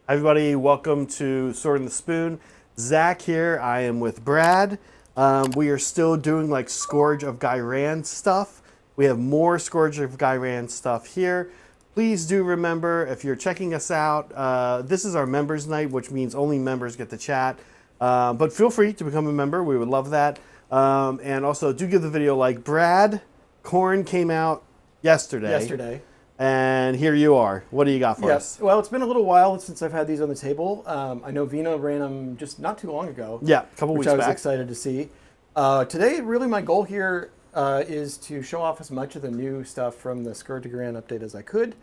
Hi everybody, welcome to Sword and the Spoon. Zach here, I am with Brad. We are still doing like Scourge of Ghyran stuff. We have more Scourge of Ghyran stuff here. Please do remember, if you're checking us out, this is our members night, which means only members get to chat. But feel free to become a member, we would love that. And also do give the video a like. Brad, Khorne came out yesterday. And here you are. What do you got for us? Well, it's been a little while since I've had these on the table. I know Vina ran them just not too long ago. Yeah, a couple weeks back. Which I was excited to see. Today, really my goal here is to show off as much of the new stuff from the Scourge of Ghyran update as I could.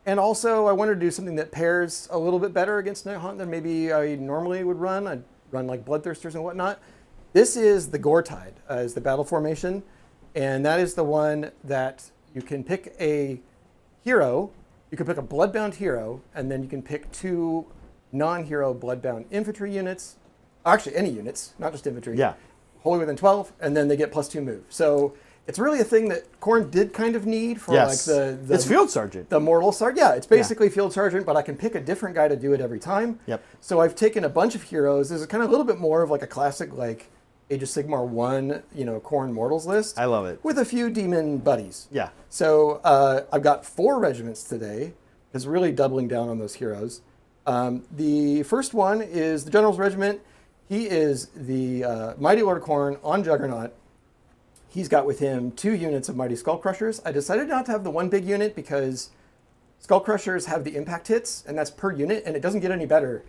And also, I wanted to do something that pairs a little bit better against Nighthunt than maybe I normally would run. I'd run like Bloodthirsters and whatnot. This is the Gore-Tide, is the battle formation. And that is the one that you can pick a hero, you can pick a bloodbound hero, and then you can pick two non-hero bloodbound infantry units. Actually, any units, not just infantry. Yeah. Wholly within 12, and then they get +2 move. So it's really a thing that Khorne did kind of need for like the it's Field Sergeant. The mortal sergeant. Yeah, it's basically Field Sergeant, but I can pick a different guy to do it every time. Yep. So I've taken a bunch of heroes. This is kind of a little bit more of like a classic like Age of Sigmar 1, Khorne Mortals list. I love it. With a few demon buddies. Yeah. So I've got 4 regiments today, because really doubling down on those heroes. The first one is the General's Regiment. He is the Mighty Lord of Khorne on Juggernaut. He's got with him 2 units of Mighty Skull Crushers. I decided not to have the one big unit because Skull Crushers have the impact hits, and that's per unit, and it doesn't get any better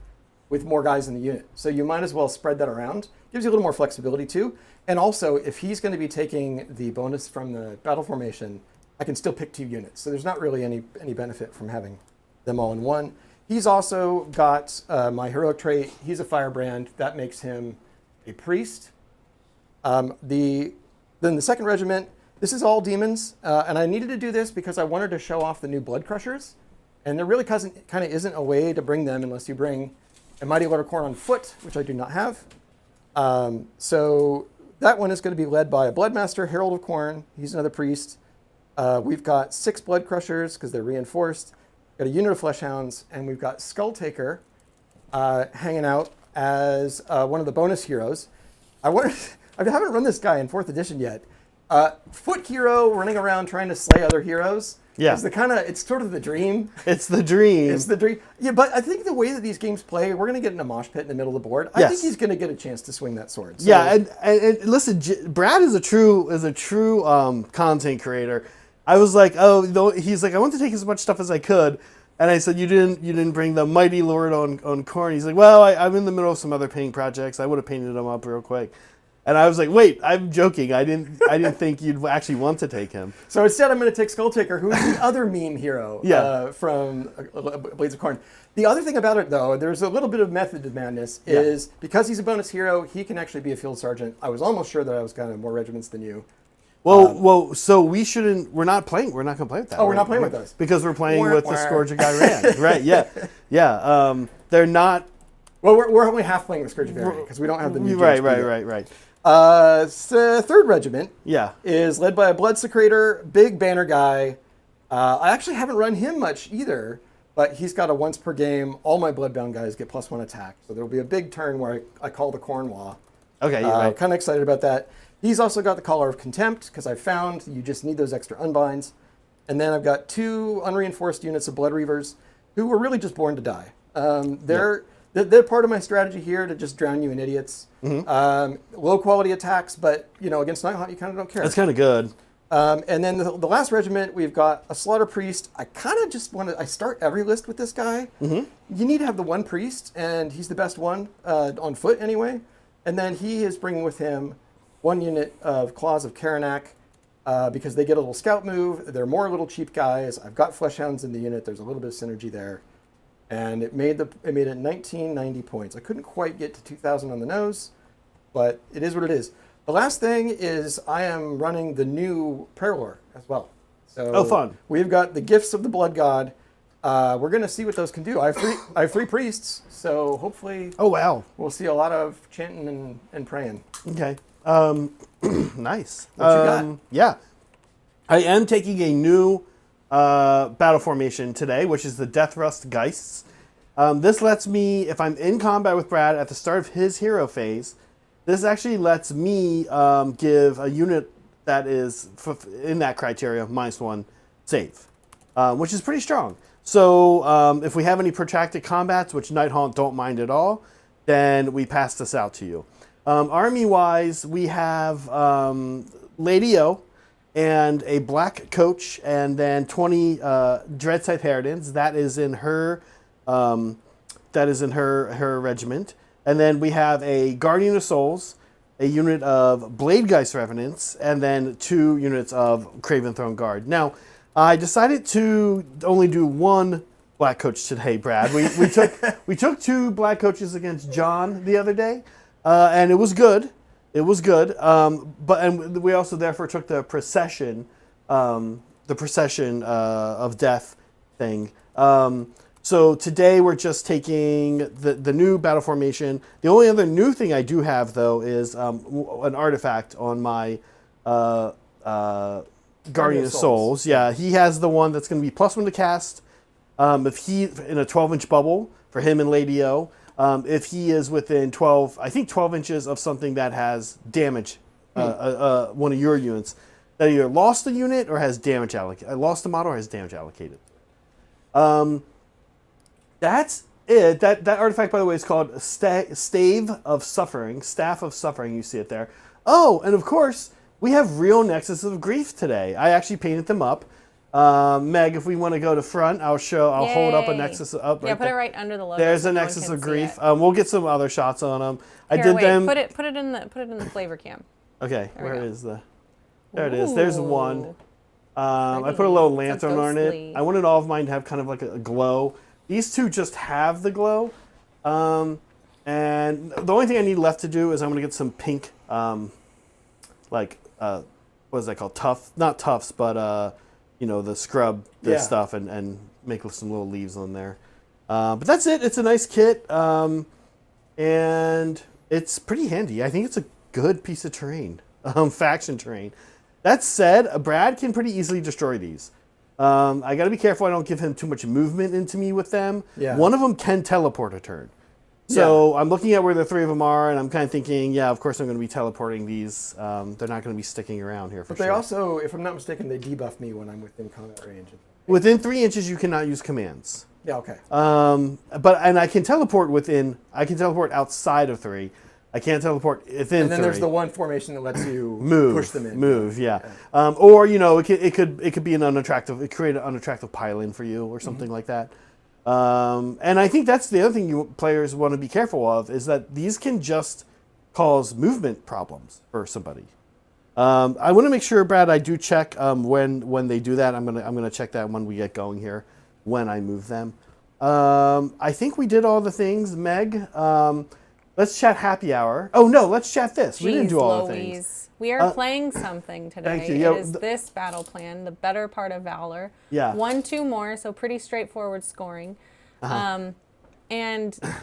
with more guys in the unit. So you might as well spread that around. Gives you a little more flexibility too. And also, if he's going to be taking the bonus from the battle formation, I can still pick 2 units. So there's not really any benefit from having them all in one. He's also got my heroic trait. He's a firebrand. That makes him a priest. Then the second regiment, this is all demons. And I needed to do this because I wanted to show off the new Blood Crushers. And there really kind of isn't a way to bring them unless you bring a Mighty Lord of Khorne on foot, which I do not have. So that one is going to be led by a Bloodmaster, Herald of Khorne. He's another priest. We've got 6 Blood Crushers because they're reinforced. Got a unit of Fleshhounds, and we've got Skulltaker hanging out as one of the bonus heroes. I haven't run this guy in 4th edition yet. Foot hero running around trying to slay other heroes. Yeah. It's sort of the dream. It's the dream. It's the dream. Yeah, but I think the way that these games play, we're going to get in a mosh pit in the middle of the board. I think he's going to get a chance to swing that sword. So. Yeah, and listen, Brad is a true content creator. I was like, he's like, I want to take as much stuff as I could, and I said, you didn't bring the Mighty Lord on Khorne. He's like, well, I'm in the middle of some other painting projects. I would have painted them up real quick. And I was like, wait, I'm joking. I didn't think you'd actually want to take him. So instead, I'm going to take Skulltaker, who's the other meme hero from Blades of Khorne. The other thing about it, though, there's a little bit of method to madness, is because he's a bonus hero, he can actually be a Field Sergeant. I was almost sure that I was going to have more regiments than you. Well, so we shouldn't. We're not going to play with that. Oh, we're not playing with those because we're playing with the Scourge of Ghyran, right? Yeah. They're not. Well, we're only half playing with Scourge of Ghyran because we don't have the new. Right. Third regiment is led by a Blood Secretor, big banner guy. I actually haven't run him much either, but he's got a once per game. All my Bloodbound guys get +1 attack, so there'll be a big turn where I call the Khorne Law. Okay, kind of excited about that. He's also got the Collar of Contempt because I found you just need those extra unbinds. And then I've got 2 unreinforced units of Blood Reavers who were really just born to die. They're part of my strategy here to just drown you in idiots. Low quality attacks, but against Nighthunt you kind of don't care. That's kind of good. And then the last regiment, we've got a Slaughter Priest. I kind of just I start every list with this guy. You need to have the one priest, and he's the best one on foot anyway. And then he is bringing with him 1 unit of Claws of Karanak because they get a little scout move. They're more little cheap guys. I've got Fleshhounds in the unit. There's a little bit of synergy there. And it made it 1990 points. I couldn't quite get to 2,000 on the nose, but it is what it is. The last thing is I am running the new Prayer Lore as well. So fun. We've got the Gifts of the Blood God. We're going to see what those can do. I have 3 priests, so hopefully we'll see a lot of chanting and praying. Okay. Nice. What you got? Yeah. I am taking a new battle formation today, which is the Deathrust Geists. This lets me, if I'm in combat with Brad at the start of his hero phase, this actually lets me give a unit that is in that criteria -1 save, which is pretty strong. So if we have any protracted combats, which Nighthaunt don't mind at all, then we pass this out to you. Army-wise, we have Lady O and a black coach, and then 20 Dread Scythe Harridans. That is in her. Her regiment. And then we have a Guardian of Souls, a unit of Bladegeist Revenants, and then 2 units of Craven Throne Guard. Now, I decided to only do 1 black coach today, Brad. We took 2 black coaches against John the other day, and it was good. It was good. And we also therefore took the procession of death thing. So today we're just taking the new battle formation. The only other new thing I do have, though, is an artifact on my Guardian of Souls. Yeah, he has the one that's going to be +1 to cast. If he in a 12-inch bubble for him and Lady O. If he is within 12 inches of something that has damage, one of your units that either lost a unit or has damage allocated, lost a model or has damage allocated. That's it. That artifact, by the way, is called Stave of Suffering. Staff of Suffering. You see it there. Oh, and of course, we have real Nexus of Grief today. I actually painted them up. Meg, if we want to go to front, I'll hold up a Nexus up. Yeah, put it right under the logo. There's a Nexus of Grief. We'll get some other shots on them. Put it in the flavor cam. Okay, where is the? There it is. There's one. I put a little lantern on it. I wanted all of mine to have kind of like a glow. These 2 just have the glow. And the only thing I need left to do is I'm going to get some pink, what is that called? Not tufts, but, the scrub, stuff, and make some little leaves on there. But that's it. It's a nice kit. And it's pretty handy. I think it's a good piece of terrain, faction terrain. That said, Brad can pretty easily destroy these. I got to be careful I don't give him too much movement into me with them. Yeah. One of them can teleport a turn. So I'm looking at where the 3 of them are, and I'm kind of thinking, yeah, of course I'm going to be teleporting these. They're not going to be sticking around here for sure. But they also, if I'm not mistaken, they debuff me when I'm within combat range. Within 3 inches, you cannot use commands. Yeah, okay. And I can teleport outside of 3. I can't teleport within 3. And then there's the one formation that lets you push them in. Yeah. Or it could be an unattractive. It create an unattractive pile-in for you or something like that. And I think that's the other thing you players want to be careful of is that these can just cause movement problems for somebody. I want to make sure, Brad, I do check when they do that. I'm gonna check that when we get going here when I move them. I think we did all the things, Meg. Let's chat happy hour. Oh, no, let's chat this. We didn't do all the things. We are playing something today. Thank you. It is this battle plan, the better part of Valor. Yeah. 1-2 more, so pretty straightforward scoring. And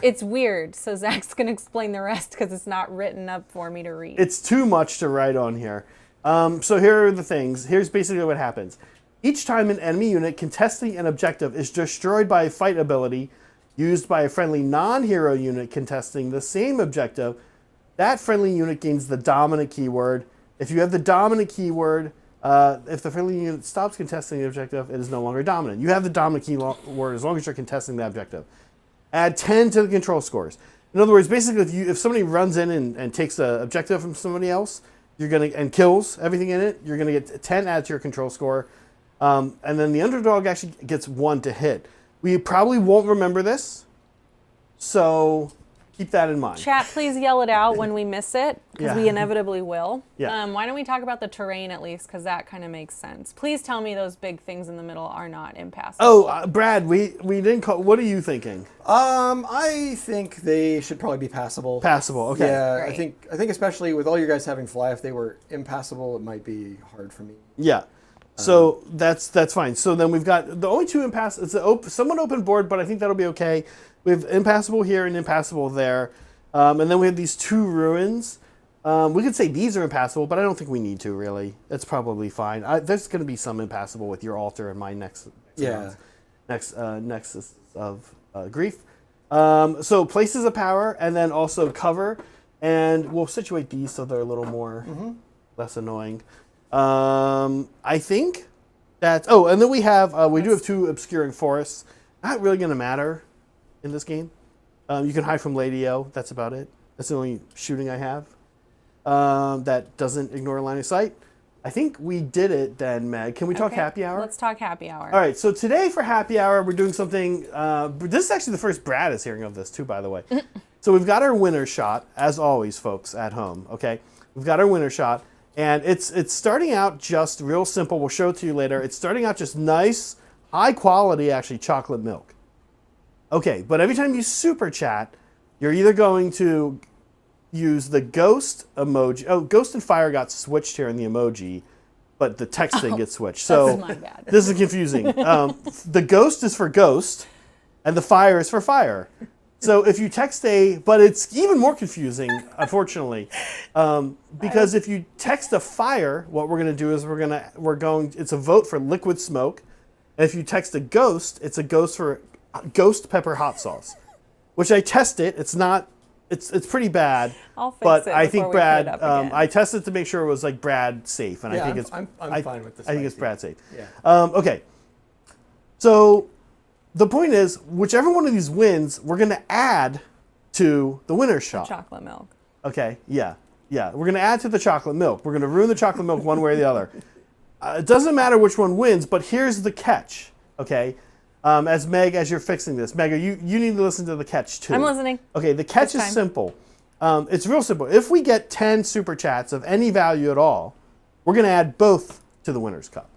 it's weird, so Zach's going to explain the rest because it's not written up for me to read. It's too much to write on here. So here are the things. Here's basically what happens. Each time an enemy unit contesting an objective is destroyed by a fight ability used by a friendly non-hero unit contesting the same objective, that friendly unit gains the dominant keyword. If you have the dominant keyword, if the friendly unit stops contesting the objective, it is no longer dominant. You have the dominant keyword as long as you're contesting the objective. Add 10 to the control scores. In other words, basically, if somebody runs in and takes the objective from somebody else, and kills everything in it, you're gonna get 10 added to your control score, and then the underdog actually gets 1 to hit. We probably won't remember this, so keep that in mind. Chat, please yell it out when we miss it, because we inevitably will. Yeah. Why don't we talk about the terrain at least, because that kind of makes sense. Please tell me those big things in the middle are not impassable. Oh, Brad, we didn't call. What are you thinking? I think they should probably be passable. Passable, okay. Yeah, Great. I think especially with all you guys having fly, if they were impassable, it might be hard for me. Yeah. So that's fine. So then we've got the only 2 impassable. It's a somewhat open board, but I think that'll be okay. We have impassable here and impassable there, and then we have these 2 ruins. We could say these are impassable, but I don't think we need to really. That's probably fine. There's going to be some impassable with your altar and my Nexus of Grief. So places of power, and then also cover, and we'll situate these so they're a little more less annoying. I think that's. Oh, and then we have we do have 2 obscuring forests. Not really going to matter in this game. You can hide from Lady O. That's about it. That's the only shooting I have. That doesn't ignore line of sight. I think we did it then, Meg. Can we talk happy hour? Let's talk happy hour. All right, so today for happy hour, we're doing something. This is actually the first Brad is hearing of this, too, by the way. So we've got our winner shot, as always, folks, at home, okay? We've got our winner shot, and it's starting out just real simple. We'll show it to you later. It's starting out just nice, high quality, actually, chocolate milk. Okay, but every time you super chat, you're either going to use the ghost emoji. Oh, ghost and fire got switched here in the emoji, but the text didn't get switched. So That's my bad. this is confusing. The ghost is for ghost, and the fire is for fire. So if you text but it's even more confusing, unfortunately, because if you text a fire, what we're going to do is it's a vote for liquid smoke, and if you text a ghost, it's a ghost for ghost pepper hot sauce, which I tested. It's not. It's pretty bad, I'll fix but it I think before we put it Brad. up again. I tested to make sure it was like Brad safe, and Yeah, I think I'm fine with this. I think it's Brad safe. Yeah. Okay, so the point is, whichever one of these wins, we're going to add to the winner's shot. Chocolate milk. Okay, yeah. We're going to add to the chocolate milk. We're going to ruin the chocolate milk one way or the other. It doesn't matter which one wins, but here's the catch. Okay. As you're fixing this, Meg, you need to listen to the catch too. I'm listening. Okay, the catch is simple. It's real simple. If we get 10 super chats of any value at all, we're going to add both to the winner's cup.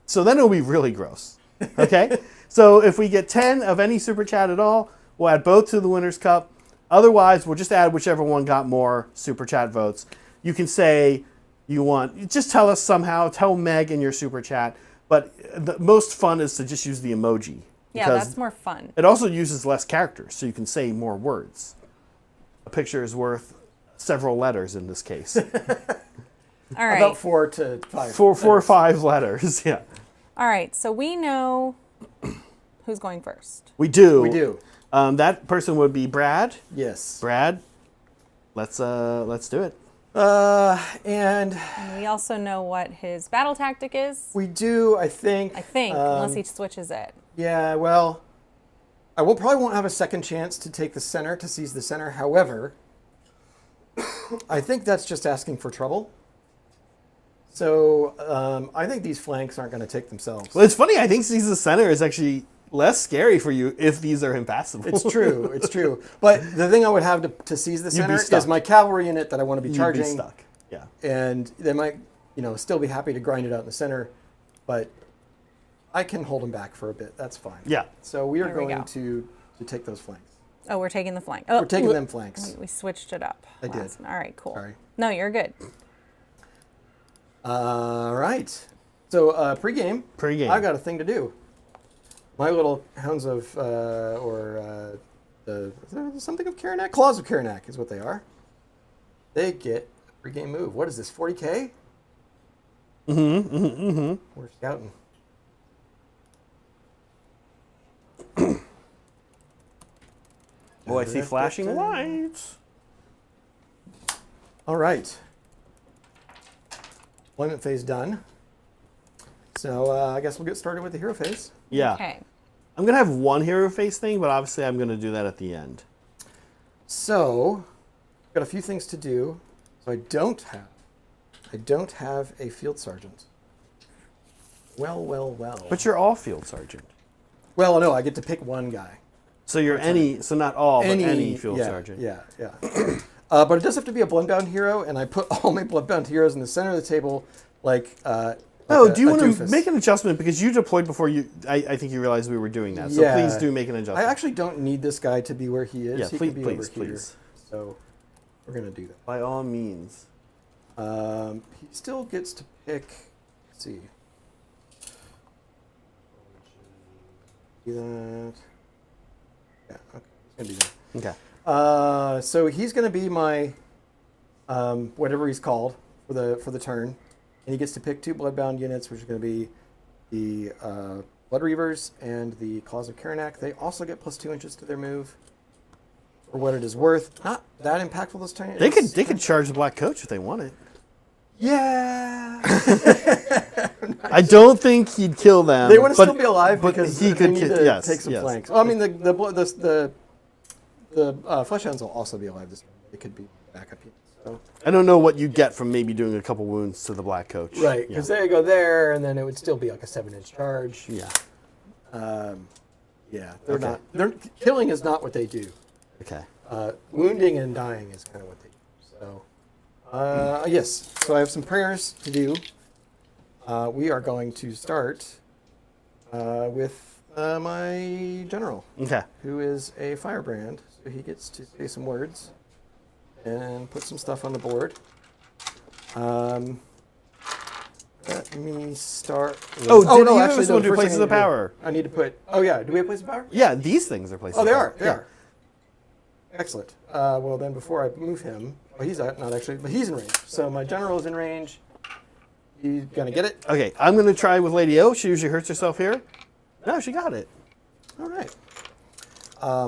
So then it'll be really gross. Okay? So if we get 10 of any super chat at all, we'll add both to the winner's cup. Otherwise, we'll just add whichever one got more super chat votes. You can say just tell us somehow, tell Meg in your super chat. But the most fun is to just use the emoji. Yeah, that's more fun. It also uses less characters, so you can say more words. A picture is worth several letters in this case. All right. About 4 to 5. 4 or 5 letters, yeah. All right, so we know who's going first. We do. We do. That person would be Brad. Yes. Brad, let's do it. And We also know what his battle tactic is. we do, I think. Unless he switches it. Yeah, well, I probably won't have a second chance to take the center, to seize the center. However, I think that's just asking for trouble. So I think these flanks aren't going to take themselves. Well, it's funny. I think seize the center is actually less scary for you if these are impassable. It's true. It's true. But the thing I would have to seize the center stuck. is my cavalry unit that I want to be charging. You'd be stuck. Yeah. And they might, still be happy to grind it out in the center, but I can hold them back for a bit. That's fine. Yeah. So we are There we going go. to take those flanks. Oh, we're taking the flank. Oh, We're taking them flanks. We switched it up. I did. All right, cool. Sorry. No, you're good. All right. So pre-game. Pre-game. I got a thing to do. My little hounds of something of Karanak, claws of Karanak is what they are. They get a pre-game move. What is this? 40K? Mm-hmm. We're scouting. Oh, I see flashing lights. All right. Deployment phase done. So I guess we'll get started with the hero phase. Yeah. Okay. I'm going to have one hero face thing, but obviously I'm going to do that at the end. So, got a few things to do. So I don't have a field sergeant. Well. But you're all field sergeant. Well, no, I get to pick one guy. So you're so not all, but any field sergeant. Yeah. But it does have to be a bloodbound hero, and I put all my bloodbound heroes in the center of the table, like. Do you want to doofus. make an adjustment because you deployed before you? I think you realized we were doing that. So Yeah. please do make an adjustment. I actually don't need this guy to be where he is. Yeah, He please, can be please, over here. please. So we're gonna do that. By all means. He still gets to pick. Let's see. Do that. Yeah. Okay. He's gonna do that. Okay. So he's going to be my whatever he's called for the turn, and he gets to pick 2 bloodbound units, which are going to be the Blood Reavers and the Claws of Karanak. They also get +2 inches to their move. for what it is worth. Not that impactful this time. They could charge the Black Coach if they wanted. Yeah. I don't think he'd kill them. They want to but- still be alive but because he they could need ki- to yes, take some yes. flanks. Well, I mean, the Fleshhounds will also be alive this time. They could be backup units. So. I don't know what you get from maybe doing a couple wounds to the Black Coach. Right, because they go there, and then it would still be like a 7-inch charge. Yeah. Yeah, they're Okay. not. They're killing is not what they do. Okay. Wounding and dying is kind of what they do. So, yes. So I have some prayers to do. We are going to start with my general, Okay. who is a firebrand. So he gets to say some words and put some stuff on the board. Let me start. With, Oh, did you actually, also no, do first places thing I of need to do- power? I need to put. Oh yeah, do we have places of power? Yeah, these things are places. Oh, they of are. power. They are. Excellent. Well, then before I move him, well, he's not actually, but he's in range. So my general is in range. He's gonna get it. Okay, I'm gonna try with Lady O. She usually hurts herself here. No, she got it. All right.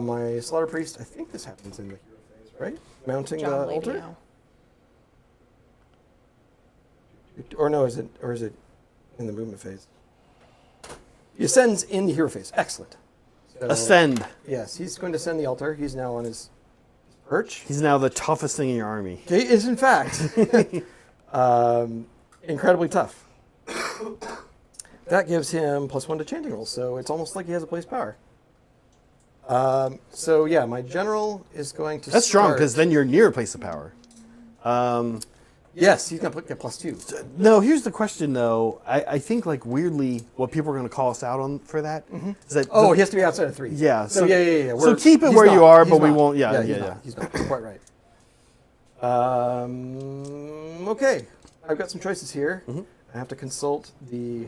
My slaughter priest. I think this happens in the hero phase, right? Mounting John the Lady altar. O. Or no, is it in the movement phase? He ascends in the hero phase. Excellent. So, Ascend. Yes, he's going to ascend the altar. He's now on his perch. He's now the toughest thing in your army. He is, in fact, incredibly tough. That gives him +1 to chanting rolls, so it's almost like he has a place power. So yeah, my general is going to. That's strong start- because then you're near a place of power. Yes, he's going to get +2. No, here's the question though. I think like weirdly, what people are going to call us out on for that is that. Oh, he has to be outside of 3. Yeah, So so- yeah. so We're- keep it he's where you not- are, he's but we not. won't- yeah, He's yeah, not. yeah. He's not quite right. Okay, I've got some choices here. I have to consult the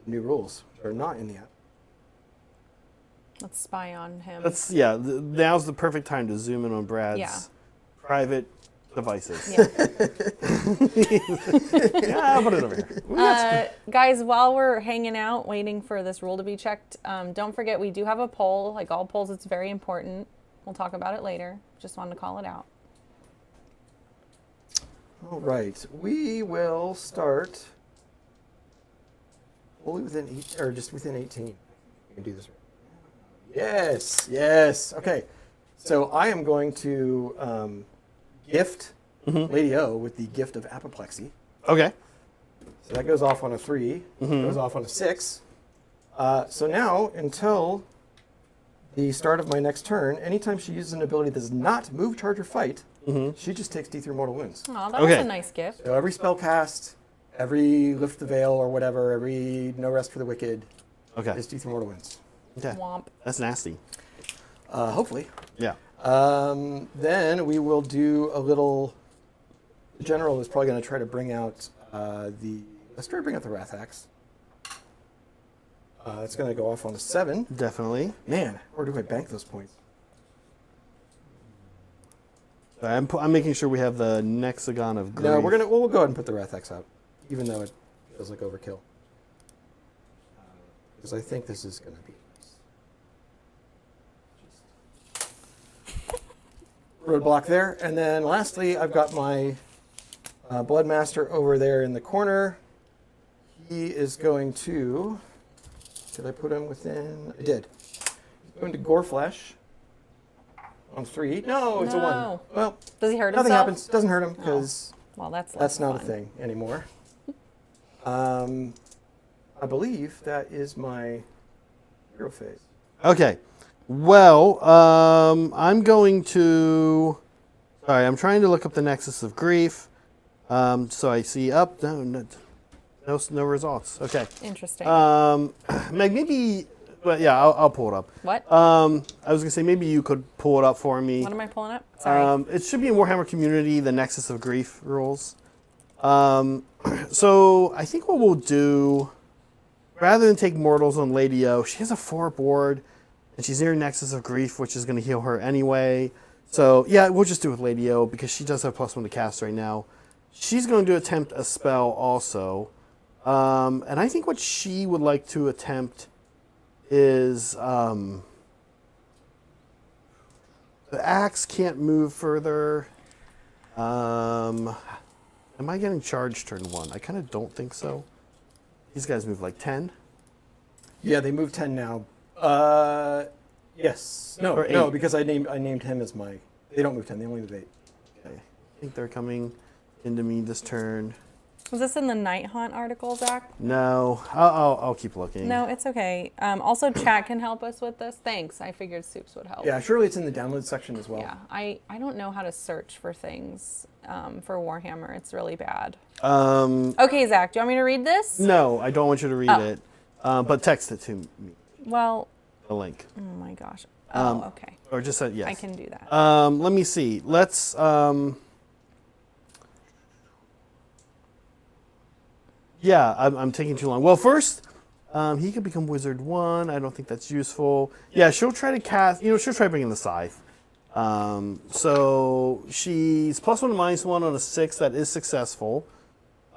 new rules, which are not in the app. Let's spy on him. Now's the perfect time to zoom in on Brad's Yeah. private devices. Yeah. Yeah, I'll put it over here. Guys, while we're hanging out waiting for this rule to be checked, don't forget we do have a poll. Like all polls, it's very important. We'll talk about it later. Just wanted to call it out. All right, we will start only within 8, or just within 18. We can do this. Yes. Okay, so I am going to gift Lady O with the gift of apoplexy. Okay. So that goes off on a 3. Goes off on a 6. So now, until the start of my next turn, anytime she uses an ability that does not move, charge, or fight, she just takes D3 mortal wounds. Oh, that was Okay. a nice gift. So every spell cast, every lift the veil or whatever, every no rest for the wicked Okay. is D3 mortal wounds. Okay. Womp. That's nasty. Hopefully. Yeah. Then we will do a little. The general is probably going to try to bring out Let's try to bring out the Wrath Axe. It's going to go off on a 7. Definitely. Man, where do I bank those points? I'm making sure we have the Nexagon of Grief. No, we'll go ahead and put the Wrath Axe out, even though it feels like overkill. Because I think this is going to be roadblock there. And then lastly, I've got my Bloodmaster over there in the corner. He is going to... Did I put him within? I did. He's going to Goreflesh on 3. No, it's a 1. No. Well, Does he hurt nothing himself? happens. Doesn't hurt him because Well, that's that's not a fun. thing anymore. I believe that is my hero phase. Okay. Well, I'm going to... Sorry, I'm trying to look up the Nexus of Grief. So I see up... No results. Okay. Interesting. Meg, maybe... But yeah, I'll pull it up. What? I was going to say, maybe you could pull it up for me. What am I pulling up? Sorry. It should be in Warhammer Community, the Nexus of Grief rules. So I think what we'll do, rather than take Mortals on Lady O, she has a 4 board, and she's near Nexus of Grief, which is going to heal her anyway. So yeah, we'll just do it with Lady O, because she does have +1 to cast right now. She's going to attempt a spell also. And I think what she would like to attempt is The axe can't move further. Am I getting charged turn 1? I kind of don't think so. These guys move like 10. Yeah, they move 10 now. Yes. No, Or no, 8. because I named him as my. They don't move 10. They only move 8. Okay. I think they're coming into me this turn. Was this in the Nighthunt article, Zach? No. I'll keep looking. No, it's okay. Also, chat can help us with this. Thanks. I figured Soups would help. Yeah, surely it's in the download section as well. Yeah, I don't know how to search for things for Warhammer. It's really bad. Um, Okay, Zach, do you want me to read this? no, I don't want you to read Oh. it. But text it to me, Well, the link. oh my gosh. Oh, okay. Or just say yes. I can do that. Let me see. Let's. Yeah, I'm taking too long. Well, first, he could become Wizard 1. I don't think that's useful. Yeah, she'll try to cast. She'll try bringing the Scythe. So she's +1 and -1 on a 6. That is successful.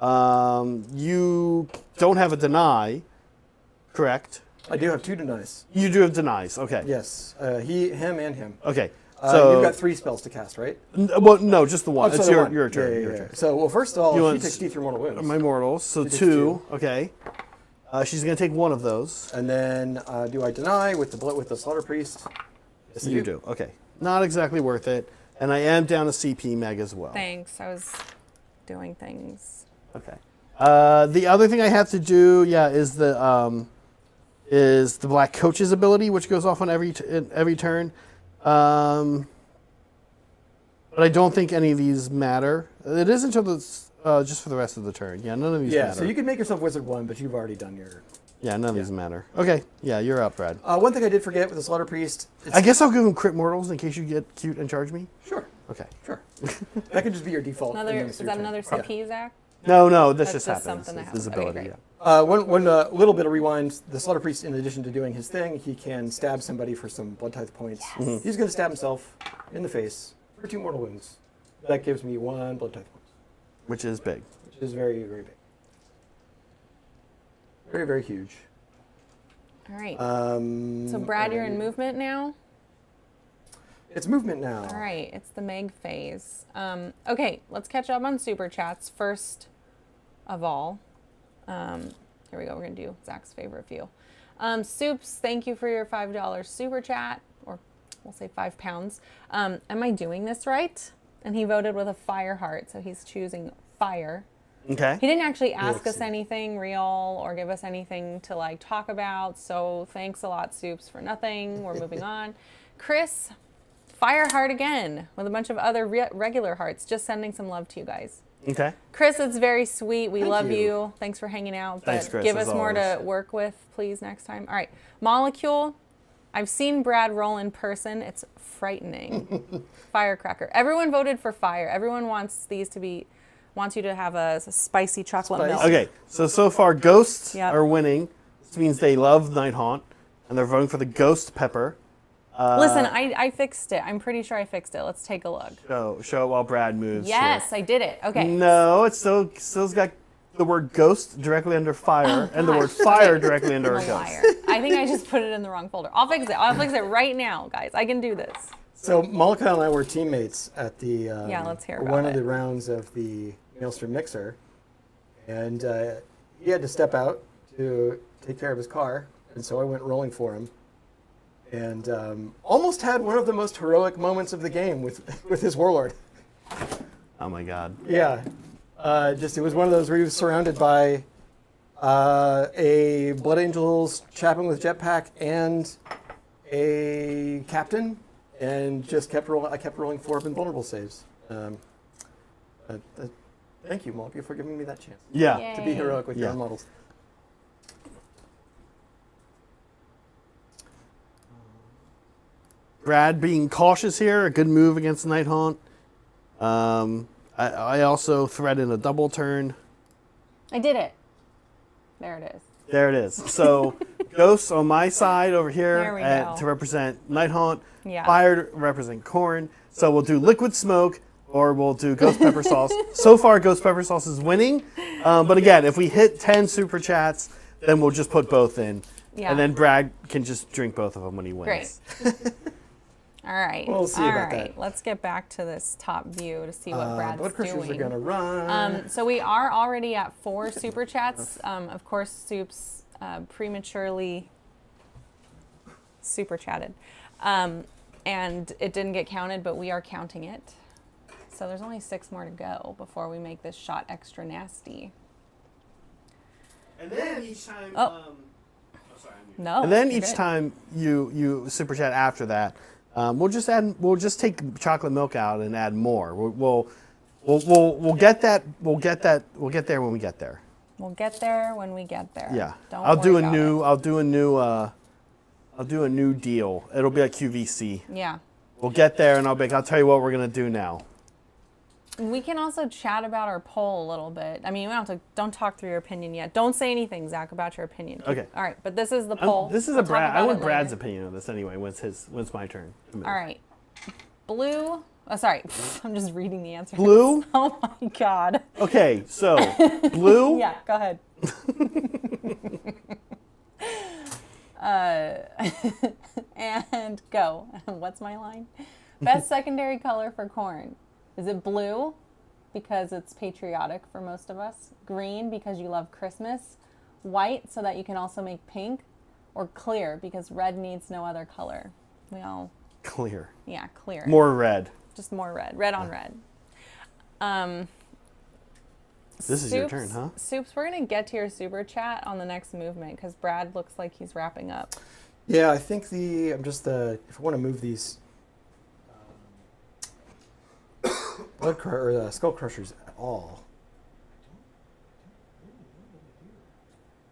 You don't have a deny, correct? I do have 2 denies. You do have denies. Okay. Yes, him, and him. Okay. So You've got 3 spells to cast, right? well, no, just the one. Oh, It's so the your one. turn. Yeah, Your yeah, turn. yeah. So, well, first of all, You she want takes D through mortal wounds. My mortals. So She takes 2. 2. Okay. She's gonna take 1 of those. And then do I deny with the Slaughter Priest? Yes, I You do. Okay. Not exactly worth it. And I am down a CP meg as well. Thanks. I was doing things. Okay. The other thing I have to do, is the Black Coach's ability, which goes off on every turn. But I don't think any of these matter. It is until just for the rest of the turn. Yeah, none of these Yeah, matter. so you can make yourself Wizard 1, but you've already done your... Yeah, none of these matter. Okay. Yeah, you're up, Brad. One thing I did forget with the Slaughter Priest... I guess I'll give him crit mortals in case you get cute and charge me. Sure, Okay. sure. That could just be your default. Is administer that turn. another Yeah. CP, Zach? No, this That's just just happens. something that It's his happens. Okay, ability. great. Yeah. One little bit of rewind. The Slaughter Priest, in addition to doing his thing, he can stab somebody for some blood tithe points. Yes. He's going to stab himself in the face for 2 mortal wounds. That gives me 1 blood tithe point, Which is big. which is very, very big. Very, very huge. All right. Um, So, Brad, you're in and movement now? It's movement now. All right. It's the Meg phase. Okay, let's catch up on Super Chats first of all. Here we go. We're going to do Zach's favorite few. Soups, thank you for your $5 Super Chat, or we'll say £5. Am I doing this right? And he voted with a fire heart, so he's choosing fire. Okay. He didn't actually ask us Excellent. anything real or give us anything to talk about. So thanks a lot, Soups, for nothing. We're moving on. Chris, fire heart again with a bunch of other regular hearts. Just sending some love to you guys. Okay. Chris, it's very sweet. We Thank love you. you. Thanks for hanging out. But Thanks, Chris, give as us more always. to work with, please, next time. All right. Molecule. I've seen Brad roll in person. It's frightening. Firecracker. Everyone voted for fire. Everyone wants you to have a spicy chocolate Spice. milk. Okay. So far, ghosts Yep. are winning. This means they love Nighthaunt, and they're voting for the ghost pepper. Listen, I fixed it. I'm pretty sure I fixed it. Let's take a look. Show it while Brad moves. Yes, I did it. Okay. No, it's still's got the word ghost directly under fire and the word fire directly under I'm a a ghost. liar. I think I just put it in the wrong folder. I'll fix it. I'll fix it right now, guys. I can do this. So Malika and I were teammates at the let's hear about one of it. the rounds of the Maelstrom Mixer, and he had to step out to take care of his car, and so I went rolling for him, and almost had one of the most heroic moments of the game with his warlord. Oh my God. Yeah, it was one of those where he was surrounded by a Blood Angels chaplain with jetpack and a captain, and just kept rolling. I kept rolling 4 invulnerable saves. Thank you, Malka, for giving me that chance Yeah. Yay. to be heroic with your Yeah. own models. Brad being cautious here, a good move against Nighthaunt. I also thread in a double turn. I did it. There it is. There it is. So ghosts on my side over There here we go. to represent Nighthaunt. Yeah. Fire to represent Khorne. So we'll do liquid smoke or we'll do ghost pepper sauce. So far, ghost pepper sauce is winning. But again, if we hit 10 super chats, then we'll just put both in. Yeah. And then Brad can just drink both of them when he wins. Great. All right. We'll see All about right. that. Let's get back to this top view to see what Brad's Blood crushers doing. are gonna run. So we are already at 4 super chats. Of course, Soups prematurely super chatted. And it didn't get counted, but we are counting it. So there's only 6 more to go before we make this shot extra nasty. And then each time... No. And then you're each good. time you super chat after that, we'll just take chocolate milk out and add more. We'll get that. We'll get there when we get there. We'll get there when we get there. Yeah. Don't I'll do worry a about new. it. I'll do a new deal. It'll be like QVC. Yeah. We'll get there and I'll tell you what we're gonna do now. We can also chat about our poll a little bit. I mean, don't talk through your opinion yet. Don't say anything, Zach, about your opinion. Okay. All right, but this is the poll. This is We'll a talk Brad. I about want it Brad's later. opinion on this anyway. When's my turn? All right. Blue. Oh, sorry. I'm just reading the answers. Blue? Oh my God. Okay, so blue. Yeah, go ahead. And go. What's my line? Best secondary color for corn. Is it blue because it's patriotic for most of us? Green because you love Christmas? White so that you can also make pink? Or clear because red needs no other color? We all, Clear. yeah, clear. More red. Just more red. Red on red. This is your turn, huh? Soups, we're going to get to your super chat on the next movement because Brad looks like he's wrapping up. Yeah, I think if I want to move these skull crushers at all.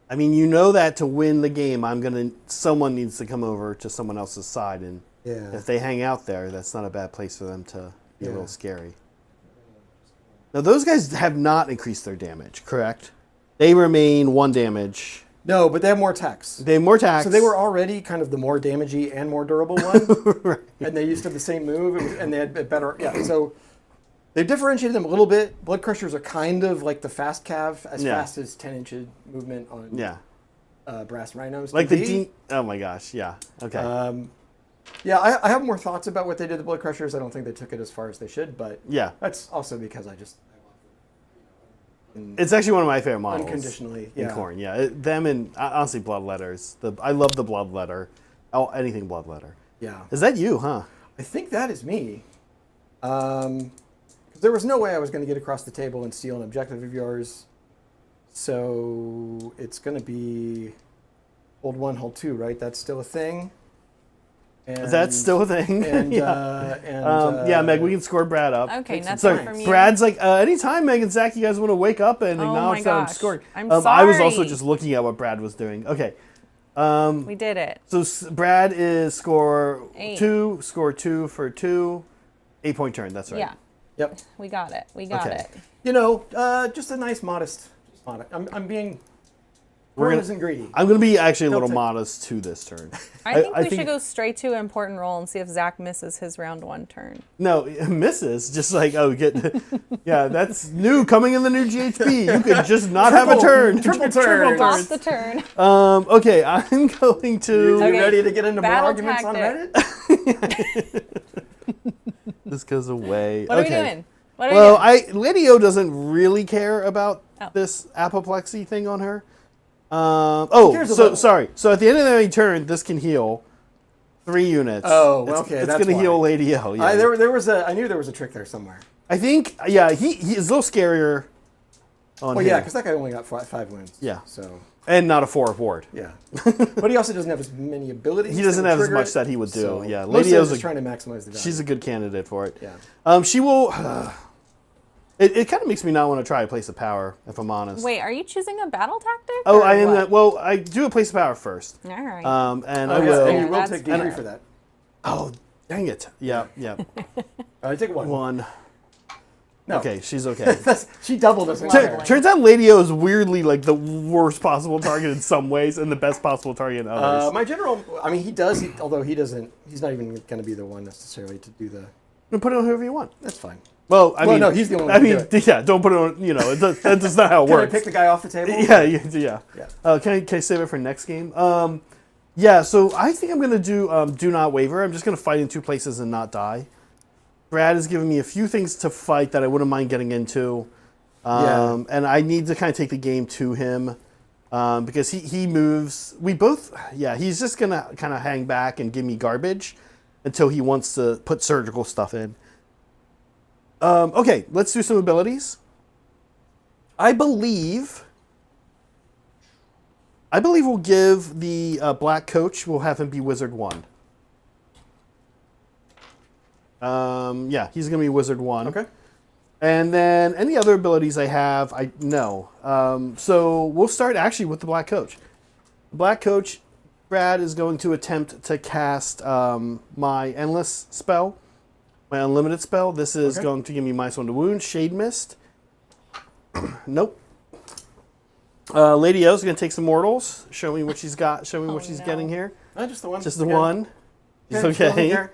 I mean, you know that to win the game, someone needs to come over to someone else's side, and Yeah. if they hang out there, that's not a bad place for them to be a Yeah. little scary. Now, those guys have not increased their damage, correct? They remain 1 damage. No, but they have more attacks. They have more attacks. So they were already kind of the more damagey and more durable one. Right. And they used to have the same move, and they had a better. Yeah, so they differentiated them a little bit. Blood crushers are kind of like the fast cav, as Yeah. fast as 10-inch movement on Yeah. brass rhinos. Like can the be. oh my gosh, yeah. Okay. Yeah, I have more thoughts about what they did to blood crushers. I don't think they took it as far as they should, but yeah. that's also because It's actually one of my favorite models. unconditionally. In Yeah. Khorne, yeah. Them and honestly Bloodletters. I love the Bloodletter. Oh, anything Bloodletter. Yeah. Is that you, huh? I think that is me. 'Cause there was no way I was going to get across the table and steal an objective of yours. So it's going to be hold 1, hold 2, right? That's still a thing. And, That's still a thing. And, yeah. Yeah, Meg, we can score Brad up. Okay, Take some that's So it from you. Brad's like, anytime Meg and Zach, you guys want to wake up and Oh acknowledge my that I'm gosh. scoring. I'm I was also sorry. just looking at what Brad was doing. Okay. We did it. So Brad is score 8. 2, score 2 for 2, 8-point turn. That's right. Yeah, Yep. we got it. We got Okay. it. You know, just a nice modest. I'm being. Khorne isn't greedy. I'm going to be actually a Don't little take- modest to this turn. I think we should go straight to important roll and see if Zach misses his round 1 turn. No, misses. Just like, yeah, that's new, coming in the new GHB. You could just not have a turn. Triple turn. Lost the turn. Okay, I'm going to... You Okay. ready to get into more Battle arguments on tactic. Reddit? This goes away. What are okay. we doing? What are Well, we doing? Lydio doesn't really care about Oh. this apoplexy thing on her. cares So about- sorry. So at the end of every turn, this can heal 3 units. Oh, It's- okay, It's that's going to heal why. Lady O. Yeah. I knew there was a trick there somewhere. I think, yeah, he is a little scarier on Well, here. yeah, because that guy only got 5 wounds. Yeah. So, And not a 4 ward. yeah. But he also doesn't have as many abilities. He doesn't that would have as trigger much it. that he would do. So, Yeah, Lady Lady O's just a- trying to maximize the value. She's a good candidate for it. Yeah. She will... It kind of makes me not want to try a place of power, if I'm honest. Wait, are you choosing a battle tactic? Oh, or I am. what? Well, I do a place of power first. All right. And I Okay, will... and you will That's take fair. D3 for that. Oh, dang it. Yeah. I take 1. 1. No. Okay, she's okay. She doubled us. Wow. entire. Turns out Lady O is weirdly like the worst possible target in some ways and the best possible target in others. My general, I mean, he does, although he doesn't, he's not even going to be the one necessarily to do the, You put it on whoever you want. that's fine. Well, I Well, mean, no, he's the only one I who mean, can do yeah, don't put it on. That's not how it Can I works. pick the guy off the table? Yeah. Yeah. Can I save it for next game? Yeah, so I think I'm going to do Not Waver. I'm just going to fight in 2 places and not die. Brad has given me a few things to fight that I wouldn't mind getting into. And I need to kind of take the game to him because he moves. He's just going to kind of hang back and give me garbage until he wants to put surgical stuff in. Okay, let's do some abilities. I believe we'll give the Black Coach, we'll have him be Wizard 1. He's going to be Wizard 1. Okay. And then any other abilities I have, I know. So we'll start actually with the Black Coach. The Black Coach, Brad is going to attempt to cast my Endless spell, my Unlimited spell. This is going to give me -1 to wound, Shade Mist. Nope. Lady O's going to take some mortals. Show me what she's got. Show me what she's getting here. Just the one. Just the one. It's Okay.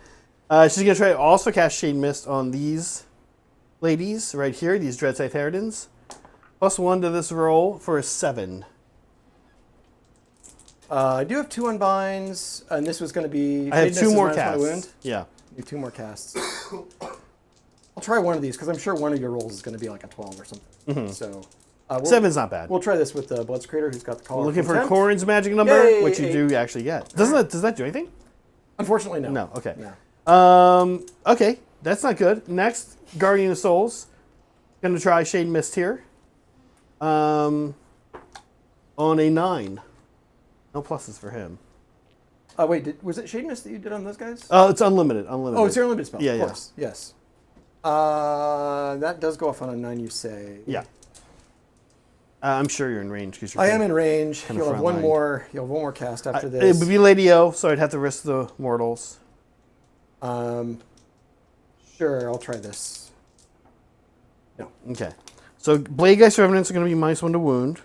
She's going to try to also cast Shade Mist on these ladies right here, these Dread Scythe Harridans. +1 to this roll for a 7. I do have 2 unbinds, and this was going to be... I have 2 more -1 casts. wound. Yeah. You have 2 more casts. I'll try one of these, because I'm sure one of your rolls is going to be like a 12 or something. So... 7's not bad. We'll try this with the Blood's Creator, who's got the collar. Looking for Contempt. Khorne's magic number, Yay, which you 8. do actually get. Does that do anything? Unfortunately, no. No. Okay. No. Okay, that's not good. Next, Guardian of Souls. Gonna try Shade Mist here. On a 9. No pluses for him. Wait, was it Shade Mist that you did on those guys? It's unlimited. Unlimited. Oh, it's your unlimited spell. Yeah, of yeah. course. Yes. That does go off on a 9, you say. Yeah. I'm sure you're in range because you're. I am in range. Kinda You'll have front one line. more. You'll have one more cast after It this. would be Lady O, so I'd have to risk the mortals. Sure, I'll try this. No. Okay. So Blade Geist Revenants are going to be -1 to wound.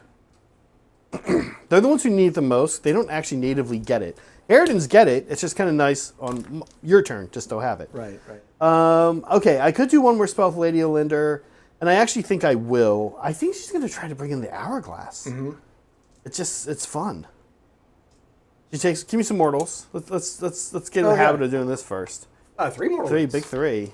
They're the ones who need it the most. They don't actually natively get it. Harridans get it. It's just kind of nice on your turn just to have it. Right, right. Okay, I could do one more spell with Lady Olinder, and I actually think I will. I think she's going to try to bring in the Hourglass. It's fun. She takes. Give me some mortals. Let's get in the habit of doing this first. 3 more. 3, big 3.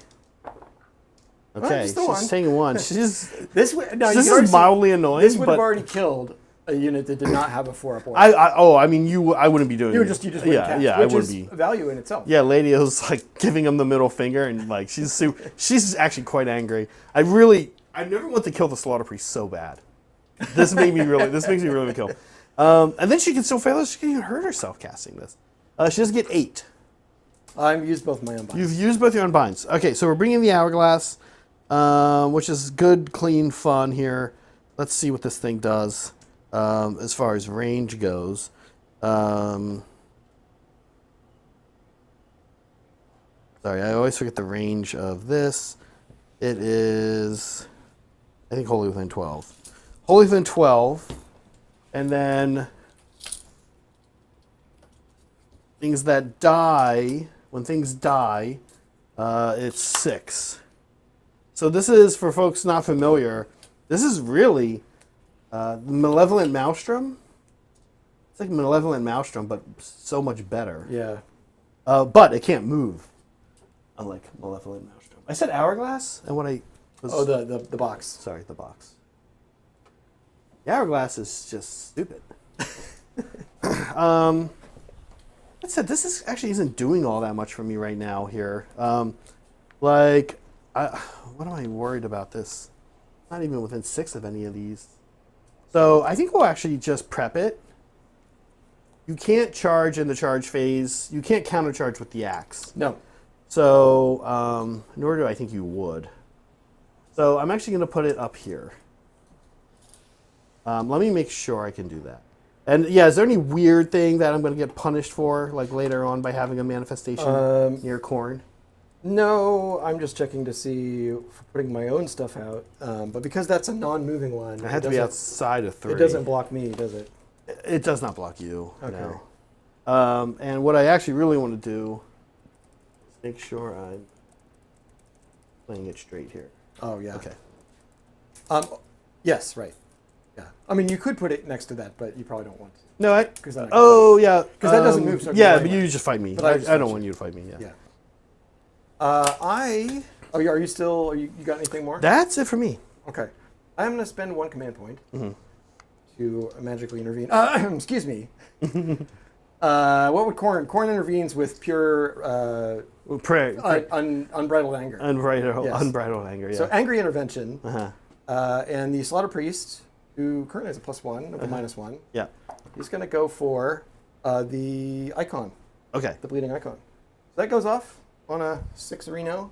Okay, just the she's one. taking 1. She's This is mildly annoying. This would but have already killed a unit that did not have a 4-up order. I wouldn't be doing. You it. just wouldn't yeah, cast, yeah, which I wouldn't is be. value in itself. Yeah, Lady O's like giving him the middle finger, and like she's actually quite angry. I never want to kill the Slaughter Priest so bad. This makes me really kill. And then she can still fail. She can even hurt herself casting this. She does get 8. I've used both my unbinds. You've used both your unbinds. Okay, so we're bringing the Hourglass, which is good, clean fun here. Let's see what this thing does as far as range goes. Sorry, I always forget the range of this. It is, I think, Wholly Within 12. Wholly Within 12, and then things that die, when things die, it's 6. So this is, for folks not familiar, this is really Malevolent Maelstrom. It's like Malevolent Maelstrom, but so much better. Yeah. But it can't move, unlike Malevolent Maelstrom. I said Hourglass, and what I was... Oh, the box. Sorry, the box. The Hourglass is just stupid. That said, this is actually isn't doing all that much for me right now here. What am I worried about this? Not even within 6 of any of these. So I think we'll actually just prep it. You can't charge in the charge phase. You can't countercharge with the axe. No. So nor do I think you would. So I'm actually going to put it up here. Let me make sure I can do that. And yeah, is there any weird thing that I'm going to get punished for, like later on, by having a manifestation near Khorne? No, I'm just checking to see for putting my own stuff out. But because that's a non-moving one, I had to be outside of 3. It doesn't block me, does it? It does not block you. Okay. No. And what I actually really want to do is make sure I'm playing it straight here. Oh yeah. Okay. Yes, right. Yeah. I mean, you could put it next to that, but you probably don't want to. No, I. 'Cause then I- Oh yeah. 'Cause that doesn't move so Yeah, good but anyway. you just fight me. But I just don't fight want you. you to fight me. Yeah. Yeah. Oh, are you still? You got anything more? That's it for me. Okay. I'm going to spend 1 command point to magically intervene. Excuse me. What would Khorne? Khorne intervenes with pure Pray. unbridled anger. Unbridled, Yes. unbridled anger. Yeah. So angry intervention. Uh-huh. And the Slaughter Priest, who currently has a +1 of a -1, Yeah. he's going to go for the icon, Okay. the bleeding icon. So that goes off on a 6 Reno.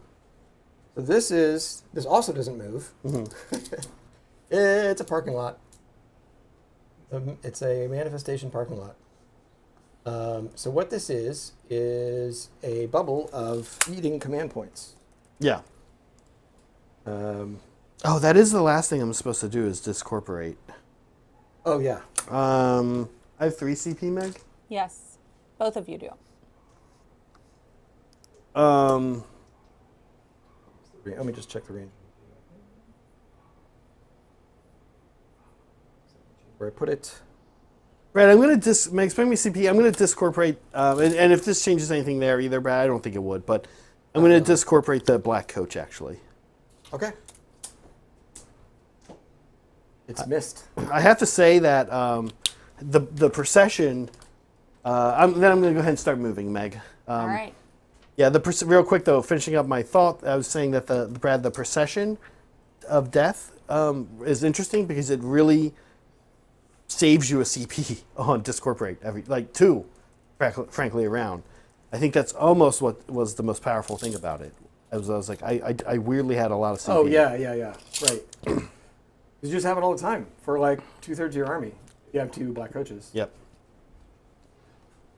So this also doesn't move. It's a parking lot. It's a manifestation parking lot. So what this is a bubble of eating command points. Yeah. Oh, that is the last thing I'm supposed to do is discorporate. Oh yeah. I have 3 CP, Meg. Yes, both of you do. Let me just check the range. Where I put it. Brad, I'm going to Meg, spend me CP. I'm going to discorporate, and if this changes anything there either, Brad, I don't think it would, but I'm going to discorporate the black coach actually. Okay. It's missed. I have to say that the procession. Then I'm going to go ahead and start moving, Meg. All right. Yeah, real quick though, finishing up my thought, I was saying that the procession of death is interesting because it really saves you a CP on discorporate two, frankly around. I think that's almost what was the most powerful thing about it. I was like, I weirdly had a lot of CP. Oh yeah, right. You just have it all the time for like 2/3 of your army. You have 2 black coaches. Yep.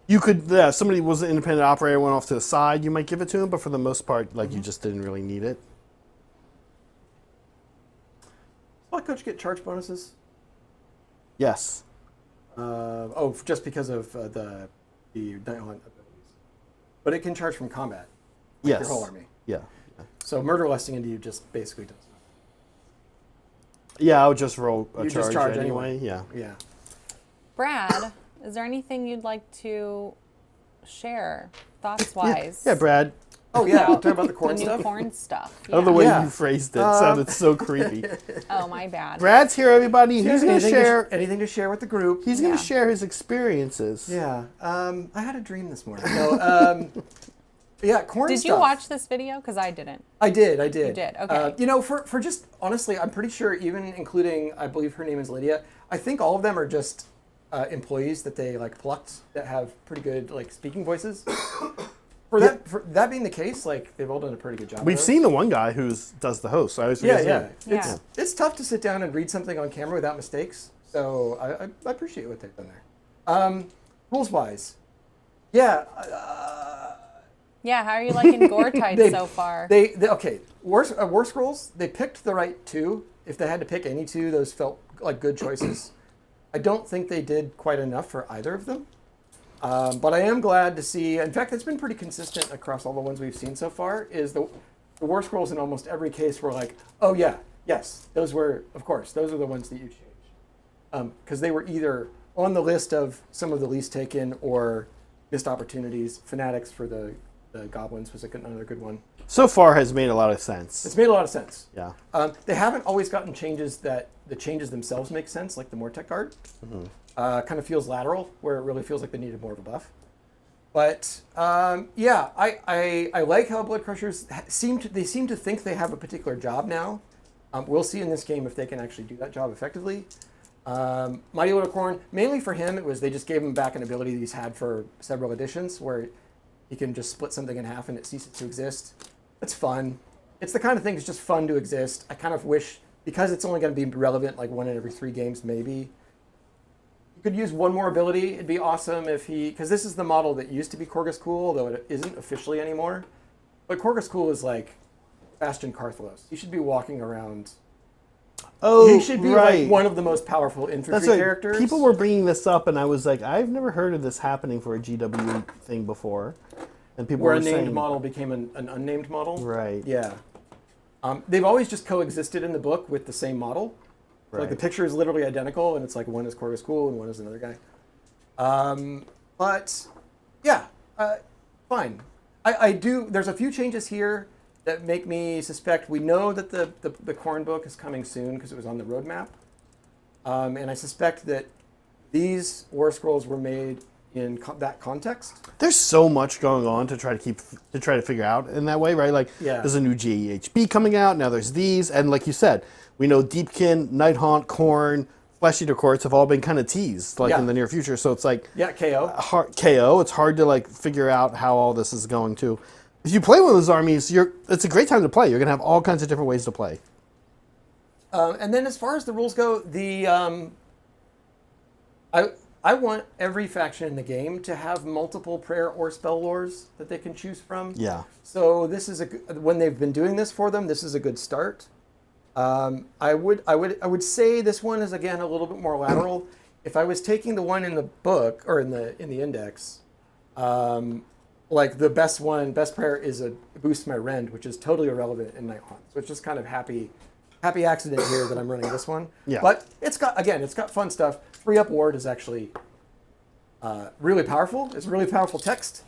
You could, somebody was an independent operator, went off to the side, you might give it to him, but for the most part, you just didn't really need it. Does black coach get charge bonuses? Yes. Just because of the Nighthunt abilities. But it can charge from combat. Like Yes. Your whole army. Yeah. So murder lusting into you just basically does nothing. Yeah, I would just roll a You just charge charge anyway. Yeah. Yeah. Brad, is there anything you'd like to share, thoughts-wise? Yeah, Brad. Oh yeah, talk about the The corn new stuff. corn stuff. I love the way Yeah. you phrased it. Sounded so creepy. Oh, my bad. Brad's here, everybody. He's going to Anything share. anything to share with the group. He's going Yeah. to share his experiences. Yeah. I had a dream this morning. No. Yeah, corn Did stuff. you watch this video? Because I didn't. I did. You did, okay. For just honestly, I'm pretty sure even including, I believe her name is Lydia. I think all of them are just employees that they like plucked that have pretty good like speaking voices. For that being the case, like they've all done a pretty good job. We've of it. seen the one guy who does the host. So I always Yeah, forget his yeah. name. It's tough to sit down and read something on camera without mistakes. So I appreciate what they've done there. Rules wise, yeah. Yeah, how are you liking Gore Tide so far? They okay. War Scrolls. They picked the right 2. If they had to pick any 2, those felt like good choices. I don't think they did quite enough for either of them. But I am glad to see. In fact, it's been pretty consistent across all the ones we've seen so far. Is the War Scrolls in almost every case were like, oh yeah, yes, those were, of course, those are the ones that you changed, because they were either on the list of some of the least taken or missed opportunities. Fanatics for the goblins was another good one. So far has made a lot of sense. It's made a lot of sense. Yeah. They haven't always gotten changes that the changes themselves make sense, like the Mortec guard. Kind of feels lateral, where it really feels like they needed more of a buff. But yeah, I like how Blood Crushers seem to think they have a particular job now. We'll see in this game if they can actually do that job effectively. Mighty Lord of Khorne, mainly for him, it was they just gave him back an ability that he's had for several editions, where he can just split something in half and it ceases to exist. It's fun. It's the kind of thing that's just fun to exist. I kind of wish, because it's only going to be relevant like 1 in every 3 games maybe, you could use one more ability. It'd be awesome if because this is the model that used to be Korgus Cool, although it isn't officially anymore. But Korgus Cool is like Bastion Karthlos. He should be walking around. Oh, He should be right. like one of the most powerful infantry That's right. characters. People were bringing this up, and I was like, I've never heard of this happening for a GW thing before. And people where were a named saying, model became an unnamed model. Right. Yeah. They've always just coexisted in the book with the same model. So, like the Right. picture is literally identical, and it's like one is Corvus Cool and one is another guy. But yeah, fine. I do. There's a few changes here that make me suspect. We know that the Khorne book is coming soon because it was on the roadmap, and I suspect that these War Scrolls were made in that context. There's so much going on to try to figure out in that way, right? Like, Yeah. there's a new GHB coming out. Now there's these, and like you said, we know Deepkin, Nighthaunt, Khorne, Flesh Eater Courts have all been kind of teased, like Yeah. in the near future. So it's like Yeah, KO. KO. It's hard to like figure out how all this is going to. If you play one of those armies, it's a great time to play. You're gonna have all kinds of different ways to play. And then as far as the rules go, I want every faction in the game to have multiple prayer or spell lores that they can choose from. Yeah. So this is when they've been doing this for them, this is a good start. I would say this one is again a little bit more lateral. If I was taking the one in the book or in the index, like the best prayer is a boost my rend, which is totally irrelevant in Nighthunt. So it's just kind of happy accident here that I'm running this one. Yeah. But it's got fun stuff. 3-up ward is actually really powerful. It's really powerful text.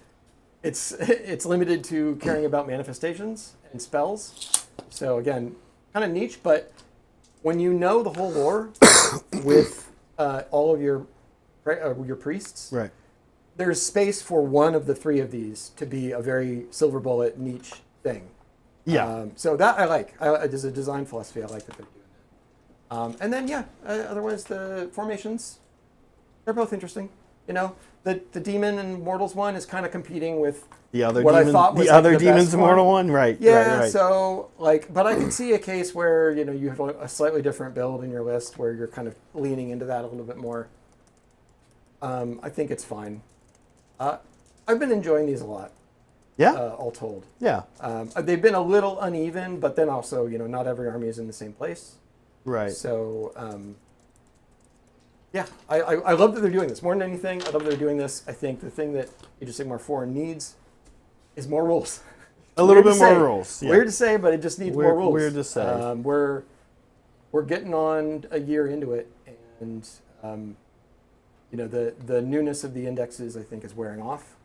It's limited to caring about manifestations and spells. So again, kind of niche, but when you know the whole lore with all of your priests, Right. there's space for one of the three of these to be a very silver bullet niche thing. Yeah. So that I like. As a design philosophy, I like that they're doing that. And then otherwise the formations, they're both interesting. You know, the demon and mortals one is kind of competing with The other what I demon, thought was the like other the demon's best immortal one, right? Yeah, right. so like, but I can see a case where you have a slightly different build in your list where you're kind of leaning into that a little bit more. I think it's fine. I've been enjoying these a lot. Yeah. All told. Yeah. They've been a little uneven, but then also not every army is in the same place. Right. So I love that they're doing this more than anything. I love that they're doing this. I think the thing that Age of Sigmar 4 needs is more rules. A little bit Weird to more say. rules. Yeah. Weird to say, but it just needs more rules. Weird to say. We're getting on a year into it, and the newness of the indexes I think is wearing off,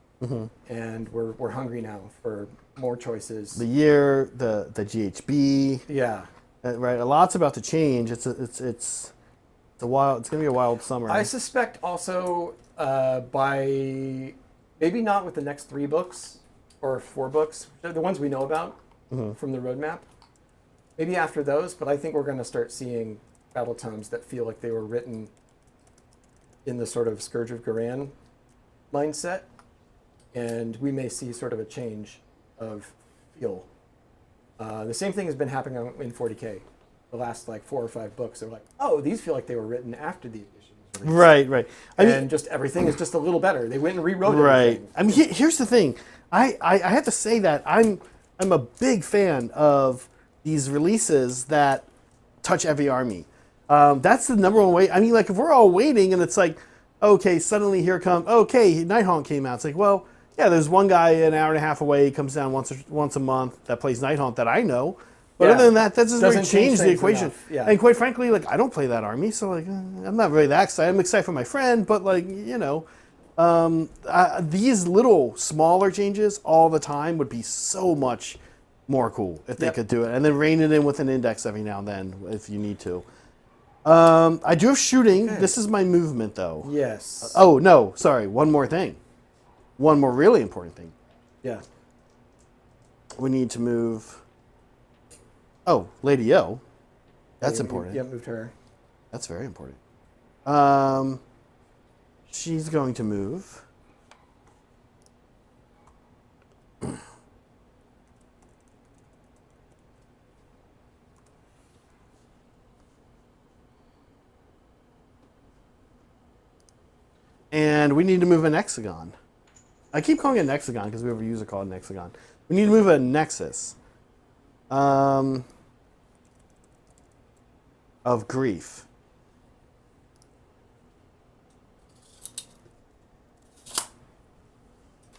and we're hungry now for more choices. The year, the GHB. Yeah. Right. A lot's about to change. It's gonna be a wild summer. I suspect also by maybe not with the next 3 books or 4 books, the ones we know about from the roadmap. Maybe after those, but I think we're going to start seeing battle tomes that feel like they were written in the sort of Scourge of Ghyran mindset, and we may see sort of a change of feel. The same thing has been happening in 40K. The last like 4 or 5 books, they're like, oh, these feel like they were written after the edition was released. Right. Right. And just everything is just a little better. They went and rewrote Right. everything. I mean, here's the thing. I have to say that I'm a big fan of these releases that touch every army. That's the number one way. I mean, like if we're all waiting and it's like, okay, suddenly here comes, Nighthaunt came out. It's like, well, yeah, there's one guy an hour and a half away, comes down once a month that plays Nighthaunt that I know. But other than that doesn't really change the equation. Yeah. And quite frankly, like I don't play that army, so like I'm not really that excited. I'm excited for my friend, but like these little smaller changes all the time would be so much more cool if they could do it, and then rein it in with an index every now and then if you need to. I do have shooting. Okay. This is my movement though. Yes. Oh no, sorry. One more thing. One more really important thing. Yeah. We need to move. Oh, Lady O. That's important. Yeah, moved her. That's very important. She's going to move. And we need to move an hexagon. I keep calling it an hexagon because we have a user called an hexagon. We need to move a nexus of grief.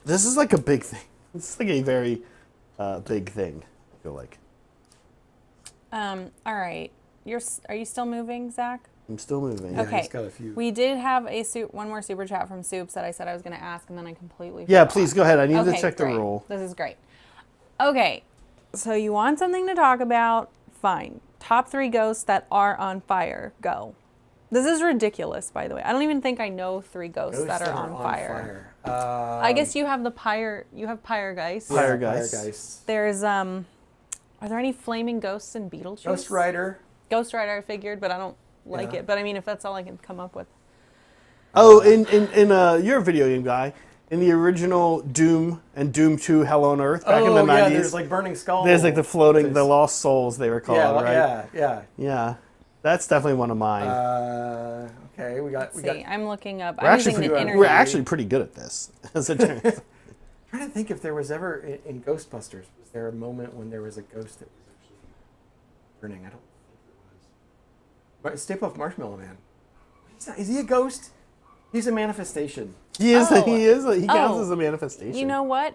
This is like a big thing. This is like a very big thing, I feel like. All right. Are you still moving, Zach? I'm still moving. Yeah, Okay. he's got a few. We did have one more super chat from Soups that I said I was going to ask, and then I completely Yeah, forgot. please go ahead. I need to Okay, check the great. rule. This is great. Okay, so you want something to talk about? Fine. Top 3 ghosts that are on fire. Go. This is ridiculous, by the way. I don't even think I know 3 ghosts that are on fire. I guess you have the pyre. You have Pyregeist. Pyre- Yeah, Pyregeist. Pyregeist. There's Are there any flaming ghosts in Beetlejuice? Ghost Rider. Ghost Rider, I figured, but I don't like Yeah. it. But I mean, if that's all I can come up with. Oh, you're a video game guy. In the original Doom and Doom 2 Hell on Earth back in the 90s. Yeah, there's like Burning Skull. There's like the Lost Souls they were called, yeah, right? Yeah. Yeah. That's definitely one of mine. Okay, we got. I'm looking up. we're, I'm actually using the pretty, internet. we're actually pretty good at this. As it turns out. Trying to think if there was ever in Ghostbusters, was there a moment when there was a ghost that was actually burning? I don't think there was. But Stay Puft Marshmallow Man. Is he a ghost? He's a manifestation. He is. Oh. He counts as a manifestation. You know what?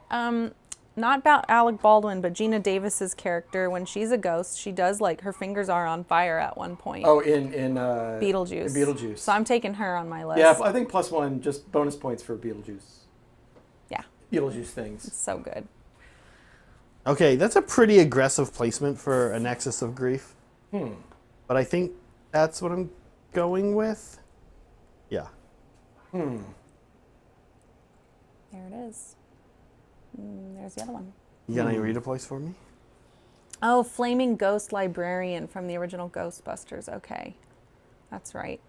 Not about Alec Baldwin, but Gina Davis's character. When she's a ghost, she does like her fingers are on fire at one point. Oh, in Beetlejuice. In Beetlejuice. So I'm taking her on my list. Yeah, I think +1, just bonus points for Beetlejuice. Yeah. Beetlejuice things. It's so good. Okay, that's a pretty aggressive placement for a Nexus of Grief. But I think that's what I'm going with. Yeah. There it is. There's the other one. You got any redeploys for me? Oh, Flaming Ghost Librarian from the original Ghostbusters. Okay. That's right.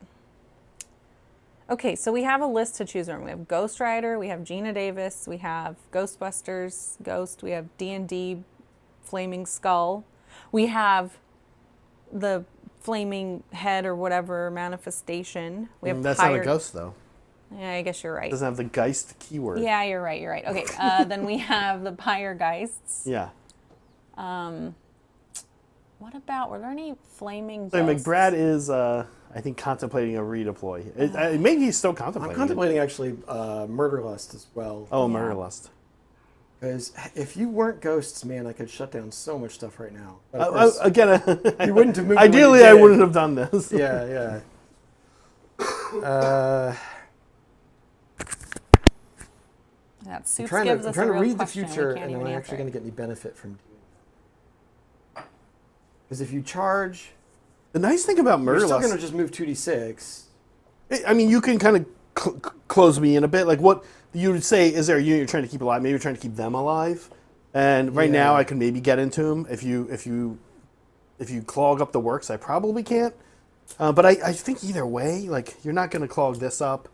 Okay, so we have a list to choose from. We have Ghost Rider, we have Gina Davis, we have Ghostbusters, Ghost, we have D&D, Flaming Skull. We have the Flaming Head or whatever manifestation. We have That's not a ghost, though. Yeah, I guess you're right. Doesn't have the Geist keyword. Yeah, you're right. Okay, then we have the Pyregeists. Yeah. What about, were there any flaming So ghosts? McBrad is, I think, contemplating a redeploy. Maybe he's still contemplating. I'm contemplating actually Murderlust as well. Oh, Yeah. Murderlust. Because if you weren't ghosts, man, I could shut down so much stuff right now. But of course, Again, you wouldn't have moved. ideally, I wouldn't have done this. Yeah. That Soups I'm gives trying us to a real read the question. future, We can't and even am I answer actually it. going to get any benefit from doing it? Because if you charge, The nice thing about you're still going to Murderlust, just move 2d6. I mean, you can kind of close me in a bit. Like what you would say, is there a unit you're trying to keep alive? Maybe you're trying to keep them alive. And right now, Yeah. I can maybe get into them. If you clog up the works, I probably can't. But I think either way, like you're not going to clog this up,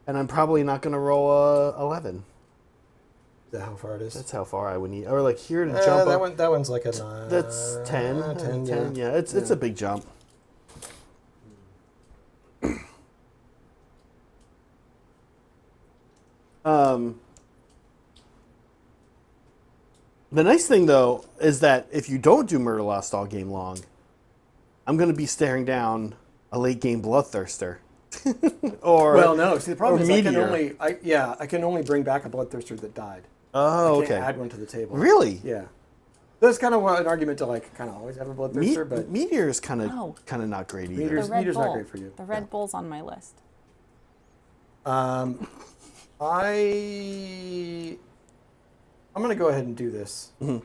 and I'm probably not going to roll a 11. Is that how far it is? That's how far I would need. Or like here to jump up. That one's like a 9. That's 10. 10, Yeah, it's a big jump. The nice thing though is that if you don't do Murderlust all game long, I'm going to be staring down a late game Bloodthirster. Or Well, no. See, the problem or is I Meteor. can only bring back a Bloodthirster that died. Oh, I can't okay. add one to the table. Really? Yeah. That's kind of an argument to like kind of always have a Bloodthirster, but Meteor is kind Oh. of not great either. Meteor's- The Red Meteor's not Bull. great for you. The Red Bull's on my list. I'm going to go ahead and do this. I'm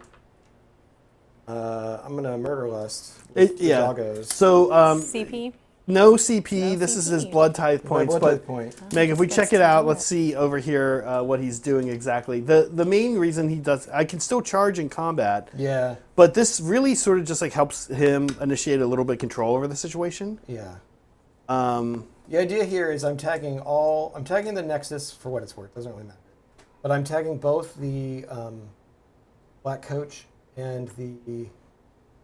going to Murderlust with Yeah. Doggos. So CP? no CP. No this is his CP. blood tithe My points. blood But type point. Meg, if we Gets check it to out, do let's it. see over here what he's doing exactly. The main reason he does, I can still charge in combat, Yeah. but this really sort of just like helps him initiate a little bit of control over the situation. Yeah. Um, The idea here is I'm tagging the Nexus for what it's worth. Doesn't really matter. But I'm tagging both the Black Coach and the...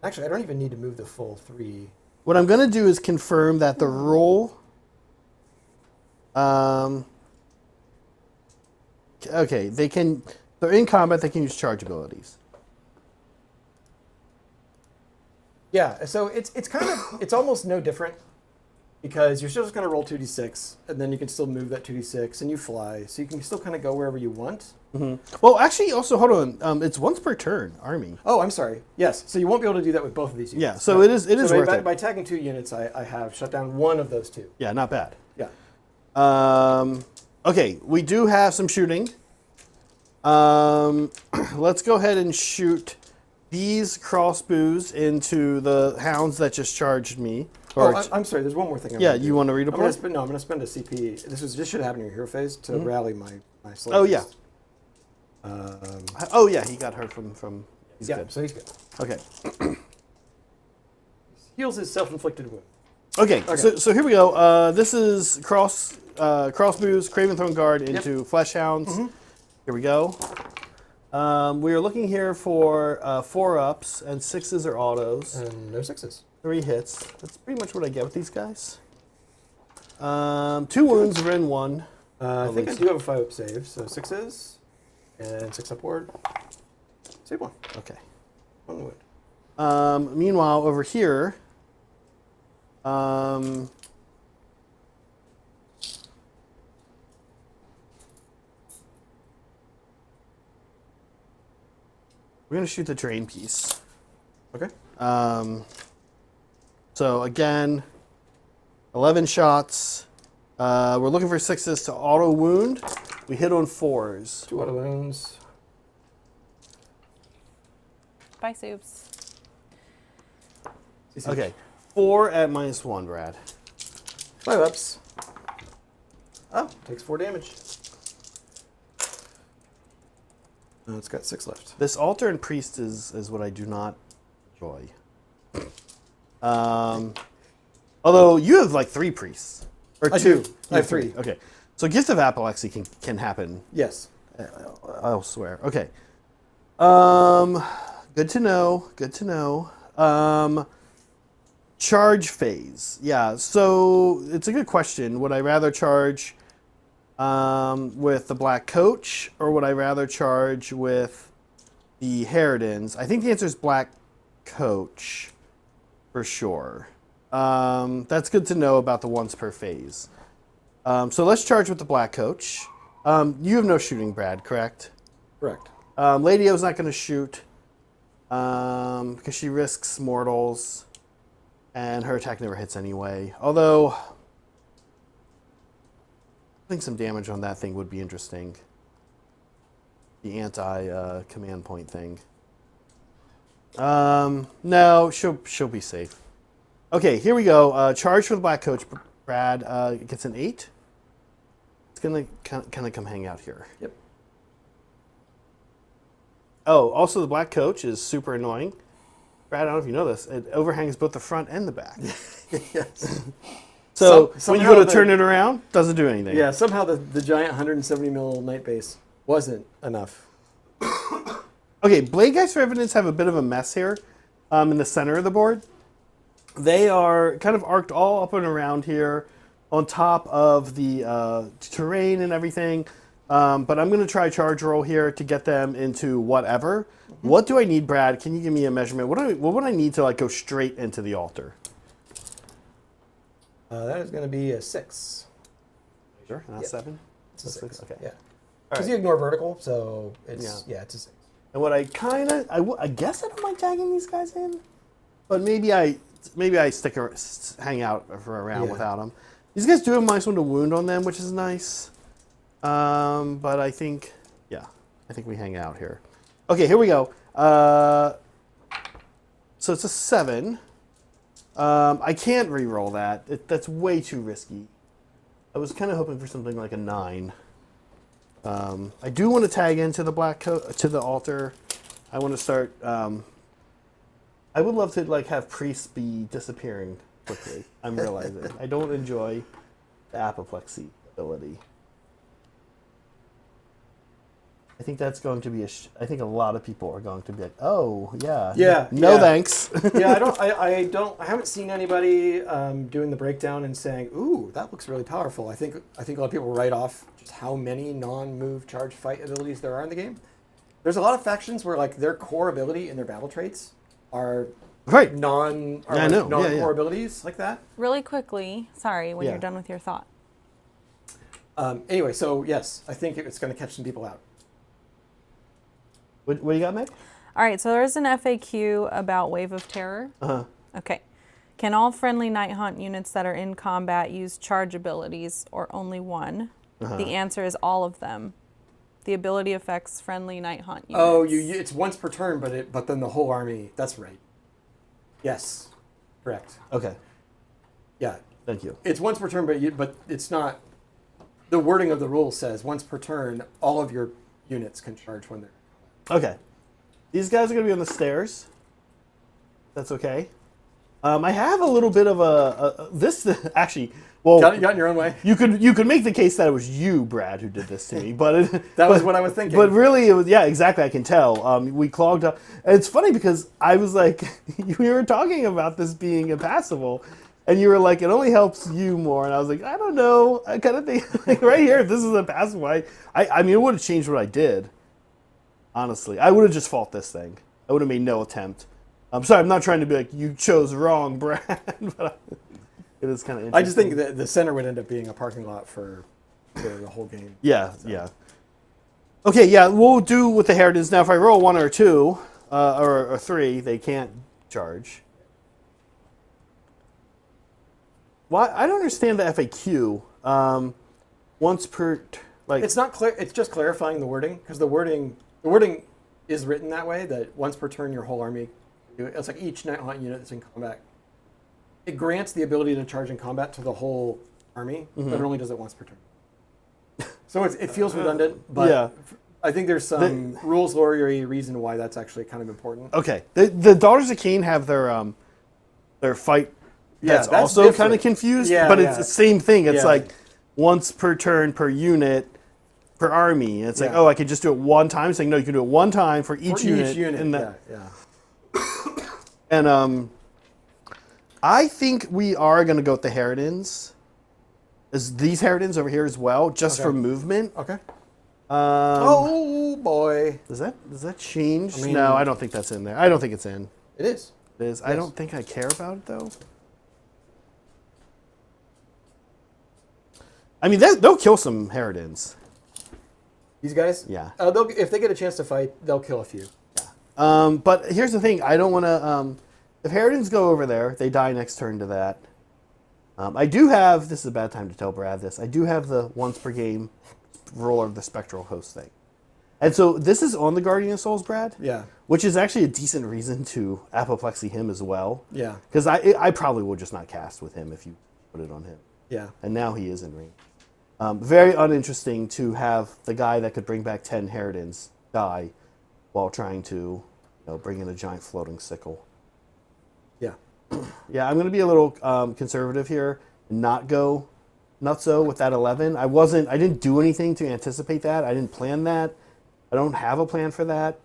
Actually, I don't even need to move the full 3. what I'm going to do is confirm that the roll. Okay, they're in combat. They can use charge abilities. Yeah, so it's kind of, it's almost no different because you're still just going to roll 2d6, and then you can still move that 2d6, and you fly, so you can still kind of go wherever you want. Well, actually, also, hold on. It's once per turn, army. Oh, I'm sorry. Yes, so you won't be able to do that with both of these units. Yeah, so it is worth by, it. By tagging 2 units, I have shut down one of those 2. Yeah, not bad. Yeah. Okay, we do have some shooting. Let's go ahead and shoot these crossbows into the hounds that just charged me. I'm sorry. There's one more thing. You want to read a I'm point? going to spend a CP. This should happen in your hero phase to rally my sledges. Oh yeah. He got hurt from. He's good. So he's good. Okay. Heals his self-inflicted wound. Okay. So here we go. This is crossbows, Craven Throne Guard into Flesh Hounds. Here we go. We are looking here for 4-ups, and 6s are autos. And no 6s. 3 hits. That's pretty much what I get with these guys. 2 wounds, Ren 1. I think I do have a 5-up save, so 6s and 6 upward. Save 1. Okay. 1 wound. Meanwhile, over here, we're going to shoot the terrain piece. Okay. So again, 11 shots. We're looking for 6s to auto wound. We hit on 4s. 2 auto wounds. Bye, Soups. Okay. 4 at -1, Brad. 5-ups. Oh, takes 4 damage. It's got 6 left. This altar and priest is what I do not enjoy. Although you have like 3 priests. Or I 2. do. I have 3. Okay. So Gift of Apoplexy can happen Yes. elsewhere. Okay. Good to know. Good to know. Charge phase. Yeah. So it's a good question. Would I rather charge with the Black Coach, or would I rather charge with the Harridans? I think the answer is Black Coach for sure. That's good to know about the once per phase. So let's charge with the Black Coach. You have no shooting, Brad, correct? Correct. Lady O's not going to shoot because she risks mortals, and her attack never hits anyway. Although, I think some damage on that thing would be interesting. The anti-command point thing. No, she'll be safe. Okay, here we go. Charge for the Black Coach. Brad gets an 8. It's gonna kind of come hang out here. Yep. Oh, also the Black Coach is super annoying. Brad, I don't know if you know this. It overhangs both the front and the back. Yes. So when you go to somehow turn it around, doesn't do anything. Yeah, somehow the giant 170 mil night base wasn't enough. Okay, Blade Geist Revenants have a bit of a mess here in the center of the board. They are kind of arced all up and around here on top of the terrain and everything. But I'm going to try charge roll here to get them into whatever. Mm-hmm. What do I need, Brad? Can you give me a measurement? What would I need to like go straight into the altar? That is going to be a 6. Sure, not 7? It's a 6. Okay. Yeah. Because you ignore vertical, so it's it's a 6. And what I kind of, I guess I don't like tagging these guys in, but maybe I hang out for a round without them. These guys do have a -1 to wound on them, which is nice. But I think we hang out here. Okay, here we go. So it's a 7. I can't re-roll that. That's way too risky. I was kind of hoping for something like a 9. I do want to tag into the to the altar. I want to start. I would love to like have priests be disappearing quickly. I'm realizing I don't enjoy the apoplexy ability. I think that's going to be I think a lot of people are going to be like, oh yeah, no thanks. I haven't seen anybody doing the breakdown and saying, ooh, that looks really powerful. I think a lot of people write off just how many non-move charge fight abilities there are in the game. There's a lot of factions where like their core ability and their battle traits are Right. non I know. non-core Yeah. abilities like that. Really quickly, sorry, when Yeah. you're done with your thought. Anyway, so yes, I think it's going to catch some people out. What do you got, Meg? All right, so there's an FAQ about Wave of Terror. Uh-huh. Okay. Can all friendly Nighthunt units that are in combat use charge abilities or only one? The answer is all of them. The ability affects friendly Nighthunt units. Oh, it's once per turn, but then the whole army. That's right. Yes, correct. Okay. Yeah, Thank you. it's once per turn, but it's not. The wording of the rule says once per turn, all of your units can charge when they're. Okay. These guys are going to be on the stairs. That's okay. I have a little bit of this actually. Well, Got it in your own way. you could make the case that it was you, Brad, who did this to me, but That was what I was thinking. But really, it was exactly. I can tell. We clogged up. And it's funny because I was like, we were talking about this being impassable, and you were like, it only helps you more, and I was like, I don't know. I kind of think like, right here, if this is impassable, I mean, it would have changed what I did. Honestly, I would have just fought this thing. I would have made no attempt. I'm sorry. I'm not trying to be like you chose wrong, Brad. But it is kind of interesting. I just think that the center would end up being a parking lot for the whole game. Yeah, yeah. Okay, yeah, we'll do with the Heritance. Now, if I roll 1 or 2, or 3, they can't charge. Well, I don't understand the FAQ. Once per, like... It's not clear. It's just clarifying the wording because the wording is written that way that once per turn your whole army. It's like each Nighthunt unit that's in combat. It grants the ability to charge in combat to the whole army, but it only does it once per turn. So it feels redundant, but Yeah. I think there's some rules lawyery reason why that's actually kind of important. Okay, the Daughters of Cain have their fight that's that's also different. kind of confused, Yeah, but yeah. it's the same thing. It's Yeah. like once per turn per unit per army. It's like, Yeah. oh, I could just do it one time. It's like, no, you can do it one time for each For unit. each unit, in that, yeah. And I think we are going to go with the Heritans. Is these Heritans over here as well, just Okay. for movement? Okay. Oh boy, Does that change? I mean- No, I don't think that's in there. I don't think it's in. it is. It is. I don't think I care about it though. I mean, they'll kill some Heritans. These guys. Yeah. If they get a chance to fight, they'll kill a few. But here's the thing. I don't want to... if Heritans go over there, they die next turn to that. I do have... This is a bad time to tell Brad this. I do have the once per game roller of the Spectral Host thing. And so this is on the Guardian of Souls, Brad. Yeah. Which is actually a decent reason to apoplexy him as well. Yeah. Because I probably will just not cast with him if you put it on him. Yeah. And now he is in range. Very uninteresting to have the guy that could bring back 10 Heritans die while trying to bring in a giant floating sickle. Yeah. Yeah, I'm going to be a little conservative here and not go nutso with that 11. I didn't do anything to anticipate that. I didn't plan that. I don't have a plan for that.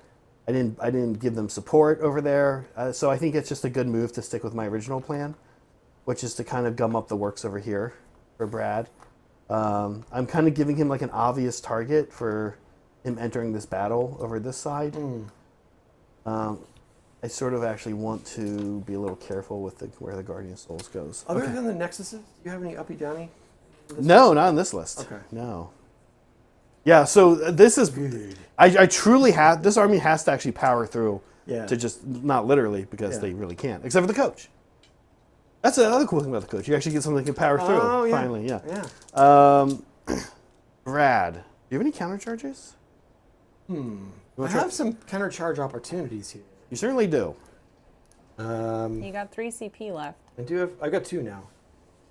I didn't give them support over there. So I think it's just a good move to stick with my original plan, which is to kind of gum up the works over here for Brad. I'm kind of giving him like an obvious target for him entering this battle over this side. I sort of actually want to be a little careful with where the Guardian of Souls goes. Other than the Nexuses, do you have any uppy downy? No, not on this list. Okay. No. Yeah, so this is... I truly have... This army has to actually power through Yeah. to just... Not literally, because Yeah. they really can't. Except for the coach. That's another cool thing about the coach. You actually get something that can power through, Oh, yeah. finally. Yeah. Yeah. Brad, do you have any counter charges? I have some countercharge opportunities here. You certainly do. You got 3 CP left. I've got 2 now.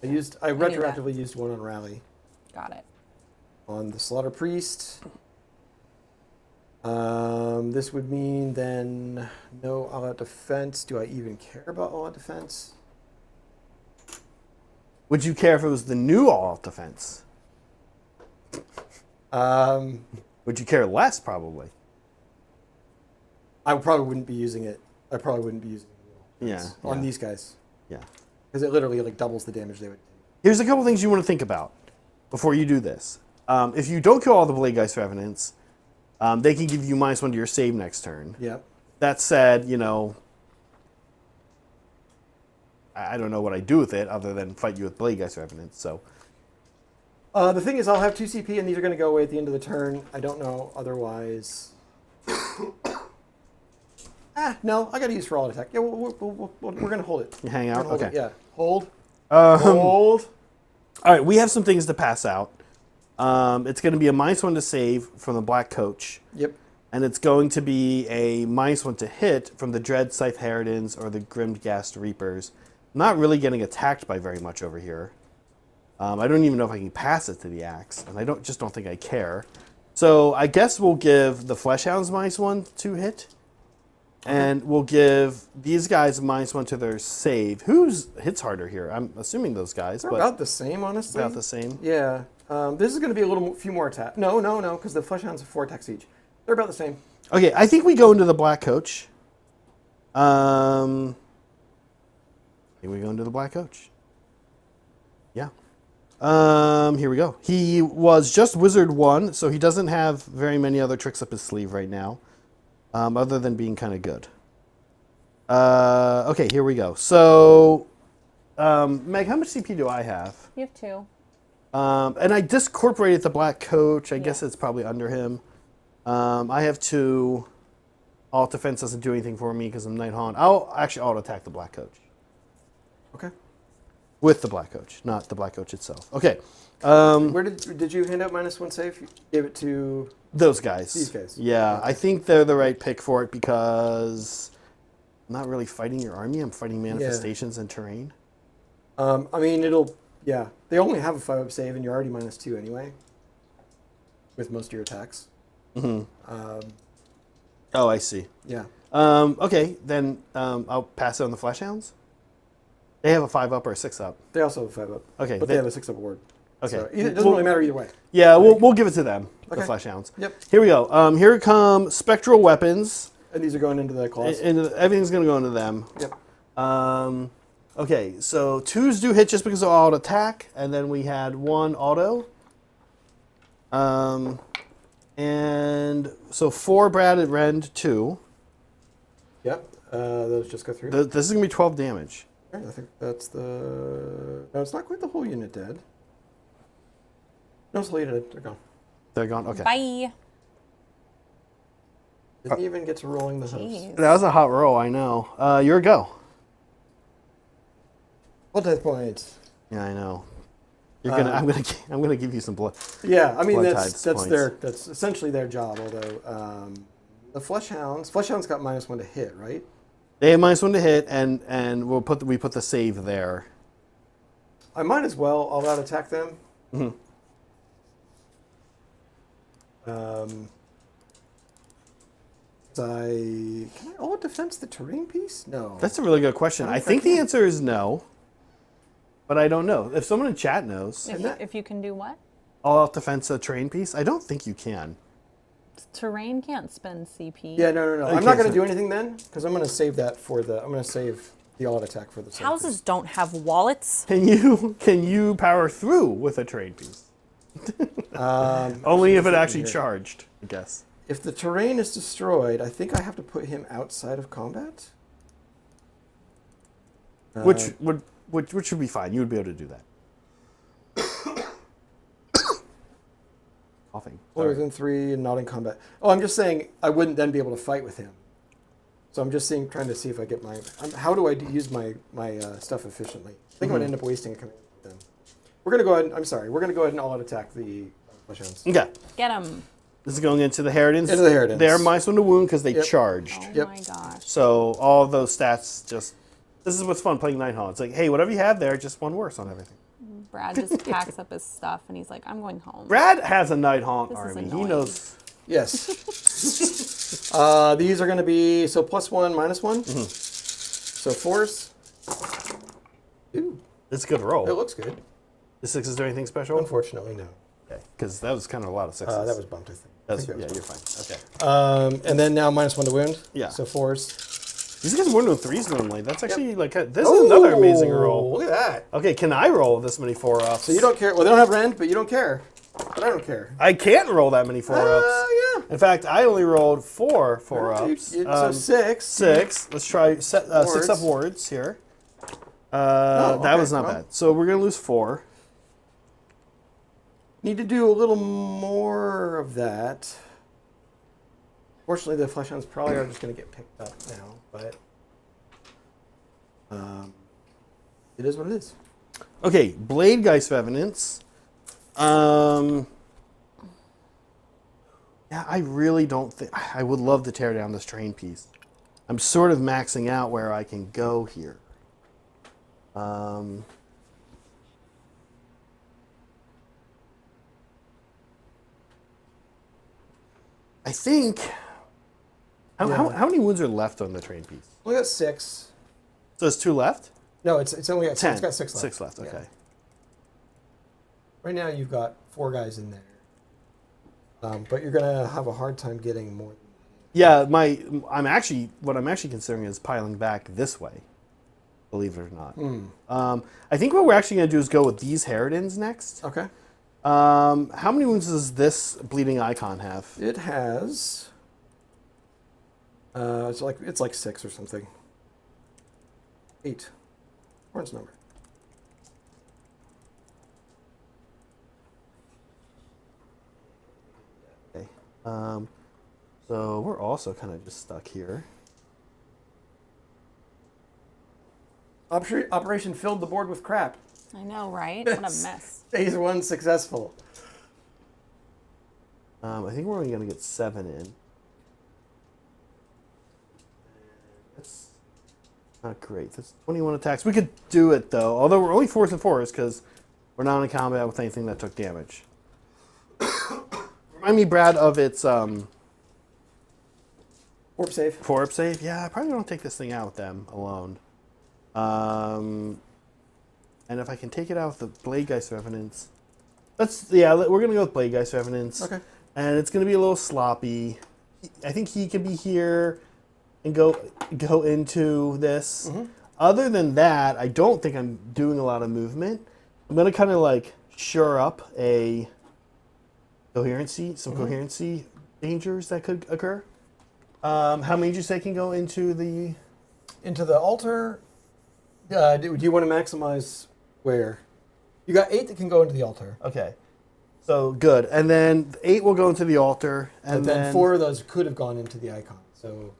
I retroactively used 1 on Rally. Got it. On the Slaughter Priest. This would mean then no all-out defense. Do I even care about all-out defense? Would you care if it was the new all-out defense? Would you care less, probably? I probably wouldn't be using it. I probably wouldn't be using it on yeah. these guys. Yeah. Because it literally like doubles the damage they would take. Here's a couple things you want to think about before you do this. If you don't kill all the Blade Guys Revenants, they can give you -1 to your save next turn. Yep. That said, I don't know what I do with it other than fight you with Bladegeist Revenants. So The thing is, I'll have 2 CP, and these are going to go away at the end of the turn. I don't know otherwise. No, I got to use for all attack. Yeah, we're going to hold it. you hang We're out. gonna hold Okay. it, yeah, hold. All right, we have some things to pass out. It's going to be a -1 to save from the Black Coach. Yep. And it's going to be a -1 to hit from the Dread Scythe Harridans or the Grimghast Reapers. I'm not really getting attacked by very much over here. I don't even know if I can pass it to the axe, and I just don't think I care. So I guess we'll give the Fleshhounds -1 to hit, and we'll give these guys -1 to their save. Who's hits harder here? I'm assuming those guys, They're but about the same, honestly. about the same. Yeah. This is going to be a few more attacks. No, because the Fleshhounds have 4 attacks each. They're about the same. Okay, I think we go into the Black Coach. I think we go into the Black Coach. Yeah. Here we go. He was just Wizard 1, so he doesn't have very many other tricks up his sleeve right now, other than being kind of good. Okay, here we go. So, Meg, how much CP do I have? You have 2. And I discorporated the Black Coach. I guess it's probably under him. I have 2. Alt defense doesn't do anything for me because I'm Nighthaunt. I'll actually auto attack the Black Coach. Okay. With the Black Coach, not the Black Coach itself. Okay. Where did you hand out -1 save? You gave it to Those guys. these guys. Yeah, Okay. I think they're the right pick for it because I'm not really fighting your army. I'm fighting manifestations and terrain. I mean, yeah. They only have a 5-up save, and you're already -2 anyway. With most of your attacks. Mm-hmm. Oh, I see. Yeah. Okay, then I'll pass it on the Fleshhounds. They have a 5-up or a 6-up. They also have a 5-up. Okay, But they have a 6-up ward. Okay. So it doesn't really matter either way. Yeah, we'll give it to them, the Okay. Fleshhounds. Yep. Here we go. Here come Spectral Weapons. And these are going into the claws. And everything's going to go into them. Yep. Okay, so 2s do hit just because of auto attack, and then we had 1 auto. And so 4 Brad at Rend, 2. Yep. Those just go through. This is going to be 12 damage. I think that's the... No, it's not quite the whole unit dead. No, it's the whole unit dead. They're gone. They're gone? Okay. Bye. Didn't even get to rolling the hooves. Jeez. That was a hot roll, I know. Your go. What death points? Yeah, I know. You're gonna. I'm gonna give you some blood. Yeah, I mean Blood that's tides that's essentially their job. Although the Fleshhounds got -1 to hit, right? They have -1 to hit, and we put the save there. I might as well all out attack them. Mm-hmm. Can I all out defense the terrain piece? No. That's a really good question. I think the answer is no, but I don't know. If someone in chat knows, If you can do what? all out defense a terrain piece, I don't think you can. Terrain can't spend CP. Yeah, no. Okay, I'm not going so- to do anything then because I'm going to save that for the. I'm going to save the all out attack for the save Houses don't have wallets. Can you power through with a terrain piece? piece. Only if it actually here. charged, I guess. If the terrain is destroyed, I think I have to put him outside of combat. Which should be fine. You would be able to do that. Coughing. Or Sorry. within 3 and not in combat. Oh, I'm just saying I wouldn't then be able to fight with him. So I'm just trying to see if I get my. How do I use my stuff efficiently? I think I'm gonna end up wasting a command with them. We're gonna go ahead. I'm sorry. We're gonna go ahead and all out attack the Fleshhounds. Okay. Get him. This is going into the Harridans. Into the Harridans. They're -1 to wound because they Yep. charged. Oh Yep. my gosh. So all those stats just. This is what's fun playing Nighthaunt. It's like, hey, whatever you have there, just one worse on everything. Brad just packs up his stuff and he's like, I'm going home. Brad has a Nighthaunt This is army. He annoying. knows. Yes. These are going to be so +1, -1. Mm-hmm. So 4s. Ooh, It's a good roll. it looks good. The 6s do anything special? Unfortunately, no. Okay, because that was kind of a lot of 6s. That was bumped, I think. That's, I think yeah, that you're was fine. Okay. bumped. And then now -1 to wound. Yeah. So 4s. These guys are 1-3s normally. That's actually this is another amazing roll. Look at that. Okay, can I roll this many 4-ups? So you don't care. Well, they don't have rend, but you don't care. But I don't care. I can't roll that many 4-ups. Yeah. In fact, I only rolled 4 4-ups. So 6. 6. Let's try 6 up Wards. wards here. That was okay, not well. bad. So we're going to lose 4. Need to do a little more of that. Fortunately, the Fleshhounds probably are just going to get picked up now, but it is what it is. Okay, Blade Geist Revenants. Yeah, I really don't think... I would love to tear down this train piece. I'm sort of maxing out where I can go here. I think... How many wounds are left on the train piece? We got 6. So there's 2 left? No, it's only got 10. It's got 6 left. 6 left, okay. Yeah. Right now you've got 4 guys in there, but you're gonna have a hard time getting more. Yeah, what I'm actually considering is piling back this way. Believe it or not. I think what we're actually going to do is go with these Harridans next. Okay. How many wounds does this bleeding icon have? It has. It's like 6 or something. 8. Orange number. Okay. So we're also kind of just stuck here. Operation filled the board with crap. I know, right? What a mess. Phase 1 successful. I think we're only going to get 7 in. That's not great. That's 21 attacks. We could do it, though. Although we're only 4th and 4s because we're not in combat with anything that took damage. Remind me, Brad, of its... Warp save. Warp save? Yeah, I probably don't take this thing out with them alone. And if I can take it out with the Blade Geist Revenants... we're going to go with Blade Geist Revenants. Okay. And it's going to be a little sloppy. I think he could be here and go into this. Mm-hmm. Other than that, I don't think I'm doing a lot of movement. I'm going to kind of like shore up some coherency dangers that could occur. How many did you say can go into the... Into the altar. Do you want to maximize where? You got 8 that can go into the altar. Okay. So, good. And then 8 will go into the altar. And But then 4 of those could have gone into the icon. So you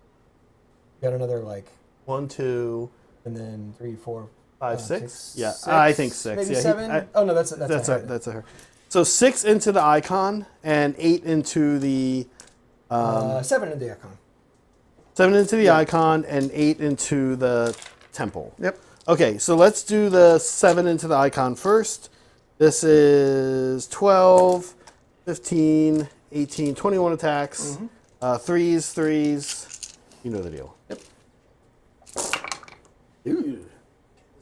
got another 1, 2, and then 3, 4, 5, 6. 6. Yeah, I think 6. Maybe yeah, 7. No, that's a her. So 6 into the icon and 8 into the... 7 into the icon. 7 into the icon and 8 into the temple. Yep. Okay, so let's do the 7 into the icon first. This is 12, 15, 18, 21 attacks. Threes. You know the deal. Yep. Ooh.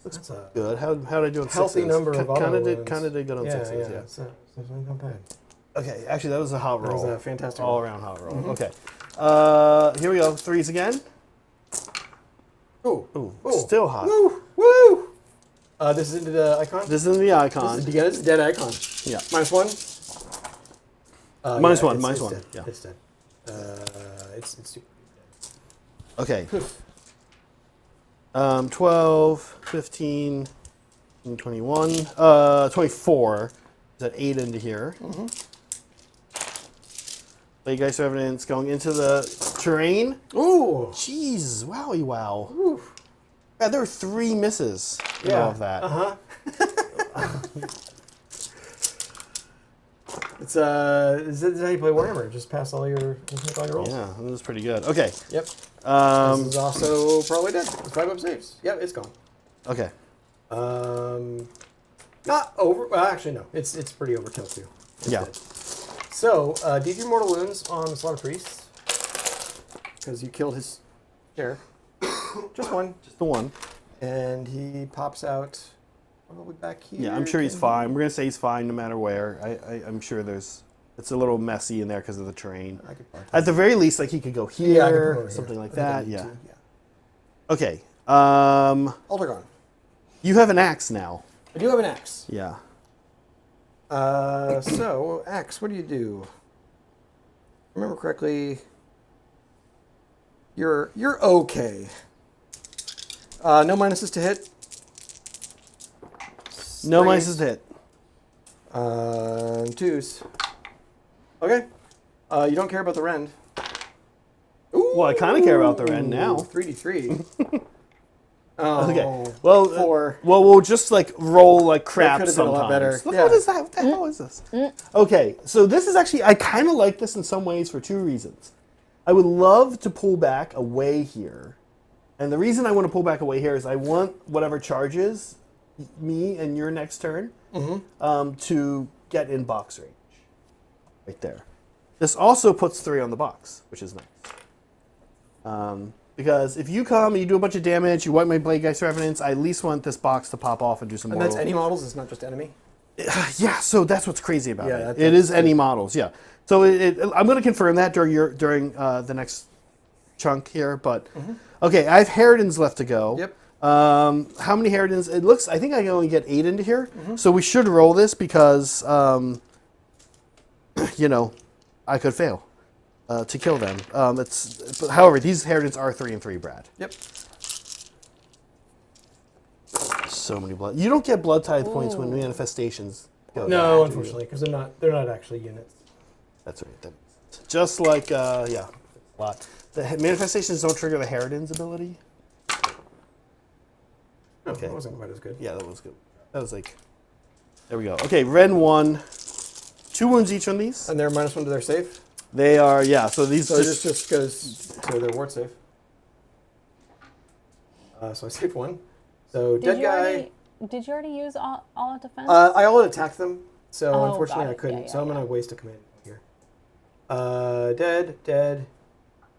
That's a Good. How did I do on healthy sixes? number of Kind of wounds. did good on sixes, yeah. So not bad. Okay, actually that was a hot That roll. was a fantastic all roll. around hot roll. Okay. Here we go. 3s again. Ooh. Still hot. Woo! This is into the icon? This is in the icon. This is dead icon. Yeah. -1? Minus one, it's minus one, Dead. yeah. It's dead. It's super Okay. 12, 15, 21, 24. Is that 8 into here? Blade Geist Revenants going into the terrain. Ooh! Jeez, wowie wow. Ooh. Yeah, there were 3 misses in all of that. It's this is how you play Warhammer. Just pass all your rolls. Yeah, that was pretty good. Okay. Yep. This is also probably dead. 5 up saves. Yep, it's gone. Okay. Not over. Well, actually, no. It's pretty overkill too. It's Yeah. dead. So, D3 mortal wounds on the Slaughter Priest because you killed his share. Just one. Just the one. And he pops out probably back here. Yeah, I'm sure he's fine. We're going to say he's fine no matter where. I'm sure it's a little messy in there because of the terrain. I could park At the very least, like he could go here, Yeah, I could put him over something here. like I think I that. need Yeah. to, Okay. Altar gone. You have an axe now. I do have an axe. Yeah. So, axe, what do you do? Remember correctly, you're okay. No minuses to hit. No threes. mice is hit. Twos. Okay. You don't care about the rend. Ooh, Well, I kind of care about the rend now. 3d3. Oh, Okay. Well, 4. well, we'll just like roll like crap could've been a sometimes. lot better. Look, Yeah. what is that? What the hell is this? Okay, so this is actually, I kind of like this in some ways for two reasons. I would love to pull back away here. And the reason I want to pull back away here is I want whatever charges me and your next turn to get in box range. Right there. This also puts 3 on the box, which is nice. Because if you come and you do a bunch of damage, you wipe my Blade Geist Revenants, I at least want this box to pop off and do some And more. that's any models, it's not just enemy? Yeah, so that's what's crazy about Yeah, it. It is any models, yeah. So I'm going to confirm that during the next chunk here. But okay, I have Harridans left to go. Yep. How many Harridans? It looks. I think I can only get 8 into here. So we should roll this because you know, I could fail to kill them. But however, these Harridans are 3 and 3, Brad. Yep. So many blood. You don't get blood tithe points when manifestations go. No, down, do you? unfortunately, because they're not actually units. That's right. Just like yeah, a lot. The manifestations don't trigger the Harridan's ability. No, Okay. that wasn't quite as good. Yeah, that was good. That was like. There we go. Okay, Ren 1. 2 wounds each on these. And they're -1 to their save? They are, yeah. So these So this just goes to their ward save. So I saved 1. So dead guy. Did you already use all out defense? I all attacked them, so Oh, unfortunately got I it. couldn't. Yeah, so I'm yeah, gonna waste a command here.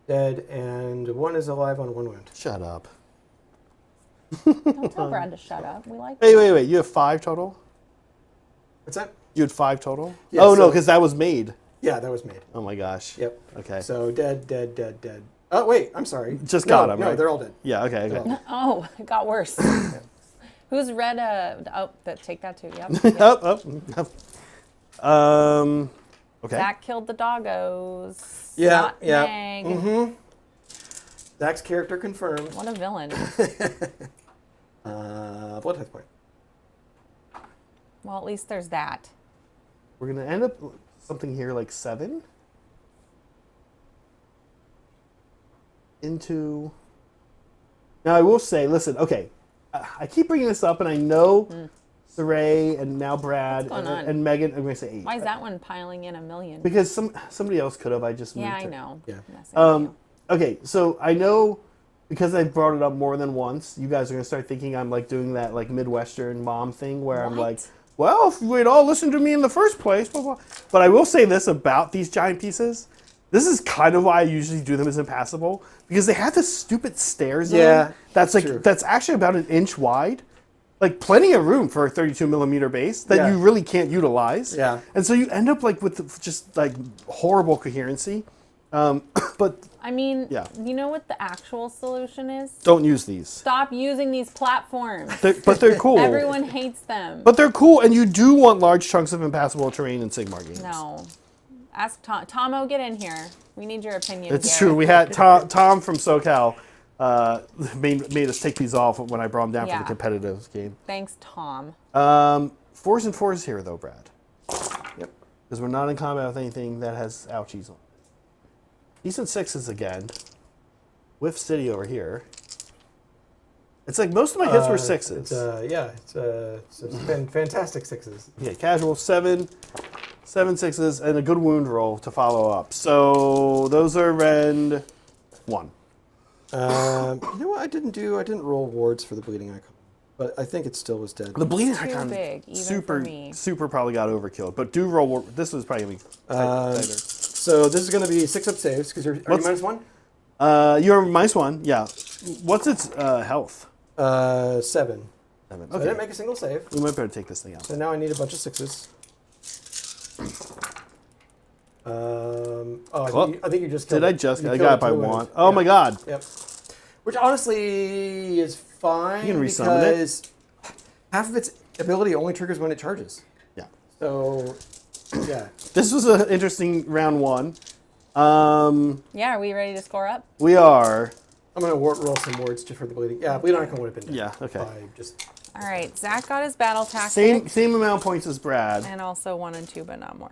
Dead, and 1 is alive on 1 wound. Shut up. Don't tell Brad to shut up. We like Wait. You have 5 total? What's that? You had 5 total? Yeah, oh, no, so- because that was made. Yeah, that was made. Oh my gosh. Yep. Okay. So dead. Oh wait, I'm sorry. Just no, got 'em, No, right? they're all dead. Yeah, okay. They're all dead. Oh, it got worse. Who's read take that too. Yep. Up. Okay. Zach killed the doggos. Yeah, Not yeah. Meg. Zach's character confirmed. What a villain. Blood tithe point. Well, at least there's that. We're going to end up something here like 7. Into. Now, I will say, listen, okay. I keep bringing this up, and I know Saray and now Brad What's going on? and Megan. I'm going to say 8. Why is that one piling in 1 million? Because somebody else could have. I just moved Yeah, I it. know. Yeah. I'm messing with you. Okay, so I know because I brought it up more than once, you guys are gonna start thinking I'm like doing that like Midwestern mom thing where I'm like, What? well, if we'd all listened to me in the first place, blah, blah. But I will say this about these giant pieces. This is kind of why I usually do them as impassable because they have this stupid stair zone Yeah, that's like true. that's actually about 1 inch wide. Like plenty of room for a 32mm base that Yeah. you really can't utilize. Yeah. And so you end up like with just like horrible coherency. But I mean, yeah. you know what the actual solution is? don't use these. Stop using these platforms. But they're cool. Everyone hates them. But they're cool, and you do want large chunks of impassable terrain in Sigmar games. No. Ask Tom. Tomo, get in here. We need your opinion. It's Garrett. true. We had Tom from SoCal made us take these off when I brought them down for Yeah. the competitive game. Thanks, Tom. 4s and 4s here, though, Brad. Yep. Because we're not in combat with anything that has ouchies on it. Decent 6s again. With City over here. It's like most of my hits were 6s. It's been fantastic 6s. Yeah, casual 7 6s, and a good wound roll to follow up. So those are rend 1. You know what? I didn't roll wards for the bleeding icon, but I think it still was dead. The bleeding Too icon big, even super for me. super probably got overkilled, but do roll. This was probably gonna be tighter. So this is going to be 6 up saves because are you What's- -1? You're -1. Yeah. What's its health? 7. 7. So I Okay. didn't make a single save. We might better take this thing out. So now I need a bunch of 6s. I think you just killed Did I it. just? You I killed got it by to the wound. 1. Oh Yeah. my god. Yep. Which honestly is fine You can resummon it. because half of its ability only triggers when it charges. Yeah. So, yeah. This was an interesting round 1. Yeah, are we ready to score up? We are. I'm going to roll some wards just for the bleeding. Yeah, bleeding icon would have been dead. Yeah, okay. By just All right, Zach got his battle tactic. Same amount of points as Brad. And also 1 and 2, but not more.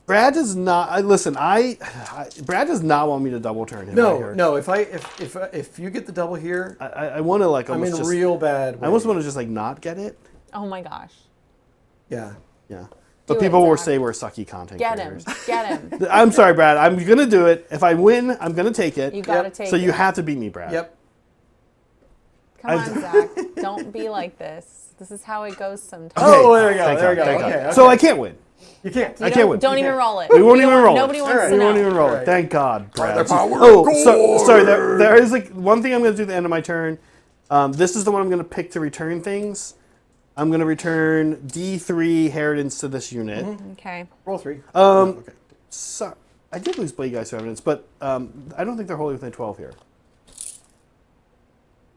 Brad does not. Listen, Brad does not want me to double turn him. right here. No. If you get the double here, I want to like. I'm Almost in just, real bad. I almost want to just like not get it. Oh my gosh. Yeah. Yeah. But Do people it, will Zach. say we're sucky content Get him. creators. Get him. I'm sorry, Brad. I'm gonna do it. If I win, I'm gonna take it. You gotta Yep. take So it. you have to beat me, Brad. Yep. Come on, Zach. Don't be like this. This is how it goes sometimes. Oh, there we go. Thank There we God, go. thank God. Okay. So I can't win. You can't. I can't win. Don't You even can't. roll it. We won't even roll Nobody it. wants to We know. won't even roll it. Alright. Thank God, Brad. the power Oh, of sorry. There is like one thing I'm going to do at the end of my turn. This is the one I'm going to pick to return things. I'm going to return D3 inheritance to this unit. Okay. Roll 3. Okay. So, I did lose Blade Guys evidence, but I don't think they're wholly within 12 here.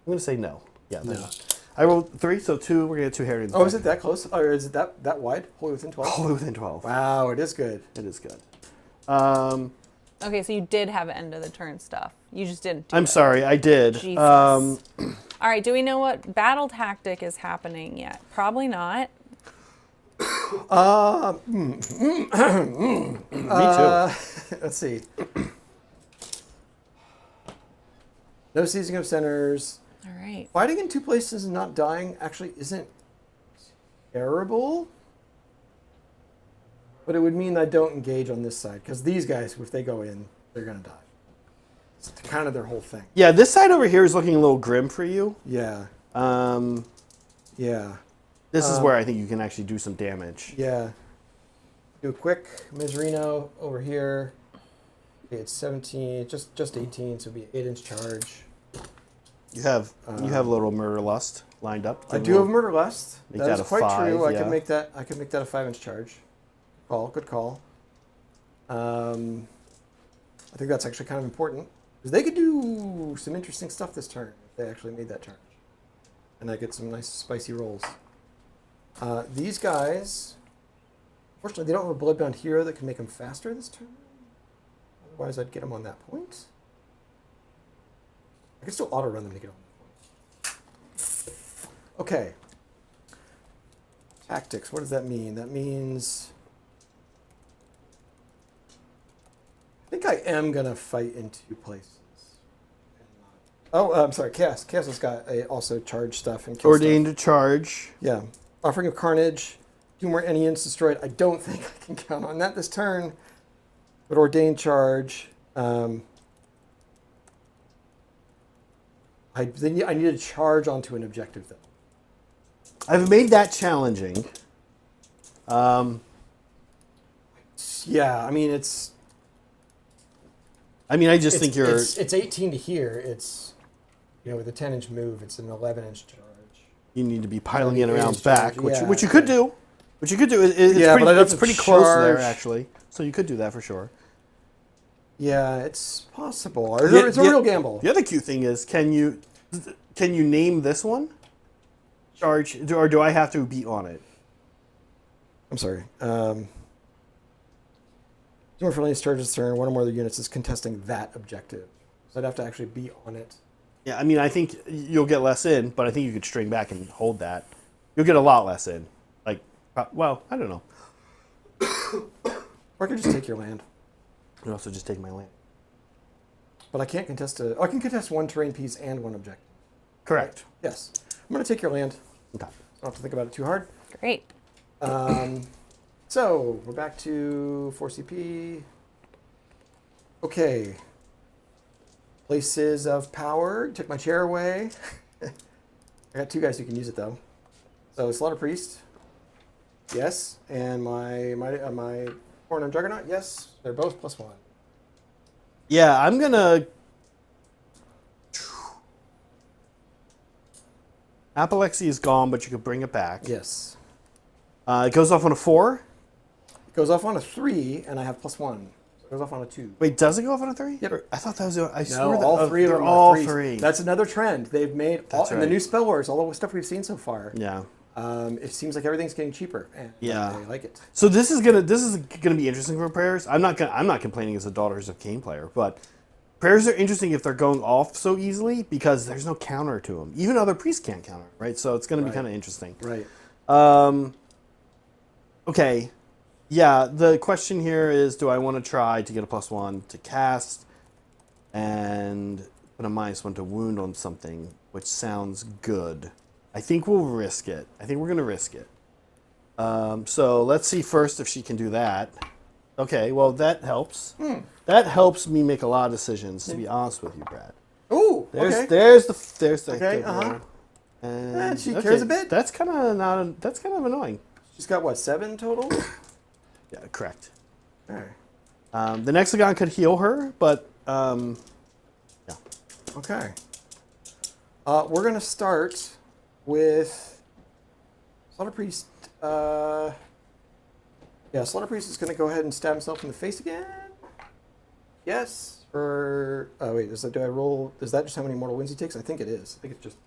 I'm going to say no. Yeah, they're not. I rolled 3, so 2. We're going to get 2 inheritance. Oh, is it that close? Or is it that wide? Wholly within 12? Wholly within 12. Wow, it is good. It is good. Okay, so you did have end of the turn stuff. You just didn't do I'm it. sorry, I did. Jesus. All right, do we know what battle tactic is happening yet? Probably not. Me too. Let's see. No seizing of centers. All right. Fighting in 2 places and not dying actually isn't terrible. But it would mean I don't engage on this side. Because these guys, if they go in, they're going to die. It's kind of their whole thing. Yeah, this side over here is looking a little grim for you. Yeah. Yeah. This is where I think you can actually do some damage. Yeah. Do a quick Mizrino over here. Okay, it's 17, just 18, so it'll be an 8-inch charge. You have a little murder lust lined up. I do have Murder Lust. Make That that is a quite 5, true. I yeah. could make that a 5-inch charge. Good call. I think that's actually kind of important because they could do some interesting stuff this turn if they actually made that charge, and I get some nice spicy rolls. These guys, fortunately, they don't have a bloodbound hero that can make them faster this turn. Otherwise, I'd get them on that point. I can still auto run them to get on that point. Okay. Tactics. What does that mean? That means I think I am gonna fight in 2 places. Oh, I'm sorry. Chaos. Chaos has got also charge stuff and kill Ordained stuff. to charge. Yeah. Offering of Carnage. 2 more any units destroyed. I don't think I can count on that this turn. But ordained charge. I need to charge onto an objective though. I've made that challenging. Yeah, I mean it's. I just think you're. It's 18 to here. It's, with a 10-inch move, it's an 11-inch charge. You need to be piling in Yeah, around charge, back, yeah. which you could do. Which you could do. It's Yeah, but I'd have it's to pretty close there charge. actually. So you could do that for sure. Yeah, it's possible. It's a real gamble. The other cute thing is, can you name this one? Charge, or do I have to be on it? I'm sorry. 2 more friendly charges turn. 1 or more of the units is contesting that objective. So I'd have to actually be on it. Yeah, I think you'll get less in, but I think you could string back and hold that. You'll get a lot less in. Like, well, I don't know. Or I could just take your land. You can also just take my land. But I can't contest I can contest 1 terrain piece and 1 objective. Correct. Yes. I'm going to take your land. Okay. I don't have to think about it too hard. Great. So we're back to 4CP. Okay. Places of power. Took my chair away. I got 2 guys who can use it though. So Slaughter Priest. Yes. And my Khorne and Juggernaut. Yes. They're both +1. Yeah, I'm gonna. Apoplexy is gone, but you could bring it back. Yes. It goes off on a 4. It goes off on a 3, and I have +1. So it goes off on a 2. Wait, does it go off on a 3? Yep. I thought that was. I No, swear that all 3 of they're them all are 3s. 3. That's another trend they've made. That's In the right. new Spell Wars, all the stuff we've seen so far. Yeah. It seems like everything's getting cheaper. And Yeah. I like it. So this is gonna be interesting for players. I'm not complaining as a Daughters of Cain player, but Prayers are interesting if they're going off so easily because there's no counter to them. Even other priests can't counter, right? So it's going to be Right. kind of interesting. Right. Okay. Yeah, the question here is, do I want to try to get a +1 to cast and put a -1 to wound on something, which sounds good. I think we'll risk it. I think we're going to risk it. So let's see first if she can do that. Okay, well, that helps. That helps me make a lot of decisions, to be honest with you, Brad. Ooh, There's okay. the Okay, good roll. And she cares a bit. That's kind of that's kind of annoying. She's got, what, 7 total? Yeah, correct. All right. The Nexagon could heal her, but yeah. Okay. We're going to start with Slaughter Priest. Yeah, Slaughter Priest is going to go ahead and stab himself in the face again. Yes. Or, oh, wait, is that just how many mortal wounds he takes? I think it is. I think it's just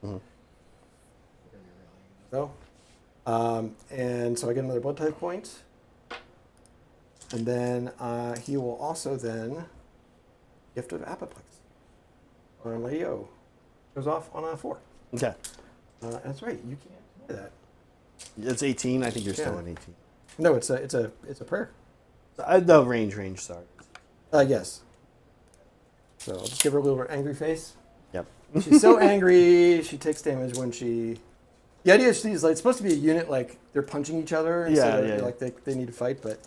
3. Mhm. So, and so I get another blood type point. And then he will also then Gift of Apoplex on Lady O. Goes off on a 4. Okay. That's right. You can't do that. It's 18. I think you're still Yeah. in 18. No, it's a prayer. The range, sorry. Yes. So I'll just give her a little angry face. Yep. She's so angry, she takes damage when she. The idea is she's like it's supposed to be a unit like they're punching each other. Instead of, like they need to fight, but.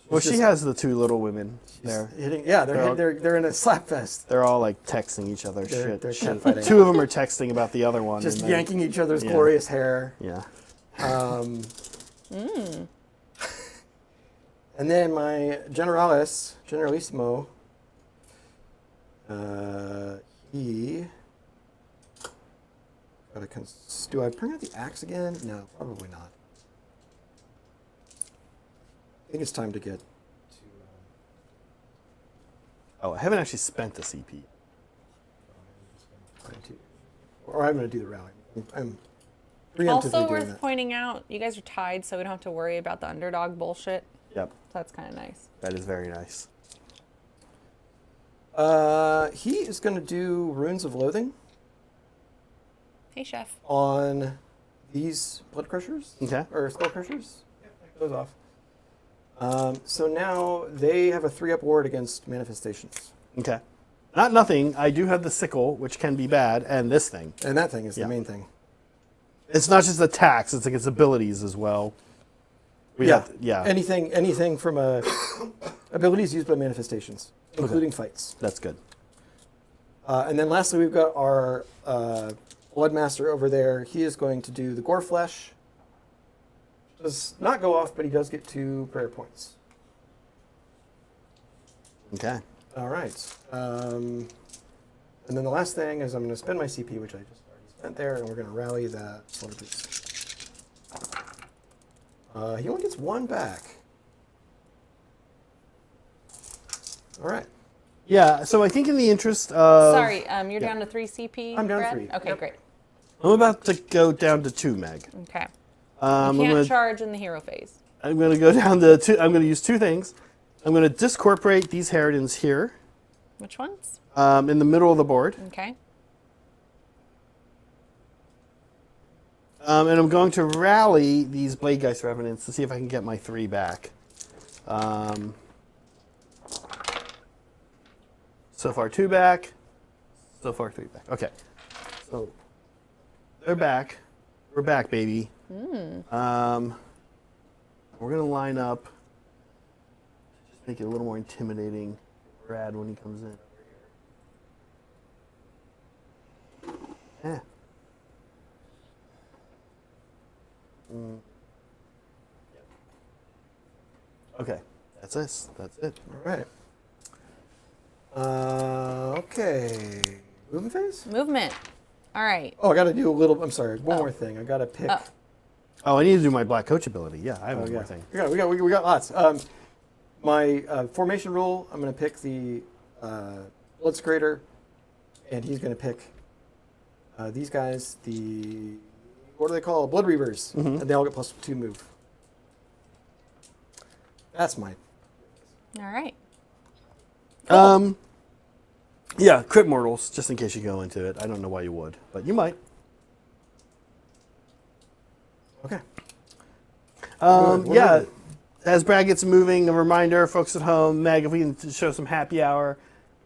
Well, she has the 2 little women there. Hitting, yeah, they're in a slap fest. They're all like texting each other shit. They're catfighting. 2 of them are texting about the other one. Just and then- yanking each other's Yeah. glorious hair. Yeah. And then my Generalissimo, he. Do I bring out the axe again? No, probably not. I think it's time to get to. Oh, I haven't actually spent the CP. Or I'm going to do the rally. I'm preemptively Also doing worth that. pointing out, you guys are tied, so we don't have to worry about the underdog bullshit. Yep. So that's kind of nice. That is very nice. He is going to do Runes of Loathing Hey, chef. on these Blood Crushers. Okay. Or Skull Crushers. Yep, that goes off. So now they have a 3-up ward against manifestations. Okay. Not nothing. I do have the sickle, which can be bad, and this thing. And that thing is Yeah. the main thing. It's not just attacks; it's like its abilities as well. Yeah. Anything from abilities used by manifestations, including fights. That's good. And then lastly, we've got our Bloodmaster over there. He is going to do the Gore Flesh. Does not go off, but he does get 2 prayer points. Okay. All right. And then the last thing is I'm going to spend my CP, which I just already spent there, and we're going to rally that Slaughter Priest. He only gets 1 back. All right. Yeah. So I think in the interest of Sorry, you're down to 3 CP. I'm down to Brad? 3. Okay, Yep. great. I'm about to go down to 2, Meg. Okay. I'm You can't gonna charge in the hero phase. I'm gonna go down to 2. I'm gonna use 2 things. I'm gonna discorporate these Harridans here, Which ones? in the middle of the board, Okay. and I'm going to rally these Bladegeist Revenants to see if I can get my 3 back. So far 2 back. So far 3 back. Okay. So they're back. We're back, baby. We're gonna line up. Just make it a little more intimidating for Brad when he comes in. Yeah. Okay, that's this. That's it. All right. Okay. Movement phase? Movement. All right. Oh, I got to do a little. I'm sorry. One more thing. I got to pick. Oh, I need to do my black coach ability. Yeah, I have one yeah. more thing. We got lots. My formation rule. I'm going to pick the Blood Scrater, and he's going to pick these guys. The what are they called? Blood Reavers, and they all get +2 move. That's my. All right. Yeah, crit mortals, just in case you go into it. I don't know why you would, but you might. Okay. Yeah, moving. as Brad gets moving, a reminder, folks at home, Meg, if we can show some happy hour.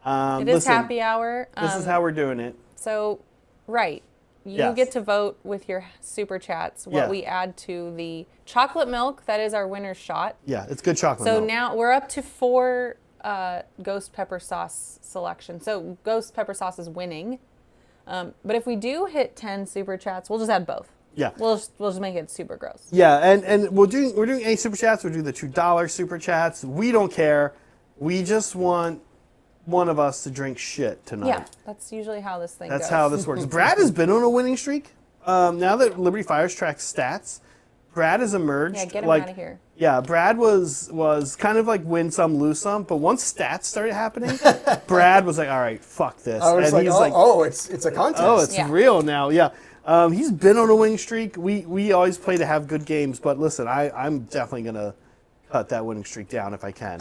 It is happy hour. This is how we're doing it. So, right. You Yes. get to vote with your super chats what Yeah. we add to the chocolate milk. That is our winner's shot. Yeah, it's good chocolate So milk. now we're up to 4 ghost pepper sauce selection. So ghost pepper sauce is winning. But if we do hit 10 super chats, we'll just add both. Yeah. We'll just make it super gross. Yeah, and we're doing any super chats. We'll do the $2 super chats. We don't care. We just want one of us to drink shit tonight. Yeah, that's usually how this thing That's goes. how this works. Brad has been on a winning streak. Now that Liberty Fires tracks stats, Brad has emerged. Yeah, get him out of here. Yeah, Brad was kind of like win some, lose some. But once stats started happening, Brad was like, all right, fuck this. I was and like, he's it's a contest. oh, it's Yeah. real now. Yeah. He's been on a winning streak. We always play to have good games. But listen, I'm definitely going to cut that winning streak down if I can.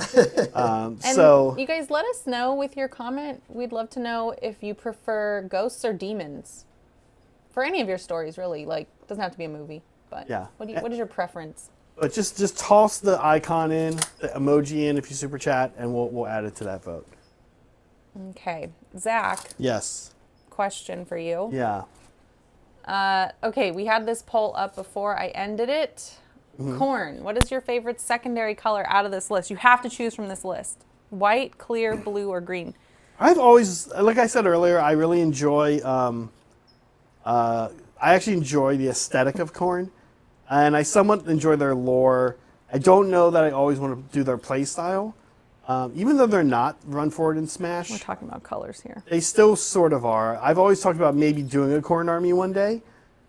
And so you guys let us know with your comment. We'd love to know if you prefer ghosts or demons for any of your stories, really. Like, doesn't have to be a movie, but Yeah. what is your preference? But just toss the icon in, the emoji in if you super chat, and we'll add it to that vote. Okay, Zach, Yes. question for you. Yeah. Okay, we had this poll up before I ended it. Mm-hmm. Khorne, what is your favorite secondary color out of this list? You have to choose from this list. White, clear, blue, or green. I've always, like I said earlier, I really enjoy. I actually enjoy the aesthetic of Khorne, and I somewhat enjoy their lore. I don't know that I always want to do their play style, even though they're not run forward and smash. We're talking about colors here. They still sort of are. I've always talked about maybe doing a Khorne army one day.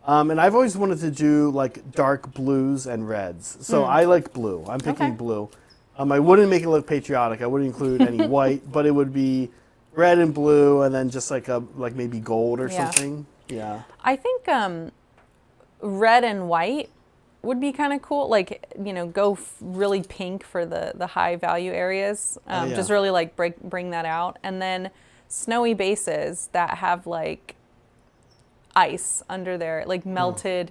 And I've always wanted to do like dark blues and reds. So I like blue. I'm picking Okay. blue. I wouldn't make it look patriotic. I wouldn't include any white, but it would be red and blue and then just like maybe gold or Yeah. something. Yeah. I think red and white would be kind of cool. Like, go really pink for the high value areas. Yeah. Just really like bring that out. And then snowy bases that have like ice under their, like melted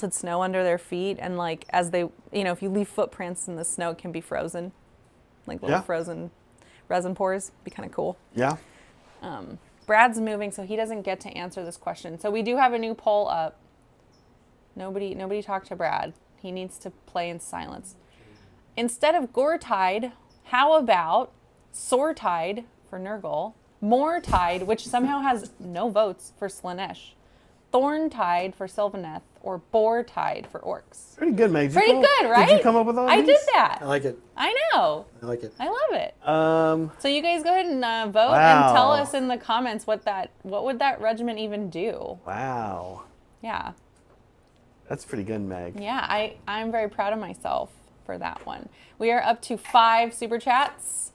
snow under their feet. And like as they, if you leave footprints in the snow, it can be frozen. Like little Yeah. frozen resin pores. Be kind of cool. Yeah. Brad's moving, so he doesn't get to answer this question. So we do have a new poll up. Nobody talked to Brad. He needs to play in silence. Instead of Gore-Tide, how about Sword-Tide for Nurgle, Moor-Tide, which somehow has no votes for Slaanesh, Thorn-Tide for Sylvaneth, or Boar-Tide for Orcs? Pretty good, Meg. Did Pretty you come- good, right? Did you come up with all I these? did that. I like it. I know. I like it. I love it. Um, So you guys go ahead and vote Wow. and tell us in the comments what would that regiment even do? wow. Yeah. That's pretty good, Meg. Yeah, I'm very proud of myself for that one. We are up to 5 super chats.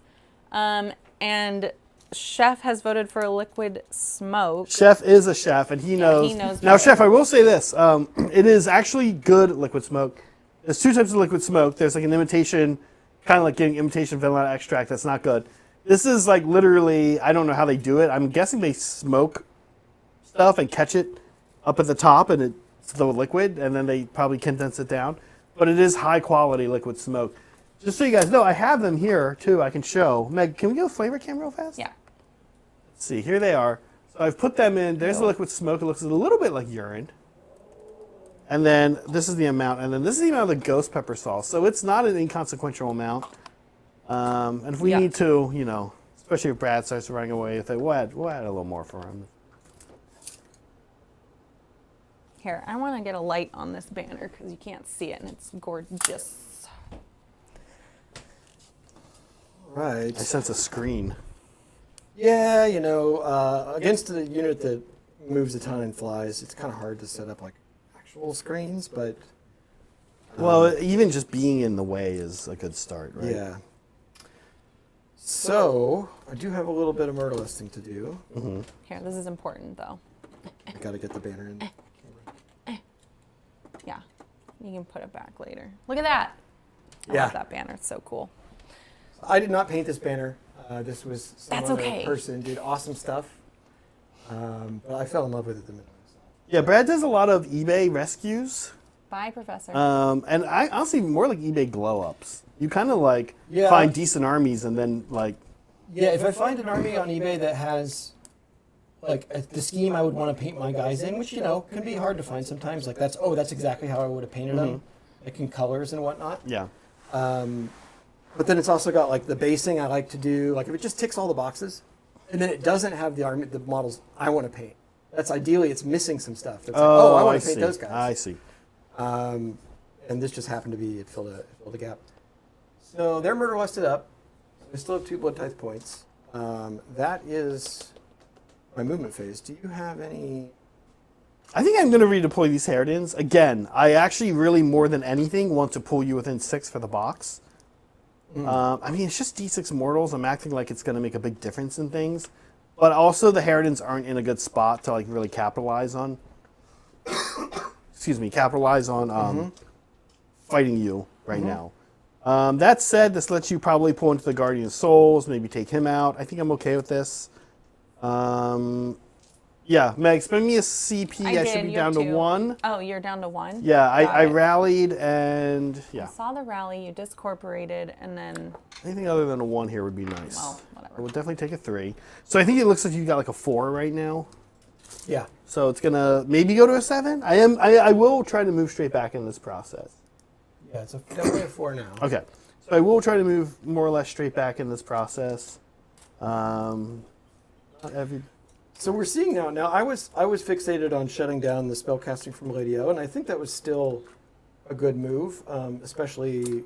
And Chef has voted for a liquid smoke. Chef is a chef, and he knows. he knows Now, better. Chef, I will say this: it is actually good liquid smoke. There's 2 types of liquid smoke. There's like an imitation, kind of like getting imitation vanilla extract. That's not good. This is like literally, I don't know how they do it. I'm guessing they smoke stuff and catch it up at the top, and it's the liquid, and then they probably condense it down. But it is high quality liquid smoke. Just so you guys know, I have them here too. I can show. Meg, can we go flavor cam real fast? Yeah. Let's see, here they are. So I've put them in. There's the liquid smoke. It looks a little bit like urine. And then this is the amount. And then this is the amount of the ghost pepper sauce. So it's not an inconsequential amount. And if we Yeah. need to, especially if Brad starts running away with it, we'll add a little more for him. Here, I want to get a light on this banner because you can't see it and it's gorgeous. Right. I sense a screen. Yeah, against a unit that moves a ton and flies, it's kind of hard to set up like actual screens, but Well, even just being in the way is a good start, right? yeah. So I do have a little bit of murder listing to do. Here, this is important though. I got to get the banner in. Yeah, you can put it back later. Look at that. I Yeah. love that banner. It's so cool. I did not paint this banner. This was some That's other okay. person did awesome stuff. But I fell in love with it the minute I saw it. Yeah, Brad does a lot of eBay rescues. Bye, Professor. And I honestly more like eBay glow ups. You kind of like Yeah. find decent armies and then like Yeah, if I find an army on eBay that has like the scheme I would want to paint my guys in, which can be hard to find sometimes. Like that's exactly how I would have painted them, like in colors and whatnot. yeah. But then it's also got like the basing I like to do. Like if it just ticks all the boxes, and then it doesn't have the models I want to paint. That's ideally it's missing some stuff. It's like, I want to paint see. those guys. I see. And this just happened to be it filled a gap. So they're murder lusted up. I still have 2 blood tithe points. That is my movement phase. Do you have any? I think I'm going to redeploy these Harridans. Again, I actually really, more than anything, want to pull you within 6 for the box. I mean, it's just D6 mortals. I'm acting like it's going to make a big difference in things. But also, the Harridans aren't in a good spot to like really capitalize on. Excuse me, capitalize on fighting you right now. That said, this lets you probably pull into the Guardian of Souls, maybe take him out. I think I'm okay with this. Yeah, Meg, spend me a CP. I should be you have down to 2. 1. Oh, you're down to 1? Yeah, Got I it. rallied and I yeah. saw the rally, you discorporated, and then, Anything other than a 1 here would be nice. well, I whatever. would definitely take a 3. So I think it looks like you got like a 4 right now. Yeah. So it's gonna maybe go to a 7. I will try to move straight back in this process. Yeah, it's definitely a 4 now. Okay. So I will try to move more or less straight back in this process. Not every So we're seeing now. Now I was fixated on shutting down the spellcasting from Lady O, and I think that was still a good move, especially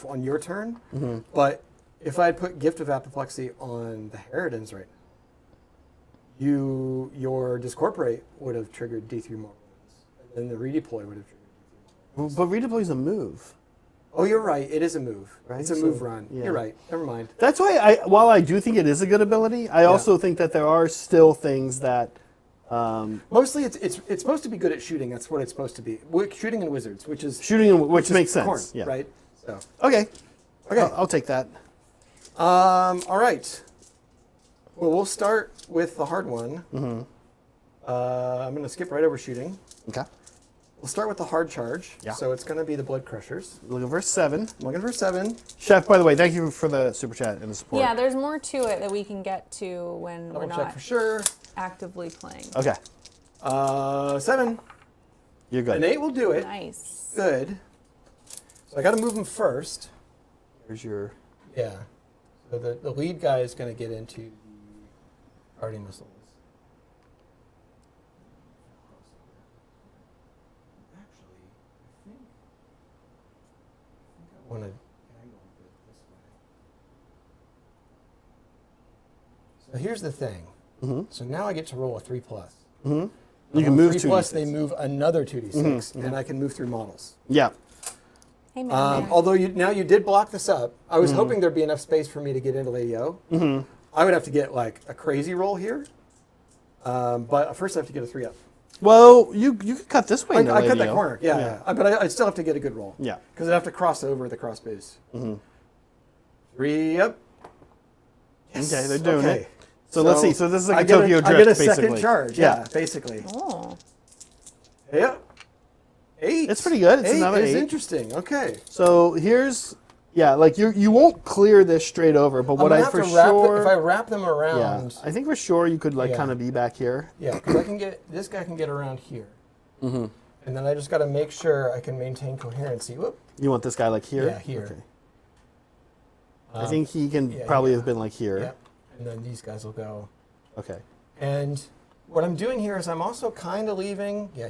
on your turn. But if I had put Gift of Apoplexy on the Harridans right now, your Discorporate would have triggered D3 more wounds, and then the redeploy would have triggered D3 more wounds. But redeploy is a move. Oh, you're right. It is a move. Right, It's a so- move run. yeah. You're right. Never mind. That's why while I do think it is a good ability, I also think that there are still things that Mostly, it's supposed to be good at shooting. That's what it's supposed to be. Shooting and wizards, which is shooting, which is makes sense. Khorne, Yeah. right? So Okay. okay. I'll take that. All right. Well, we'll start with the hard one. I'm going to skip right over shooting. Okay. We'll start with the hard charge. Yeah. So it's going to be the Blood Crushers. Looking for 7. I'm looking for 7. Chef, by the way, thank you for the super chat and the support. Yeah, there's more to it that we can get to when we're Double check not for sure. actively playing. Okay. 7. You're good. An 8 will do it. Nice. Good. So I got to move them first. Here's your. Yeah. So the lead guy is going to get into the Guardian of Souls. Actually, I want to angle it this way. So here's the thing. So now I get to roll a 3+. You can move 3+, 2d6. they move another 2d6, and I can move through models. Yeah. Hey, man. Although you did block this up, I was hoping there'd be enough space for me to get into Lady O. I would have to get like a crazy roll here, but first I have to get a 3 up. Well, you could cut this way. I into cut Lady that O. corner, yeah. But I still have to get a good roll. Yeah. Because I have to cross over the cross base. 3 up. Yes. Okay, they're doing Okay. it. So let's see. So this is like I a get Tokyo I Drift, get a basically. second charge. Yeah, basically. Oh. Yep. 8. It's pretty good. It's 8 another is 8. interesting. Okay. So here's, like you won't clear this straight over, but what I'm I gonna for have to wrap sure, if I wrap them yeah, around. I think for sure you could like Yeah. kind of be back here. Yeah, because I can get this guy can get around here, and then I just got to make sure I can maintain coherency. Whoop. You want this guy like here? Yeah, here. Okay. I think he can yeah, probably yeah. have been like here. Yep. And then these guys will go. Okay. And what I'm doing here is I'm also kind of leaving. Yeah.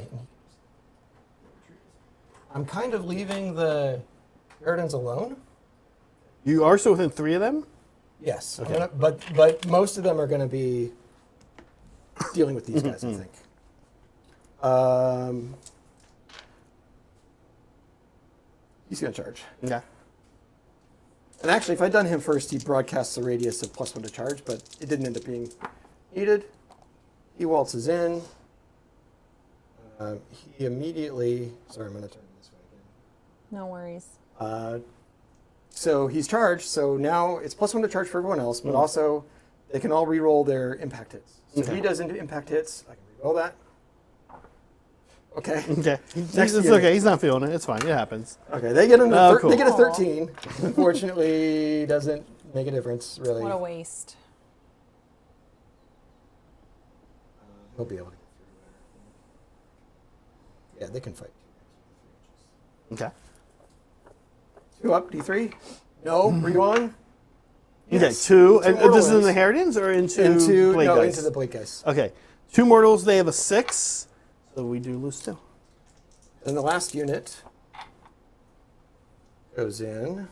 I'm kind of leaving the Harridans alone. You are still within 3 of them? Yes. Okay. But most of them are going to be dealing with these guys, I think. He's going to charge. Yeah. And actually, if I'd done him first, he broadcasts a radius of +1 to charge, but it didn't end up being needed. He waltzes in. He immediately, sorry, I'm going to turn this way No worries. again. So he's charged. So now it's +1 to charge for everyone else, but also they can all re-roll their impact hits. So if he does impact hits, I can re-roll that. Okay. Okay. Next It's unit. okay. He's not feeling it. It's fine. It happens. Okay. They get Cool. they get a 13. Unfortunately, doesn't make a difference really. What a waste. He'll be able to get through. Yeah, they can fight. Okay. 2 up, D3. No, were you on? Okay, Yes. 2. And mortal this is an wounds. inheritance or into Into blade dice? into the blade dice. Okay. 2 mortals. They have a 6. So we do lose 2. Then the last unit goes in.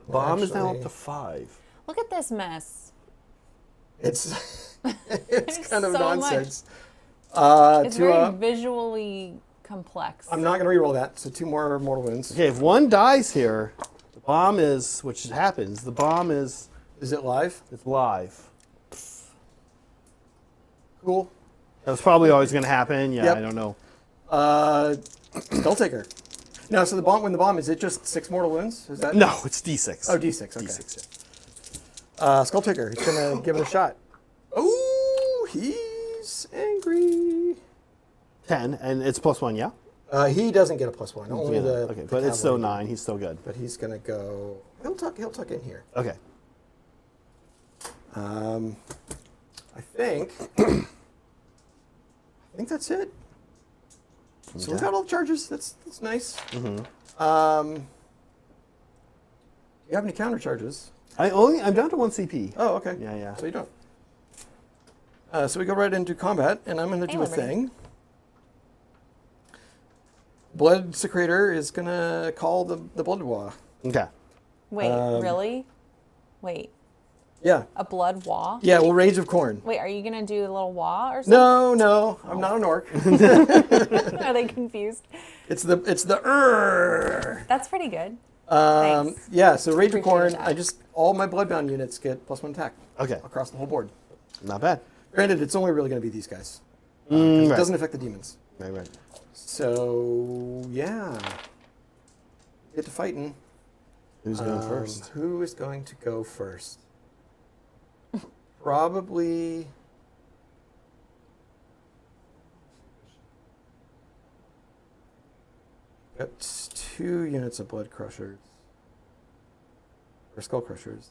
Bomb is now up Actually, to 5. Look at this mess. It's it's kind of so much. nonsense. It's 2 very up. visually complex. I'm not going to re-roll that. So 2 more mortal wounds. Okay, if one dies here, the bomb is, which happens, the bomb is Is it live? it's live. Cool. That was probably always going to happen. Yeah, Yep. I don't know. Skulltaker. No, so the bomb. When the bomb is it just 6 mortal wounds? Is that No, it's D6. Oh, D6. Okay. D6, Skulltaker. He's gonna give it a shot. Oh, he's angry. yeah. 10, and it's +1, yeah? He doesn't get a +1. Only Yeah, the okay, the but it's still cavalry. 9. He's still good. But he's gonna go. He'll tuck in here. Okay. I think. I think that's it. So we Okay. got all the charges. That's nice. Mm-hmm. Do you have any counter charges? I'm down to 1 CP. Oh, okay. Yeah, yeah. So you don't. So we go right into combat, and I'm going to do a Liberty. thing. Blood Secretor is going to call the Blood Wa. Okay. Wait, really? Wait, Yeah. a blood wah? Yeah, well, Rage of Khorne. Wait, are you gonna do a little wah or something? No, I'm not an orc. Are they confused? it's the That's pretty good. Thanks. Yeah, so Rage of Appreciate Khorne, that. all my Bloodbound units get +1 attack Okay. across the whole board. Not bad. Granted, it's only really going to be these guys. 'Cause Right. It doesn't affect the demons. Right. So, yeah. Get to fighting. Who's going first? Who is going to go first? Probably. Got 2 units of Blood Crushers. Or Skull Crushers.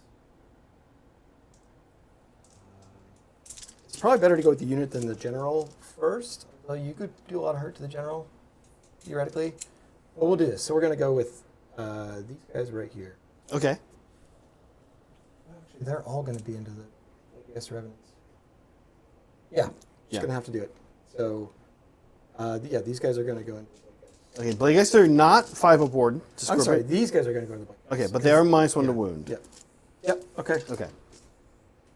It's probably better to go with the unit than the general first. Although you could do a lot of hurt to the general, theoretically. Well, we'll do this. So we're going to go with these guys right here. Okay. Actually, they're all going to be into the ABS Revenants. Yeah, just going to have to do it. So, yeah, these guys are going to go into the Okay, Blade Guys are not 5 aboard. I'm sorry, these guys are going to go into the Blade Guys. Okay, but they are -1 to wound. Yep, okay. Okay.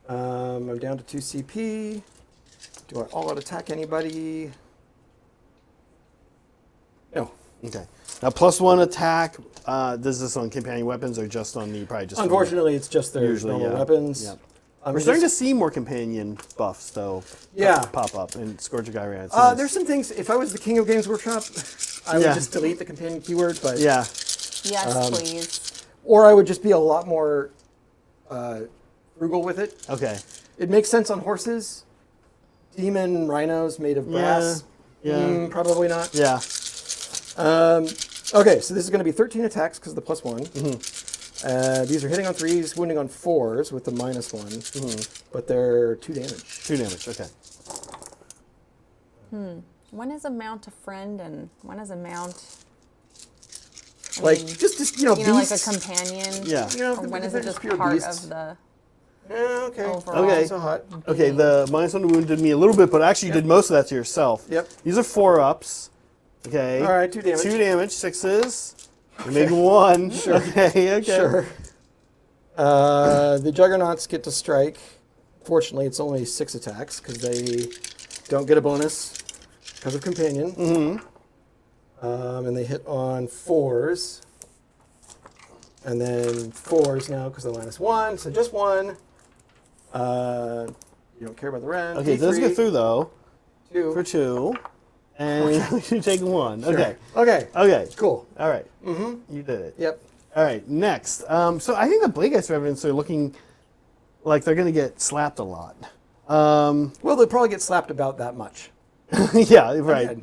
I'm down to 2 CP. Do I all-out attack anybody? No. Okay. Now +1 attack. Does this on companion weapons or just on the probably just? Unfortunately, it's just their Usually, normal yeah. weapons. Yeah. I'm We're starting to just- see more companion buffs though. Yeah. Pop up in Scourge of Ghyran. It's nice. There's some things, if I was the king of Games Workshop, I would Yeah. just delete the companion keyword, but Yeah. Yes, please. or I would just be a lot more frugal with it. Okay. It makes sense on horses. Demon rhinos made of brass. Yeah. Probably not. Yeah. Okay, so this is going to be 13 attacks because of the +1. Mm-hmm. These are hitting on 3s, wounding on 4s with the -1, but they're 2 damage. 2 damage. Okay. When is a mount a friend and when is a mount? I Like, mean, just like a beasts. companion. Yeah. You know, Or when if is they're it just pure part beasts. of the? Okay. overall? Okay. So hot. Okay. The -1 to wound did me a little bit, but actually you did most of that to yourself. Yep. These are 4-ups. Okay. All right, 2 damage. 2 damage. 6s. You're making 1. Sure. Okay. Sure. The Juggernauts get to strike. Fortunately, it's only 6 attacks because they don't get a bonus because of companion. And they hit on 4s. And then 4s now because of the -1. So just 1. You don't care about the rend. Okay. It does D3, get through though. 2. For 2. And you take 1. Sure. Okay. Okay. Okay. Cool. All right. Mm-hmm. You did it. Yep. All right. Next. So I think the Blade Guys Revenants are looking like they're going to get slapped a lot. Well, they'll probably get slapped about that much. Yeah. Right. Okay.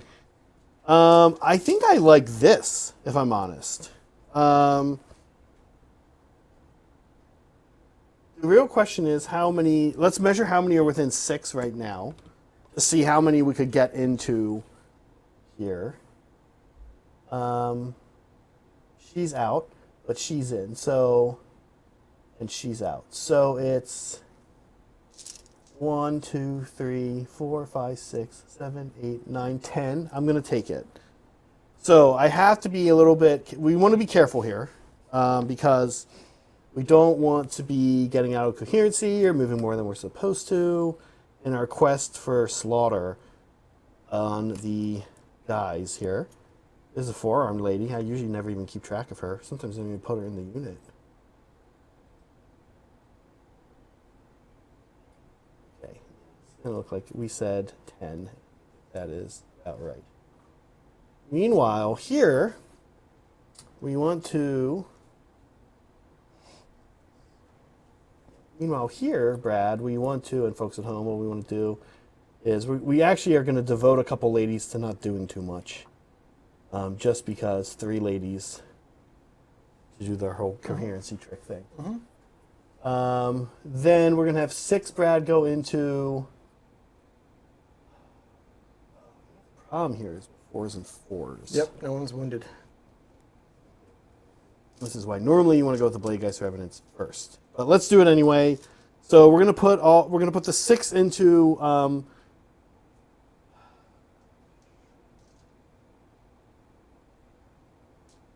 I think I like this, if I'm honest. The real question is how many. Let's measure how many are within 6 right now to see how many we could get into here. She's out, but she's in. So, and she's out. So it's 1, 2, 3, 4, 5, 6, 7, 8, 9, 10. I'm going to take it. So I have to be a little bit, we want to be careful here because we don't want to be getting out of coherency or moving more than we're supposed to in our quest for slaughter on the guys here. There's a 4-armed lady. I usually never even keep track of her. Sometimes I don't even put her in the unit. Okay. It's going to look like we said 10. That is about right. Meanwhile, here, we want to... Meanwhile, here, Brad, we want to, and folks at home, what we want to do is we actually are going to devote a couple ladies to not doing too much. Just because 3 ladies to do their whole coherency trick thing. Then we're going to have 6 Brad go into... The problem here is 4s and 4s. Yep. No one's wounded. This is why normally you want to go with the Blade Guys Revenants first. But let's do it anyway. So we're gonna put the 6 into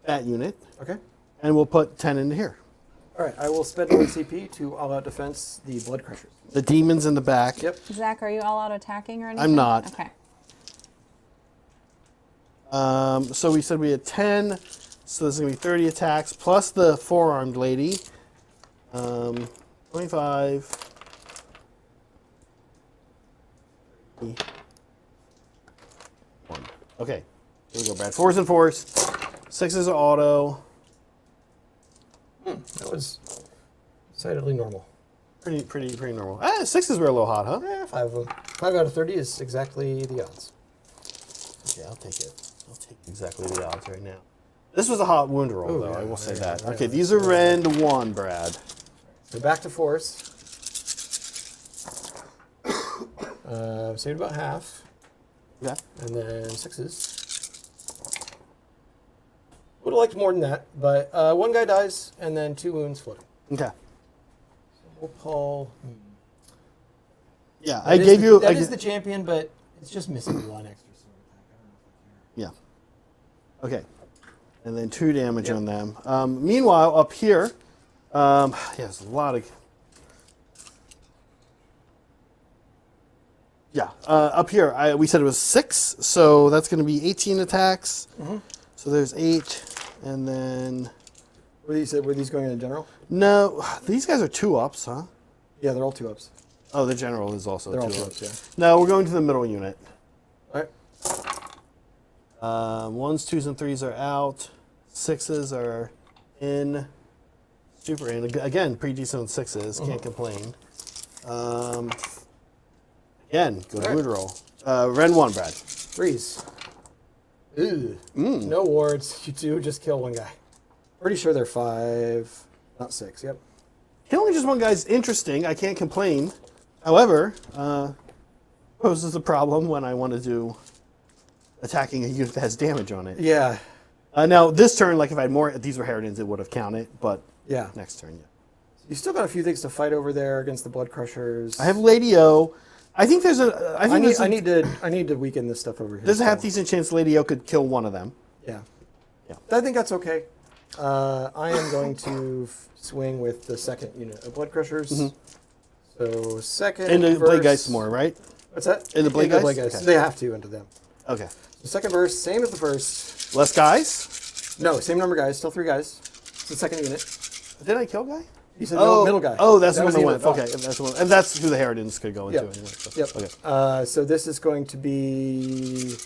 that unit. Okay. And we'll put 10 into here. All right. I will spend 1 CP to all-out defense the Blood Crushers. The demons in the back. Yep. Zach, are you all out attacking or anything? I'm not. Okay. So we said we had 10. So this is gonna be 30 attacks plus the 4-armed lady. 25. 1. Okay. Here we go, Brad. 4s and 4s. 6s are auto. That was decidedly normal. Pretty normal. 6s were a little hot, huh? 5 of them. 5 out of 30 is exactly the odds. Okay, I'll take it. I'll take exactly the odds right now. This was a hot wound roll, Ooh, though. yeah, I will say yeah, that. yeah. Okay, these are rend 1, Brad. So back to 4s. Saved about half. Yeah. And then 6s. Would have liked more than that, but 1 guy dies and then 2 wounds floating. Okay. We'll pull. Yeah, I gave you. That is the champion, but it's just missing 1 extra sword attack. I don't know if I care. Yeah. Okay. And then 2 damage on them. Meanwhile, up here, yeah, there's a lot of. Yeah, up here, we said it was 6, so that's going to be 18 attacks. So there's 8, and then. Were these going in general? No, these guys are 2-ups, huh? Yeah, they're all 2-ups. Oh, the general is also They're all 2-ups. 2-ups, yeah. No, we're going to the middle unit. All right. 1s, 2s, and 3s are out. 6s are in. Super in. Again, pretty decent on 6s. Can't complain. Again, good All right. wound roll. Ren 1, Brad. 3s. Ooh. No wards. You do just kill 1 guy. Pretty sure they're 5, not 6. Yep. Killing just 1 guy is interesting. I can't complain. However, poses a problem when I want to do attacking a unit that has damage on it. Yeah. Now, this turn, like if I had more, these were Heritons, it would have counted. But Yeah. next turn, yeah. You still got a few things to fight over there against the Blood Crushers. I have Lady O. I think there's a. I think I need to weaken this stuff over here. there's a half so- decent chance Lady O could kill 1 of them. Yeah. Yeah. I think that's okay. I am going to swing with the 2nd unit of Blood Crushers. So 2nd And the verse. Blade Guys some more, right? What's that? And the Blade Guys? Okay. They have to into them. Okay. The 2nd verse, same as the first. Less guys? No, same number of guys, still 3 guys. It's the 2nd unit. Did I kill guy? You said middle guy. Oh, that's That the was one I the went. unit. Okay, that's the one, and that's who the Heritons could go into Yep. anyway. So. Yep. Okay. So this is going to be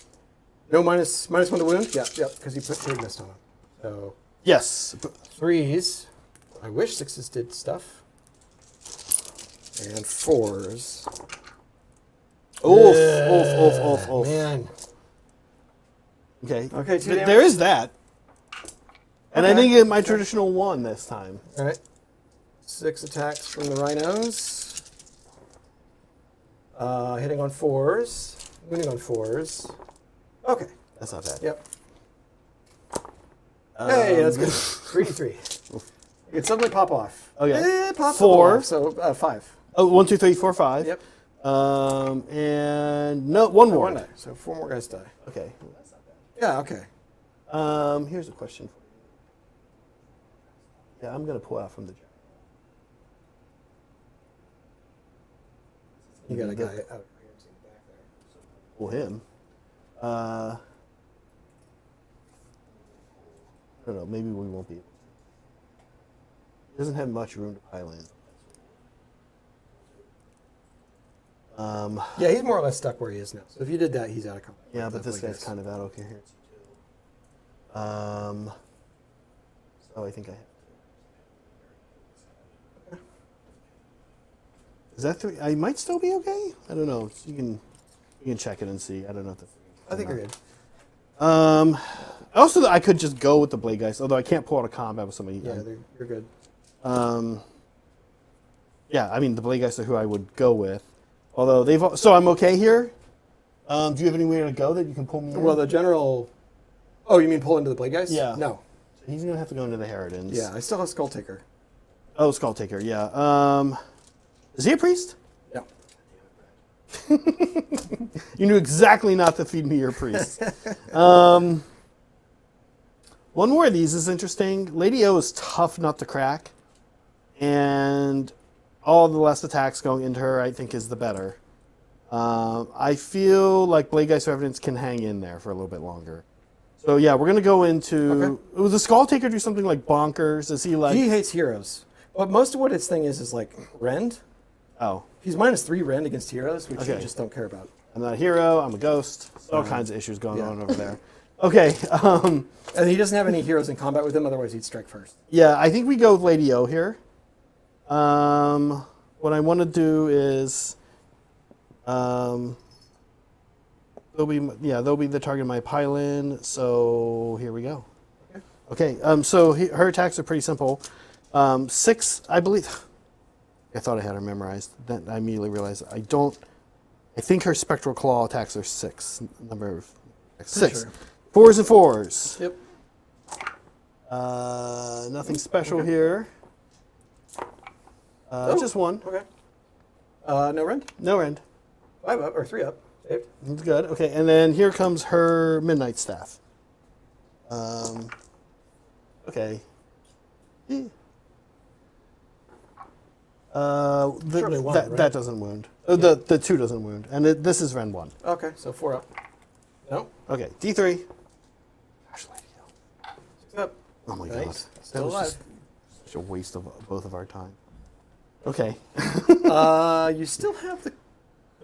No minus one to wound? Yep, because you put Cave Mist on him. So Yes. 3s. I wish 6s did stuff. And 4s. Oof. Man. Okay. Okay, 2 damage. There is that. And I Okay. didn't get my traditional 1 this time. All right. 6 attacks from the rhinos. Hitting on 4s. Wounding on 4s. Okay. That's not bad. Yep. Hey, that's good. 3d3. It suddenly pop off. Okay. It pops 4. off, so 5. Oh, 1, 2, 3, 4, 5. Yep. And no, one more. One die. So 4 more guys die. Okay. Yeah, okay. Here's a question for you. Yeah, I'm gonna pull out from the jar. You got a guy out here in the back there. Pull him. I don't know. Maybe we won't be. He doesn't have much room to pile in. Yeah, he's more or less stuck where he is now. So if you did that, he's out of combat. Yeah, but this guy's kind of out. Okay, here. So I think I have to. Is that 3? I might still be okay. I don't know. You can check it and see. I don't know if that's. I think you're good. Also, I could just go with the blade guys, although I can't pull out a combat with somebody. Yeah, you're good. Yeah, I mean the blade guys are who I would go with. Although so I'm okay here. Do you have anywhere to go that you can pull me in? Well, the general. Oh, you mean pull into the blade guys? Yeah. No. He's gonna have to go into the Harridans. Yeah, I still have Skull Taker. Oh, Skull Taker. Yeah. Is he a priest? No. You knew exactly not to feed me your priest. One more of these is interesting. Lady O is tough nut to crack, and all the less attacks going into her, I think, is the better. I feel like Blade Geist Revenants can hang in there for a little bit longer. So yeah, we're gonna go into. Okay. Was the Skull Taker do something like bonkers? Is he like? He hates heroes. But most of what his thing is like rend. Oh, He's -3 rend against heroes, which you Okay. just don't care about. I'm not a hero. I'm a ghost. All kinds of issues going on over there. Okay. And he doesn't have any heroes in combat with him, otherwise he'd strike first. Yeah, I think we go with Lady O here. What I want to do is, they'll be the target of my pile-in. So here we go. Okay. So her attacks are pretty simple. 6, I believe. I thought I had her memorized. Then I immediately realized I don't. I think her spectral claw attacks are 6. Number of 6. Sure. 4s and 4s. Yep. Nothing special here. Just 1. Okay. No rend. No end. 5 up or 3 up. Saved. That's good. Okay, and then here comes her Midnight Staff. Okay. Surely one, right? That doesn't wound. The 2 doesn't wound, and this is Ren 1. Okay, so 4 up. No. Okay, D3. Gosh, Lady O. 6 up. Oh my Nice. god, Still that was alive. just such a waste of both of our time. Okay. You still have the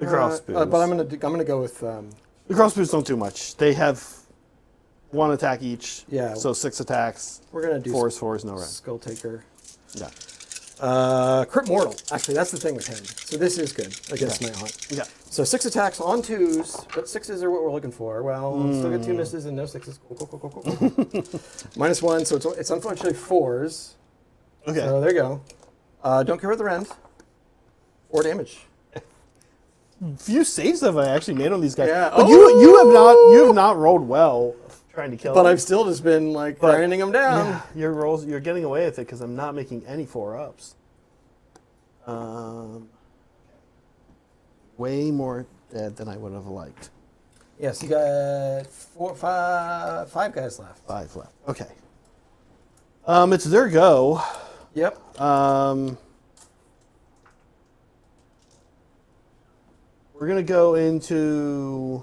crossbows. but I'm gonna go with The crossbows don't do much. They have 1 attack each. Yeah. So 6 attacks. we're gonna do 4s, no red. Skull Taker. Yeah. Crit Mortal. Actually, that's the thing with him. So this is good against Nighthaunt. Yeah. So 6 attacks on 2s, but 6s are what we're looking for. Well, still get 2 misses and no 6s. Cool. -1, so it's unfortunately 4s. Okay. So there you go. Don't care about the rend. 4 damage. Few saves have I actually made on these guys. Yeah. But you have not rolled well trying to kill But them. I've still just been like grinding them down. Yeah, your rolls, you're getting away with it because I'm not making any 4-ups. Way more dead than I would have liked. Yes, you got 5 guys left. 5 left. Okay. It's their go. Yep. We're gonna go into.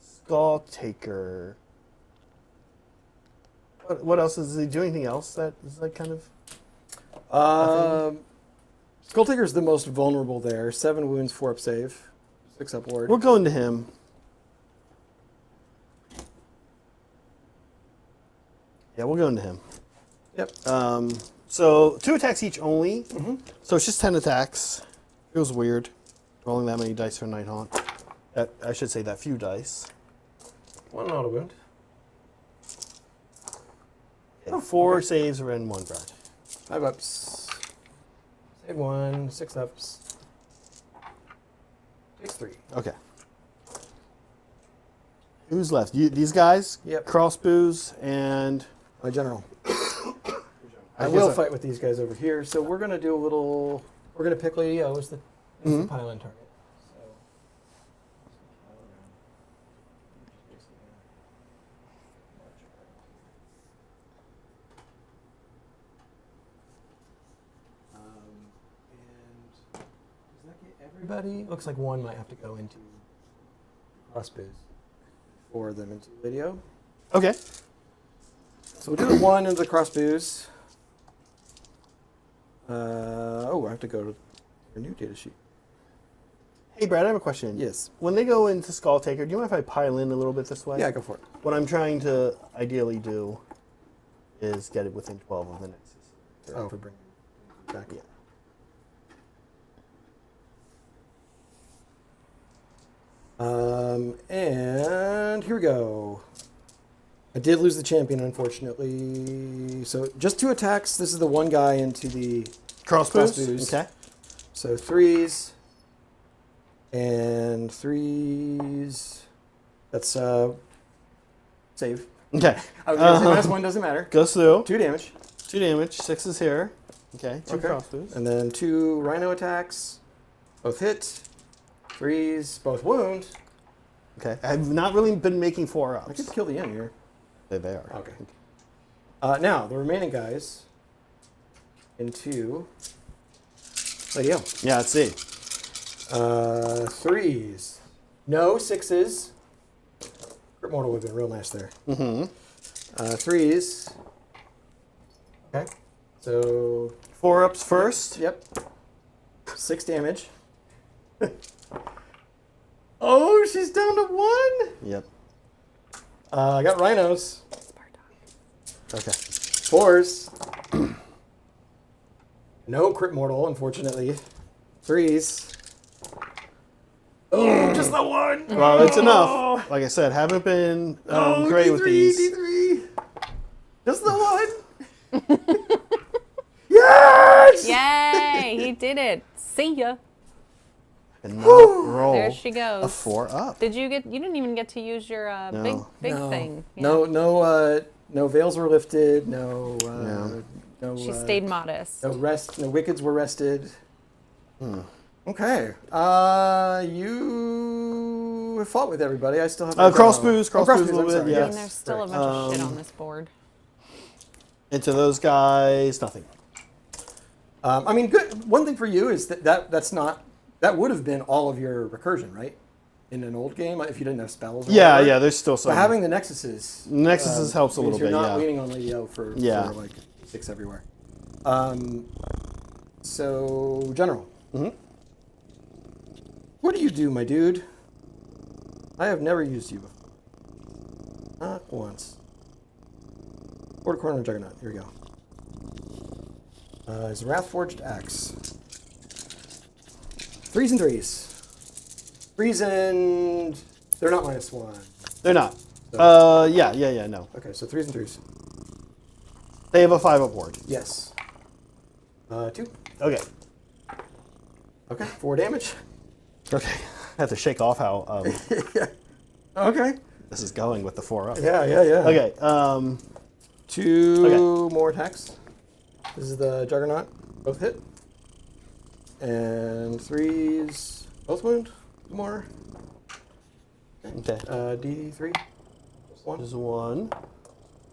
Skull Taker. What else does he do? Anything else that is like kind of? Skull Taker is the most vulnerable there. 7 wounds, 4 up save, 6 up ward. We're going to him. Yeah, we'll go into him. Yep. So 2 attacks each only. Mm-hmm. So it's just 10 attacks. It was weird rolling that many dice for Nighthaunt. I should say that few dice. 1 auto wound. Okay, 4 saves and 1 Brad. 5 ups. Save 1, 6 ups. Takes 3. Okay. Who's left? These guys? Yep. Crossbows and... My general. I guess will I- fight with these guys over here. So we're going to do a little... We're going to pick Lady O as the pylon target. So, and does that get everybody? Looks like one might have to go into crossbows for them into video. Okay. So we'll do the 1 into the crossbows. I have to go to our new data sheet. Hey, Brad, I have a question. Yes. When they go into Skull Taker, do you mind if I pile in a little bit this way? Yeah, go for it. What I'm trying to ideally do is get it within 12 of the nexus. Oh, for bringing it back. Yeah. And here we go. I did lose the champion, unfortunately. So just 2 attacks. This is the 1 guy into the Crossbows? Crossbows. Okay. So 3s and 3s. That's save. Okay. I was going to say -1 doesn't matter. Goes through. 2 damage. 2 damage. 6 is here. Okay. 2 Okay. crossbows. And then 2 rhino attacks. Both hit. 3s, both wound. Okay. I've not really been making 4 ups. I could kill the enemy here. There they are. Okay. Now, the remaining guys into Lady O. Yeah, let's see. 3s. No 6s. Crit Mortal would have been real nice there. Mm-hmm. 3s. Okay. So, 4 ups first. yep. 6 damage. Oh, she's down to 1. Yep. I got rhinos. Okay. 4s. No crit mortal, unfortunately. 3s. Oh, just the 1. Well, it's enough. Like I said, haven't been great with these. D3. Just the 1. Yes! Yay! He did it. See ya. And not roll There she a goes. 4 up. Did you get? You didn't even get to use your No. big No. thing. Yeah. No veils were lifted. No. She stayed modest. No rest. No wickeds were rested. Okay. You have fought with everybody. I still have. Crossbows a little I'm bit, sorry, yeah. I Yes. mean, there's still a bunch of shit on this board. Into those guys, nothing. I mean, good. One thing for you is that's not. That would have been all of your recursion, right? In an old game, if you didn't have spells. Or Yeah, whatever. yeah. There's still some. But having the nexuses. Nexuses helps a means little bit. You're not Yeah. leaning on Lady O for like 6 everywhere. So general. Mm-hmm. What do you do, my dude? I have never used you before. Not once. Quarter corner juggernaut. Here we go. It's a Wrathforged axe. 3s and 3s. 3s and they're not -1. They're not. So- Yeah. No. Okay, so 3s and 3s. They have a 5 up ward. Yes. 2. Okay. Okay, 4 damage. Okay. I have to shake off how Yeah. Okay. this is going with the 4 up. Yeah. Okay. 2 more attacks. This is the juggernaut. Both hit. And 3s. Both wound. 2 more. Okay. D3. Just 1. There's 1.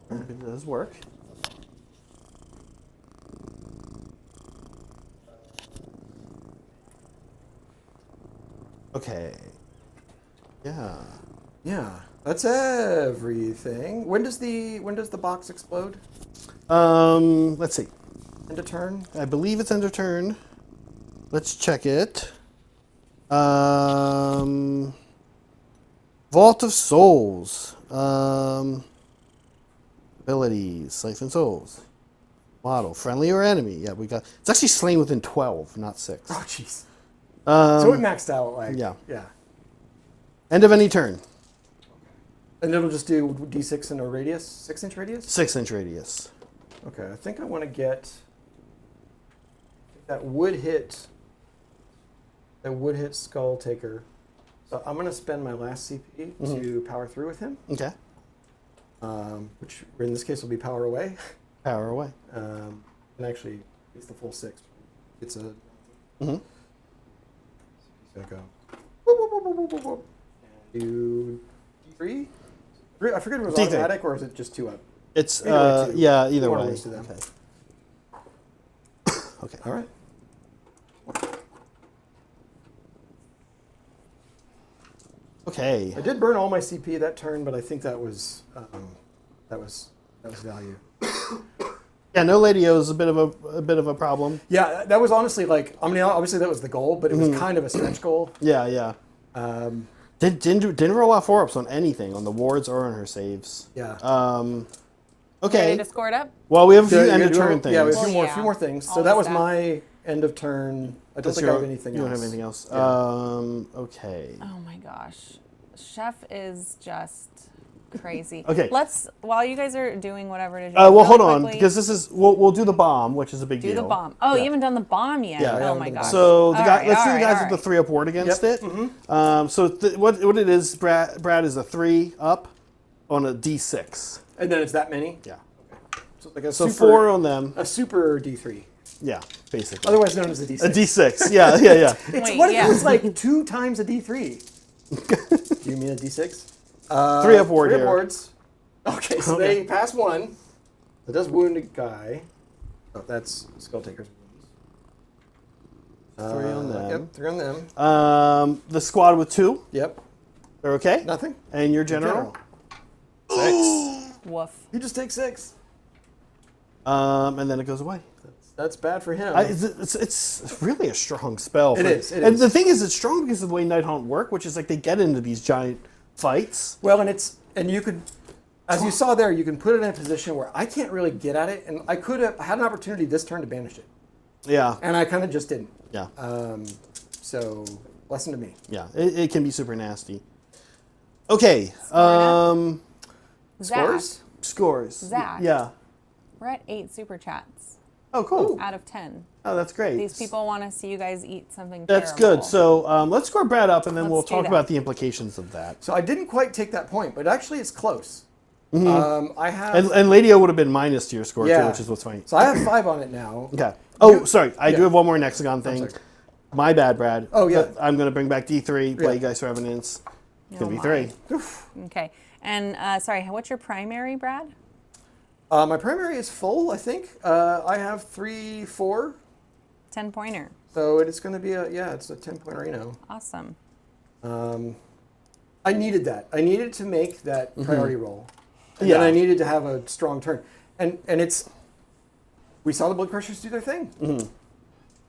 It does work. Okay. Yeah. Yeah. That's everything. When does the box explode? Let's see. End of turn? I believe it's end of turn. Let's check it. Vault of Souls. Abilities. Siphon Souls. Model. Friendly or enemy. Yeah, we got... It's actually slain within 12, not 6. Oh, jeez. So it maxed out, like... Yeah. Yeah. End of any turn. And it'll just do D6 in a radius? 6-inch radius? 6-inch radius. Okay, I think I want to get... That would hit Skull Taker. So I'm going to spend my last CP to power through with him. Okay. Which in this case will be power away. Power away. And actually, it's the full 6. It's a... Mm-hmm. He's going to go... Whoop, whoop, whoop, whoop, whoop, whoop. Do D3? I forget if it was D3. automatic or is it just 2 up? It's, Either way, 2. yeah, either One way. ways to them. Okay. Okay. All right. Okay. I did burn all my CP that turn, but I think that was value. Yeah, no Ladio is a bit of a problem. Yeah, that was honestly like, I mean, obviously that was the goal, but it was kind of a stretch goal. Yeah, yeah. Didn't roll out 4-ups on anything, on the wards or on her saves. Yeah. Okay. Ready to score it up? Well, we have a few Yeah, end you of do- turn things. Yeah, we have Well, a few more things. So Always that was that. my end of turn. I don't That's think I have anything you else. don't have anything else. Yeah. Okay. Oh my gosh. Chef is just crazy. Okay. While you guys are doing whatever to do. Well, really hold on, quickly, because this is we'll do the bomb, which is a big do deal. the bomb. Oh, Yeah. you haven't done the bomb yet. Yeah, I Oh haven't my done the gosh. bomb. So the All guy, right, let's all do the right, guys all with the right. 3-up ward against Yep. it. So what it is, Brad is a 3-up on a D6. And then it's that many? Yeah. So like a So super, 4 on them. a super D3. Yeah, basically. Otherwise known as a D6. A D6. Yeah, yeah, yeah. It's, Wait, what if yeah. it was like 2 times a D3? Do you mean a D6? 3-up ward 3-up here. wards. Okay, so Okay. they pass 1. That does wound a guy. Oh, that's Skull Taker's wounds. 3 on them. Yep, 3 on them. The squad with 2, Yep. they're okay. Nothing. And your general, 6. Woof. He just takes 6. And then it goes away. That's bad for him. It's really a strong spell. It is, it and is. the thing is, it's strong because of the way Nighthunt work, which is like they get into these giant fights. Well, and you could, as you saw there, you can put it in a position where I can't really get at it, and I could have had an opportunity this turn to banish it, Yeah. and I kind of just didn't. Yeah. So, lesson to me. Yeah. It can be super nasty. Okay. Zach. Scores? Scores. Zach. Yeah. We're at 8 super chats Oh, cool. out of 10. Oh, that's great. These people want to see you guys eat something That's terrible. good. So let's score Brad up, and then Let's we'll do talk that. about the implications of that. So I didn't quite take that point, but actually it's close. I have And Ladio would have been minus to your score too, Yeah. which is what's funny. so I have 5 on it now. Okay. Oh, You- sorry. I do yeah. have one more Nexagon thing. sorry. My bad, Brad. Oh, yeah. But I'm going to bring back D3, play Yeah. you guys for evidence. It's going to Oh, be my. 3. Okay. And sorry, what's your primary, Brad? My primary is full, I think. I have 3, 4. 10-pointer. So it's going to be it's a 10-point Reno. Awesome. I needed that. I needed to make that priority roll. And Yeah. then I needed to have a strong turn. And it's, we saw the Blood Crushers do their thing.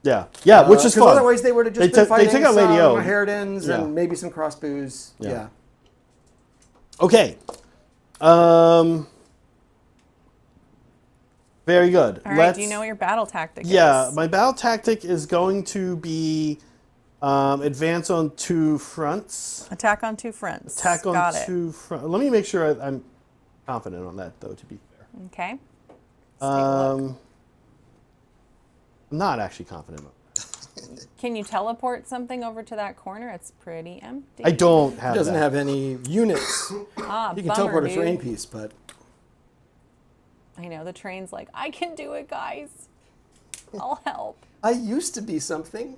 Yeah. Yeah, which is 'cause fun. otherwise they would have just They been took- they fighting took out some Lady O. Harridans Yeah. and maybe some crossbows. Yeah. Yeah. Okay. Very good. All right. Do you know what your battle tactic Yeah, is? my battle tactic is going to be advance on 2 fronts. Attack on 2 fronts. Attack on Got it. 2 fronts. Let me make sure I'm confident on that, though, to be fair. Okay. Let's take a look. I'm not actually confident. Can you teleport something over to that corner? It's pretty empty. I don't have It doesn't that. have any units. Ah, You can bummer, teleport a dude. terrain piece, but I know, the train's like, I can do it, guys. I'll help. I used to be something.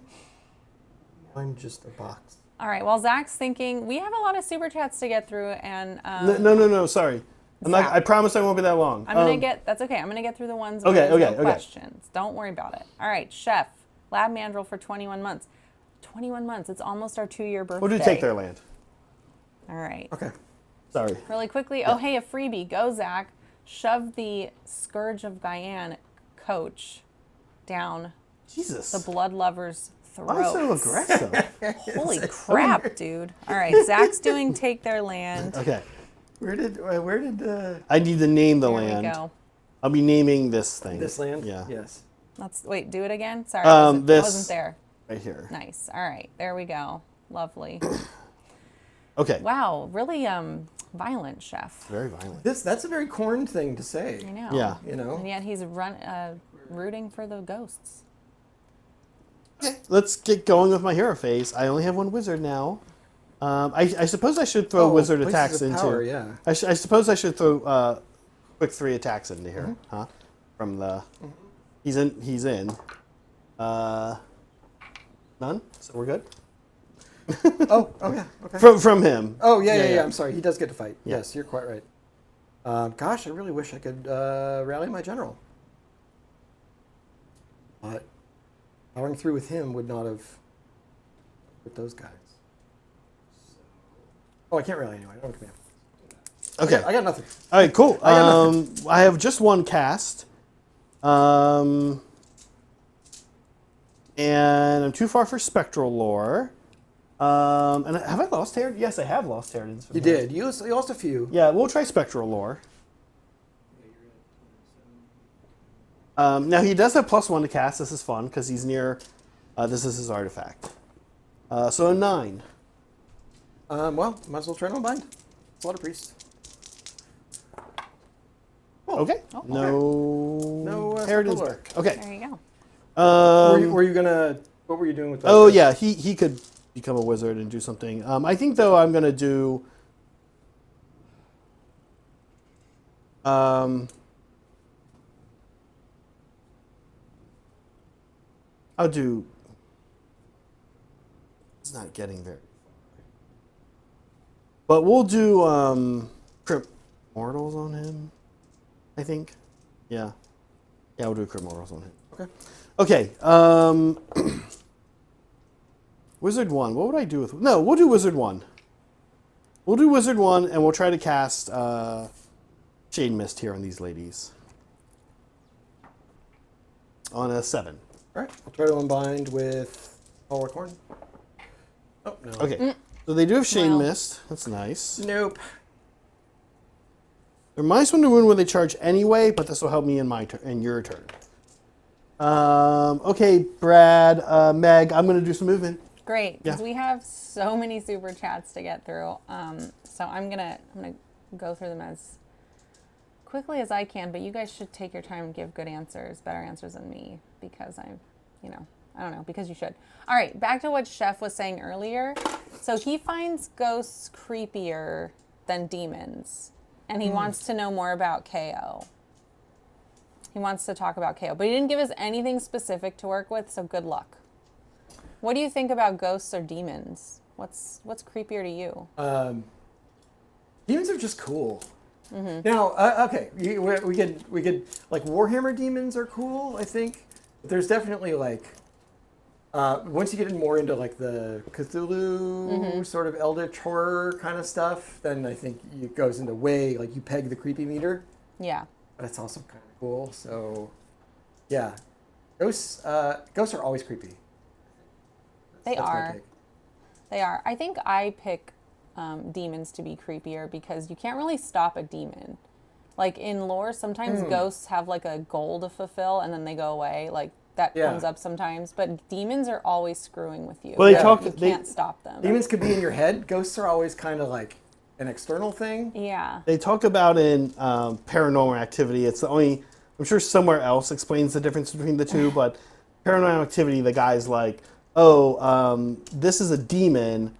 I'm just a box. All right, while Zach's thinking, we have a lot of super chats to get through, and No, sorry. Zach. I promise I won't be that long. I'm gonna get. That's okay. I'm gonna get through the ones. Okay, where there's okay, no okay. questions. Don't worry about it. All right, Chef, Lab Mandrill for 21 months. 21 months. It's almost our 2-year birthday. What did you take their land? All right. Okay. Sorry. Really quickly. Oh, hey, a freebie. Go, Zach. Shove the Scourge of Ghyran coach down Jesus. the blood lover's Why so throat. aggressive? Holy crap, dude. All right, Zach's doing take their land. Okay. Where did I need to name the There land. we go. I'll be naming this thing. this land? Yeah. Yes. Wait, do it again? Sorry, I wasn't this there. right here. Nice. All right, there we go. Lovely. Okay. Wow, really violent, Chef. Very violent. That's a very Khorne thing to say. I know. Yeah. You know. And yet he's rooting for the ghosts. Okay. Let's get going with my hero phase. I only have one wizard now. I suppose I should throw wizard Places attacks of into. power, yeah. I suppose I should throw quick 3 attacks into here, huh? From the. He's in. None. So we're good. Oh, yeah. Okay. From him. Oh, yeah. I'm sorry. He does get to fight. Yeah. Yes, you're quite right. Gosh, I really wish I could rally my general. But powering through with him would not have with those guys. Oh, I can't rally anyway. I don't have command. Okay. I got nothing. All right. Cool. I got nothing. I have just one cast. And I'm too far for spectral lore. And have I lost Herod? Yes, I have lost Herod. You did. You lost a few. Yeah, we'll try spectral lore. Now he does have +1 to cast. This is fun because he's near. This is his artifact. So a 9. Well, might as well try to unbind. Slaughter priest. Okay. Oh, No. Herod Herodin's lore. back. Okay. There you go. Were you gonna? What were you doing with that? Oh yeah, he could become a wizard and do something. I think though I'm gonna do. I'll do. It's not getting very. But we'll do Crypt Mortals on him. I think. Yeah. Yeah, we'll do Crypt Mortals on him. Okay. Okay. Wizard 1. What would I do with... No, we'll do Wizard 1. We'll do Wizard 1, and we'll try to cast Shade Mist here on these ladies. On a 7. All right. I'll try to unbind with Hall of Khorne. Oh no. Okay. So they do have Shade Well. Mist. That's nice. Nope. They're -1 to wound when they charge anyway, but this will help me in your turn. Okay, Brad, Meg, I'm going to do some movement. Great, because Yeah. we have so many super chats to get through. So I'm gonna go through them as quickly as I can. But you guys should take your time and give good answers, better answers than me, because I don't know, because you should. All right, back to what Chef was saying earlier. So he finds ghosts creepier than demons, and he wants to know more about KO. He wants to talk about KO, but he didn't give us anything specific to work with. So good luck. What do you think about ghosts or demons? What's creepier to you? Demons are just cool. Now, okay, we could like Warhammer demons are cool. I think there's definitely like once you get more into like the Cthulhu sort of eldritch horror kind of stuff, then I think it goes into way like you peg the creepy meter. Yeah. But it's also kind of cool. So, yeah, ghosts are always creepy. They That's my are. take. They are. I think I pick demons to be creepier because you can't really stop a demon. Like in lore, sometimes ghosts have like a goal to fulfill and then they go away. Like that comes up sometimes. But demons are always screwing with you. Well, You can't stop them. Demons could be in your head. Ghosts are always kind of like an external thing. Yeah. They talk about in Paranormal Activity, it's the only, I'm sure somewhere else explains the difference between the two, but Paranormal Activity, the guy's like, this is a demon,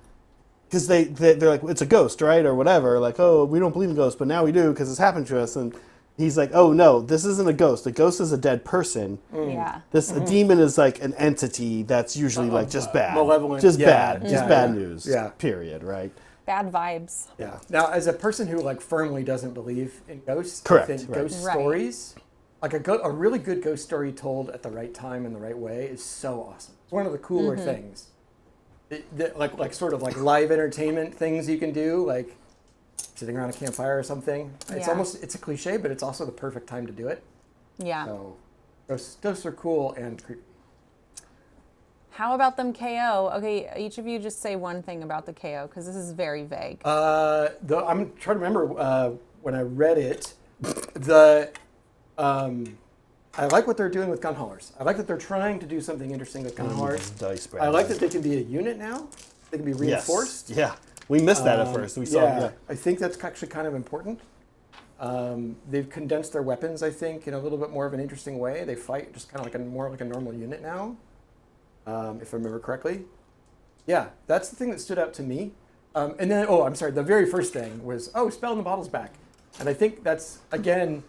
because they're like, it's a ghost, right, or whatever, like, oh, we don't believe in ghosts, but now we do because it's happened to us, and he's like, oh no, this isn't a ghost. A ghost is a dead person. Yeah. A demon is like an entity that's usually like just bad, malevolent. just Yeah. bad, just Yeah. bad news. Yeah. Period. Right. Bad vibes. Yeah. Now, as a person who like firmly doesn't believe in ghosts, Correct, I think right. ghost Right. stories, like a really good ghost story told at the right time in the right way, is so awesome. It's one of the cooler things. Like sort of like live entertainment things you can do. Like sitting around a campfire or something. It's Yeah. it's a cliche, but it's also the perfect time to do it. Yeah. So those are cool and creepy. How about them KO? Okay, each of you just say one thing about the KO because this is very vague. I'm trying to remember when I read it. I like what they're doing with gun haulers. I like that they're trying to do something interesting with gun haulers. Dice I like that they can be a unit now. They can be reinforced. Yes. Yeah. We missed that at first. We saw. Yeah, Yeah. I think that's actually kind of important. They've condensed their weapons, I think, in a little bit more of an interesting way. They fight just kind of more like a normal unit now, if I remember correctly. Yeah, that's the thing that stood out to me. And then, I'm sorry, the very first thing was, Spell in the Bottle's back. And I think that's, again,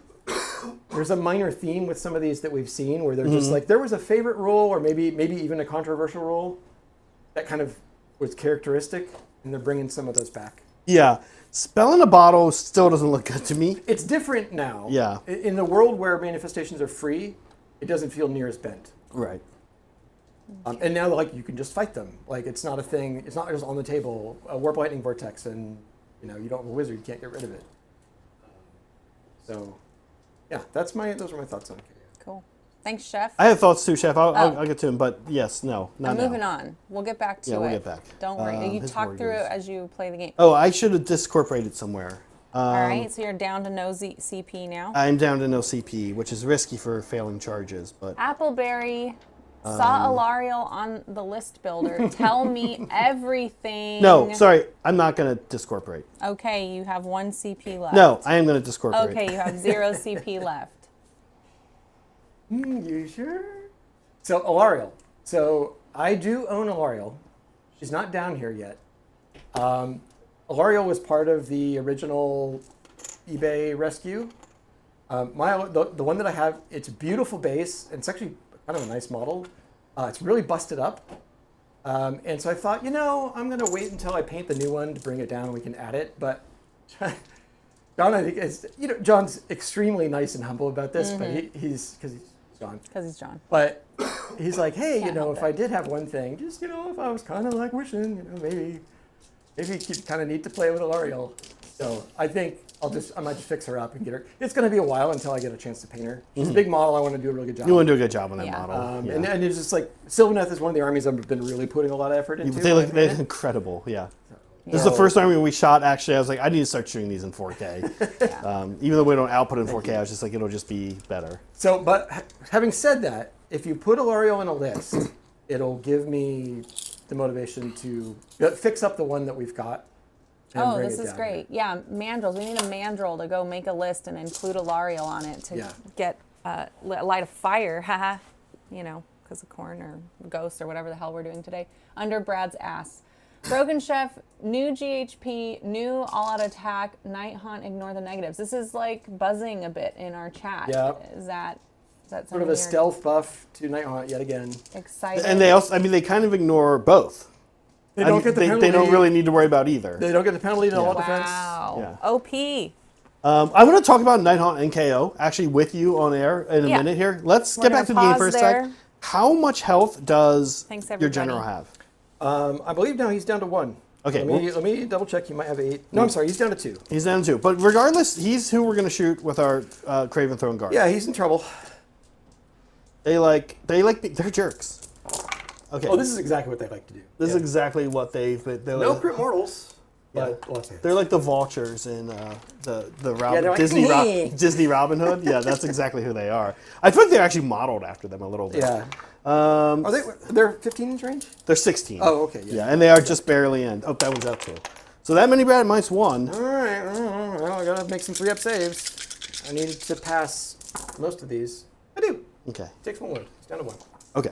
there's a minor theme with some of these that we've seen where they're just like, there was a favorite rule or maybe even a controversial rule that kind of was characteristic, and they're bringing some of those back. Yeah. Spell in a bottle still doesn't look good to me. It's different now. Yeah. In the world where manifestations are free, it doesn't feel near as bent. Right. And now, like, you can just fight them. Like, it's not a thing. It's not just on the table. A Warp Lightning Vortex, and you don't have a wizard. You can't get rid of it. So, yeah, those are my thoughts on it. Cool. Thanks, Chef. I have thoughts too, Chef. I'll get to him, but yes, no, not I'm now. moving on. We'll get back to it. Yeah, we'll get back. Don't worry. You his talk through it warriors. as you play the game. Oh, I should have discorporated somewhere. All right, so you're down to no CP now. I'm down to no CP, which is risky for failing charges, but Appleberry saw Alariel on the list builder. Tell me everything. no, sorry, I'm not going to discorporate. Okay, you have 1 CP left. No, I am going to discorporate. Okay, you have 0 CP left. You sure? So, Alariel. So, I do own Alariel. She's not down here yet. Alariel was part of the original eBay rescue. The one that I have, it's a beautiful base. And it's actually kind of a nice model. It's really busted up. And so I thought, I'm going to wait until I paint the new one to bring it down and we can add it. But John, I think John's extremely nice and humble about this, but he's because he's John. Because he's John. But he's like, hey, Can't help if it. I did have one thing, just, if I was kind of like wishing, maybe you'd kind of need to play with Alariel. So I think I might just fix her up and get her. It's going to be a while until I get a chance to paint her. She's a big model. I want to do a really good job. You want to do a good job on that Yeah. model. Yeah. And it's just like, Sylvaneth is one of the armies I've been really putting a lot of effort into. They look incredible, yeah. This is the Yeah. first army we shot, actually. I was like, I need to start shooting these in 4K. Yeah. Even though we don't output in 4K, I was just like, it'll just be better. So, but having said that, if you put Alariel in a list, it'll give me the motivation to fix up the one that we've got. and Oh, bring this it is down. great. Yeah, mandrels. We need a mandrel to go make a list and include Alariel on it to Yeah. get light a fire, haha, because of Khorne or ghosts or whatever the hell we're doing today, under Brad's ass. Broken Chef, new GHP, new all-out attack, Nighthunt, ignore the negatives. This is like buzzing a bit in our chat. Yeah. Is that Sort something of a you're stealth buff to Nighthaunt yet again. excited? And they also, they kind of ignore both. They don't get the penalty. They don't really need to worry about either. They don't get the penalty to all defense. Wow. Yeah. OP. I want to talk about Nighthaunt and KO, actually with you on air in a Yeah. minute here. Let's We're get back to gonna the game for a pause sec. there. How much health does Thanks, your everybody. general have? I believe now he's down to 1. Okay, Let me double check. He might have 8. No, I'm sorry. He's down to 2. He's down to 2. But regardless, he's who we're going to shoot with our Craven Throne Guard. Yeah, he's in trouble. They're jerks. Okay. Oh, this is exactly what they like to do. This is exactly what they're No like, crit mortals. Yeah. But lots of they're like the vultures in the Robin, they're like, Disney Robin Hood. Yeah, that's exactly who they are. I feel like they're actually modeled after them a little bit. Yeah. Are they're 15-inch range? They're 16. Oh, okay. Yeah, and they are just barely in. Oh, that one's up too. So that many Brad minus 1. All right. Well, I gotta make some 3-up saves. I need to pass most of these. I do. Okay. Takes 1 wound. It's down to 1. Okay.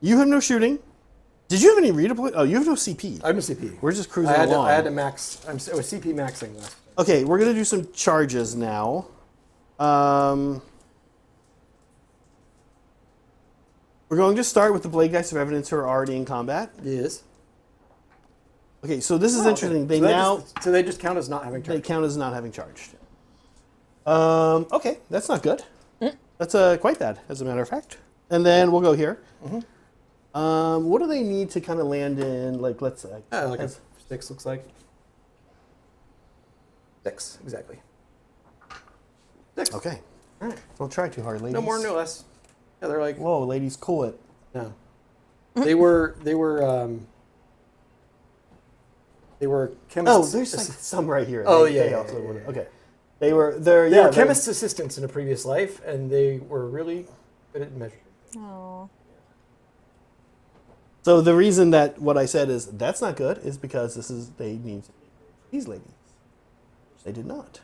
You have no shooting. Did you have any redeploy? Oh, you have no CP. I'm a CP. We're just cruising I had along. To, I had to max. I was CP maxing last. Okay, we're gonna do some charges now. We're going to start with the Blade Guys of Evidence who are already in combat. Yes. Okay, so this is Oh, interesting. okay. They they just count as not having they charge. count as not having charged. Okay, that's not good. That's quite bad, as a matter of fact. And then we'll go here. What do they need to kind of land in? Like, let's say, Like a 6 looks like. 6, exactly. 6. Okay. All right. Don't try too hard, ladies. No more, no less. Yeah, they're like, Whoa, ladies, cool it. no. They were chemists. Oh, there's like some right here. Oh, They yeah, also yeah, were- yeah. Okay. They were they're They yeah, were they're- chemist assistants in a previous life, and they were really good at measuring. Oh. So the reason that what I said is that's not good is because they need these ladies. They did not.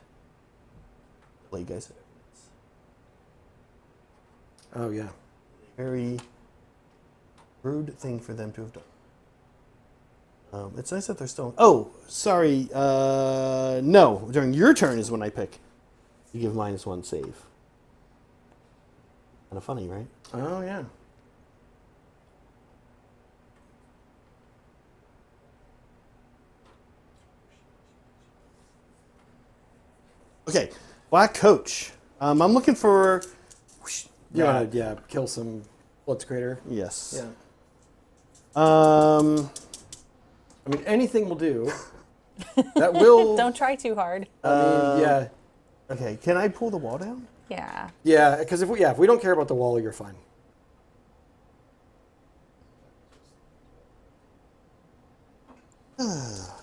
Like guys. Oh yeah. Very rude thing for them to have done. It's nice that they're still. Oh, sorry. No, during your turn is when I pick. You give -1 save. Kind of funny, right? Oh yeah. Okay, Black Coach. I'm looking for. You want to kill some Blood's Crater. Yes. Yeah. Um. I mean, anything will do. That will. Don't try too hard. I mean, yeah. Okay, can I pull the wall down? Yeah. Yeah, because if we don't care about the wall, you're fine.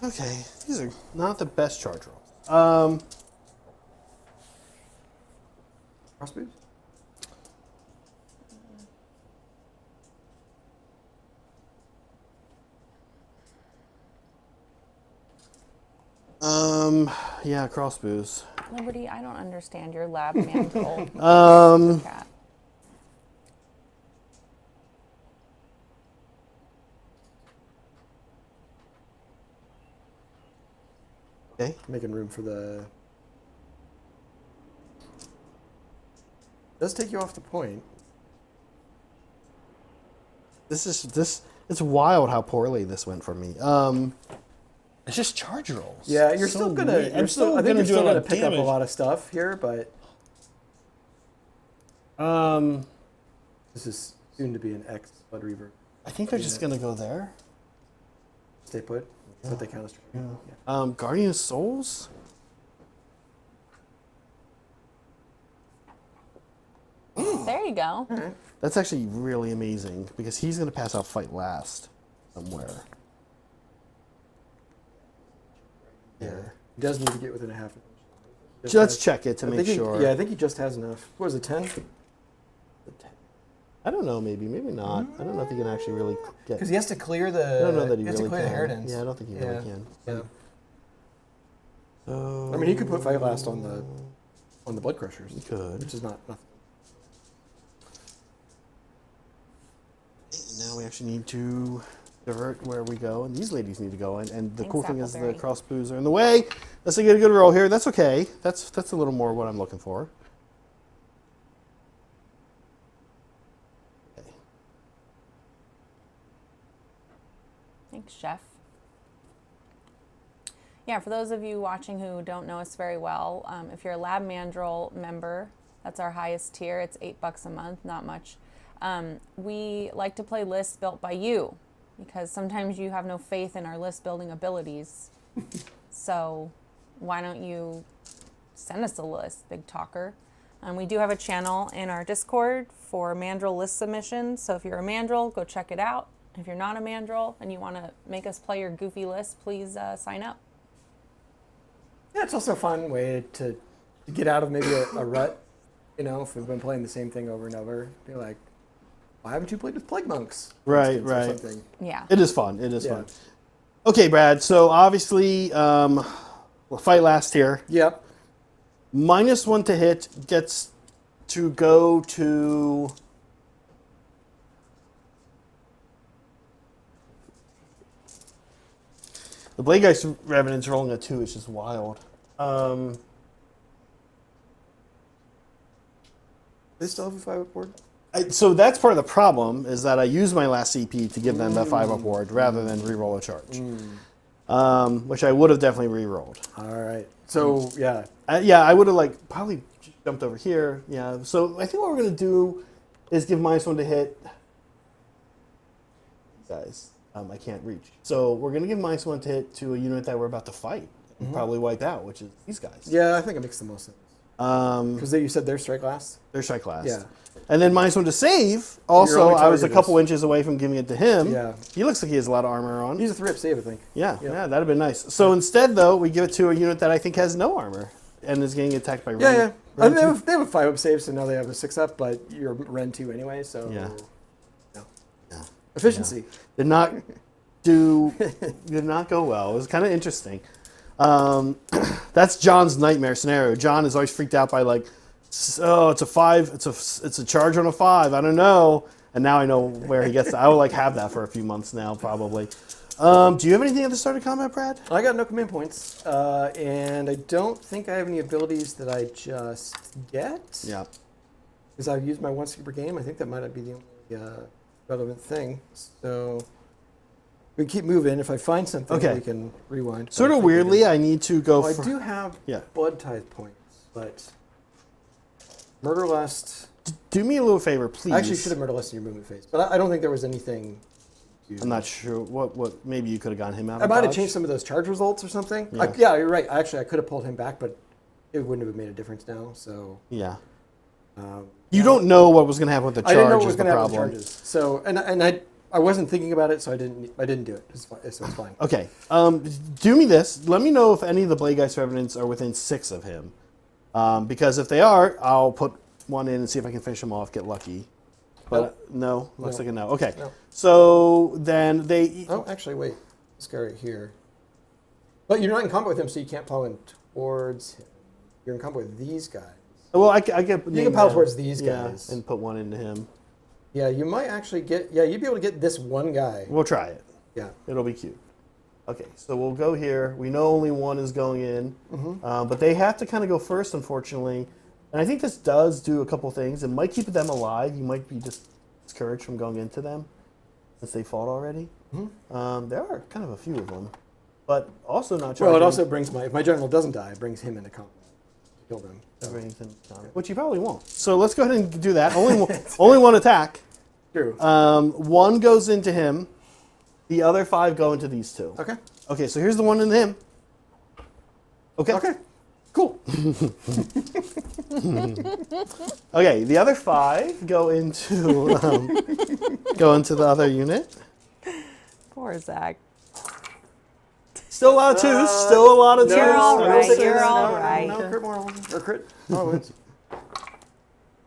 Okay, these are not the best charge rolls. Crossbows? Yeah, crossbows. Liberty, I don't understand your lab mantle. Cat. Okay. Making room for the. Does take you off the point. It's wild how poorly this went for me. It's just charge rolls. Yeah, you're So still gonna. weird. You're still, I think gonna you're still do a lot gonna of pick up a damage. lot of stuff here, but this is soon to be an X Blood Reaver. I think they're just gonna go there. Stay put. That's what they count as. Yeah. Guardian of Souls. There you go. That's actually really amazing because he's gonna pass out fight last somewhere. Yeah. He does need to get within a half. Just Let's has- check it to I make think sure. Yeah, I think he just has enough. What was it, 10? I don't know. Maybe not. I don't know if he can actually really get. Because he has to clear the. I don't know that he has really to clear can. the inheritance. Yeah, I don't think he really can. Yeah. So, I mean, he could put fight last on the Blood Crushers. He could. Which is not nothing. Now we actually need to divert where we go, and these ladies need to go. And the Thanks, cool thing is the Appleberry. crossbows are in the way. Let's get a good roll here. That's okay. That's a little more what I'm looking for. Okay. Thanks, Chef. Yeah, for those of you watching who don't know us very well, if you're a Lab Mandrill member, that's our highest tier. It's $8 a month, not much. We like to play lists built by you because sometimes you have no faith in our list building abilities. So why don't you send us a list, big talker? We do have a channel in our Discord for Mandrill list submissions. So if you're a Mandrill, go check it out. If you're not a Mandrill and you want to make us play your goofy list, please sign up. Yeah, it's also a fun way to get out of maybe a rut. You know, if we've been playing the same thing over and over, be like, why haven't you played with Plague Monks? for Right, instance, or right. something? Yeah. It is fun. It is Yeah. fun. Okay, Brad. So obviously, we'll fight last here. Yep. -1 to hit gets to go to. The Blade Geist Revenant's rolling a 2, which is wild. They still have a 5 board? So that's part of the problem is that I use my last CP to give them the 5 upward rather than re-roll a charge, which I would have definitely re-rolled. All right. So, yeah. Yeah, I would have probably jumped over here. Yeah. So I think what we're gonna do is give -1 to hit, guys. I can't reach. So we're going to give -1 to hit to a unit that we're about to fight and probably wipe out, which is these guys. Yeah, I think it makes the most sense. Because you said they're strike last? They're strike last. Yeah. And then -1 to save. Also, only I was a target couple is- inches away from giving it to him. Yeah. He looks like he has a lot of armor on. He's a 3-up save, I think. Yeah, Yep. yeah, that'd have been nice. So instead, though, we give it to a unit that I think has no armor and is getting attacked by Yeah, yeah. Ren They two. have a 5-up save, so now they have a 6-up, but you're Ren 2 anyway, so. Yeah. No. Yeah. Efficiency. Did not go well. It was kind of interesting. That's John's nightmare scenario. John is always freaked out by like, oh, it's a 5, it's a charge on a 5. I don't know. And now I know where he gets. I will like have that for a few months now, probably. Do you have anything at the start of combat, Brad? I got no command points, and I don't think I have any abilities that I just get. Yeah. Because I've used my 1 super game. I think that might be the only relevant thing. So we keep moving. If I find something, Okay. we can rewind. Sort of weirdly, I need to go. I for, do have Yeah. blood tithe points, but Murderlust. Do me a little favor, please. I actually should have Murderlust in your movement phase, but I don't think there was anything. I'm not sure what. Maybe you could have gotten him out. I of might have dodge. changed some of those charge results or something. Yeah. Yeah, you're right. Actually, I could have pulled him back, but it wouldn't have made a difference now. So Yeah. um, You don't know what was going to happen with the charge. I didn't know what is was the going to happen with problem. charges. So and I wasn't thinking about it, so I didn't do it. So it's fine. Okay. Do me this. Let me know if any of the Blade Geist Revenants are within 6 of him. Because if they are, I'll put one in and see if I can finish them off, get lucky. But no, looks No. like a no. Okay. No. So then they. Oh, actually, wait. This guy right here. But you're not in combat with him, so you can't pile in towards him. You're in combat with these guys. Well, I get. You can pile towards these guys. and put one into him. Yeah, you might actually get. Yeah, you'd be able to get this one guy. We'll try it. Yeah. It'll be cute. Okay, so we'll go here. We know only one is going in, but they have to kind of go first, unfortunately. And I think this does do a couple things. It might keep them alive. You might be just discouraged from going into them since they fought already. There are kind of a few of them, but also not. Well, it charging also brings if my general doesn't die, it brings him into combat. Kill them. So. everything, which you probably won't. So let's go ahead and do that. Only one attack. True. One goes into him. The other 5 go into these 2. Okay. Okay, so here's the one in him. Okay. Okay. Cool. Okay, the other 5 go into the other unit. Poor Zach. Still a lot of 2s. Still a lot of 2s. You're all I will right, say you're that. all No, right. No, crit moral or crit. Oh, it's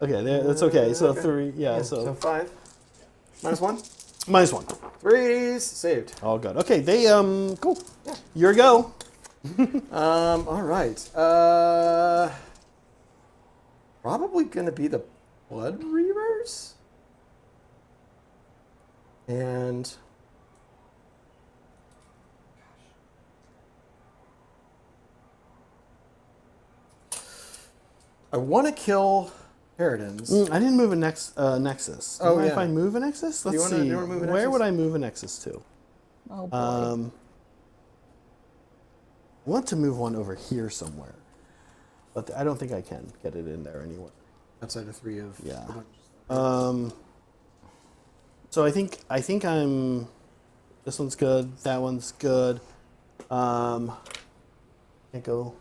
Okay, that's okay. So Okay. 3, yeah. so So -5. -1. -1. 3s saved. All good. Okay, they cool. Your go. All right. Probably gonna be the Blood Reavers. And I want to kill Paradins. I didn't move a Nexus. Oh, Mind yeah. if I move a Nexus? Let's wanna- see. you wanna move a Where Nexus? would I move a Nexus to? Oh boy. I want to move one over here somewhere, but I don't think I can get it in there anywhere. Outside of 3 of Yeah. a bunch. So I think I'm. This one's good. That one's good. Can't go.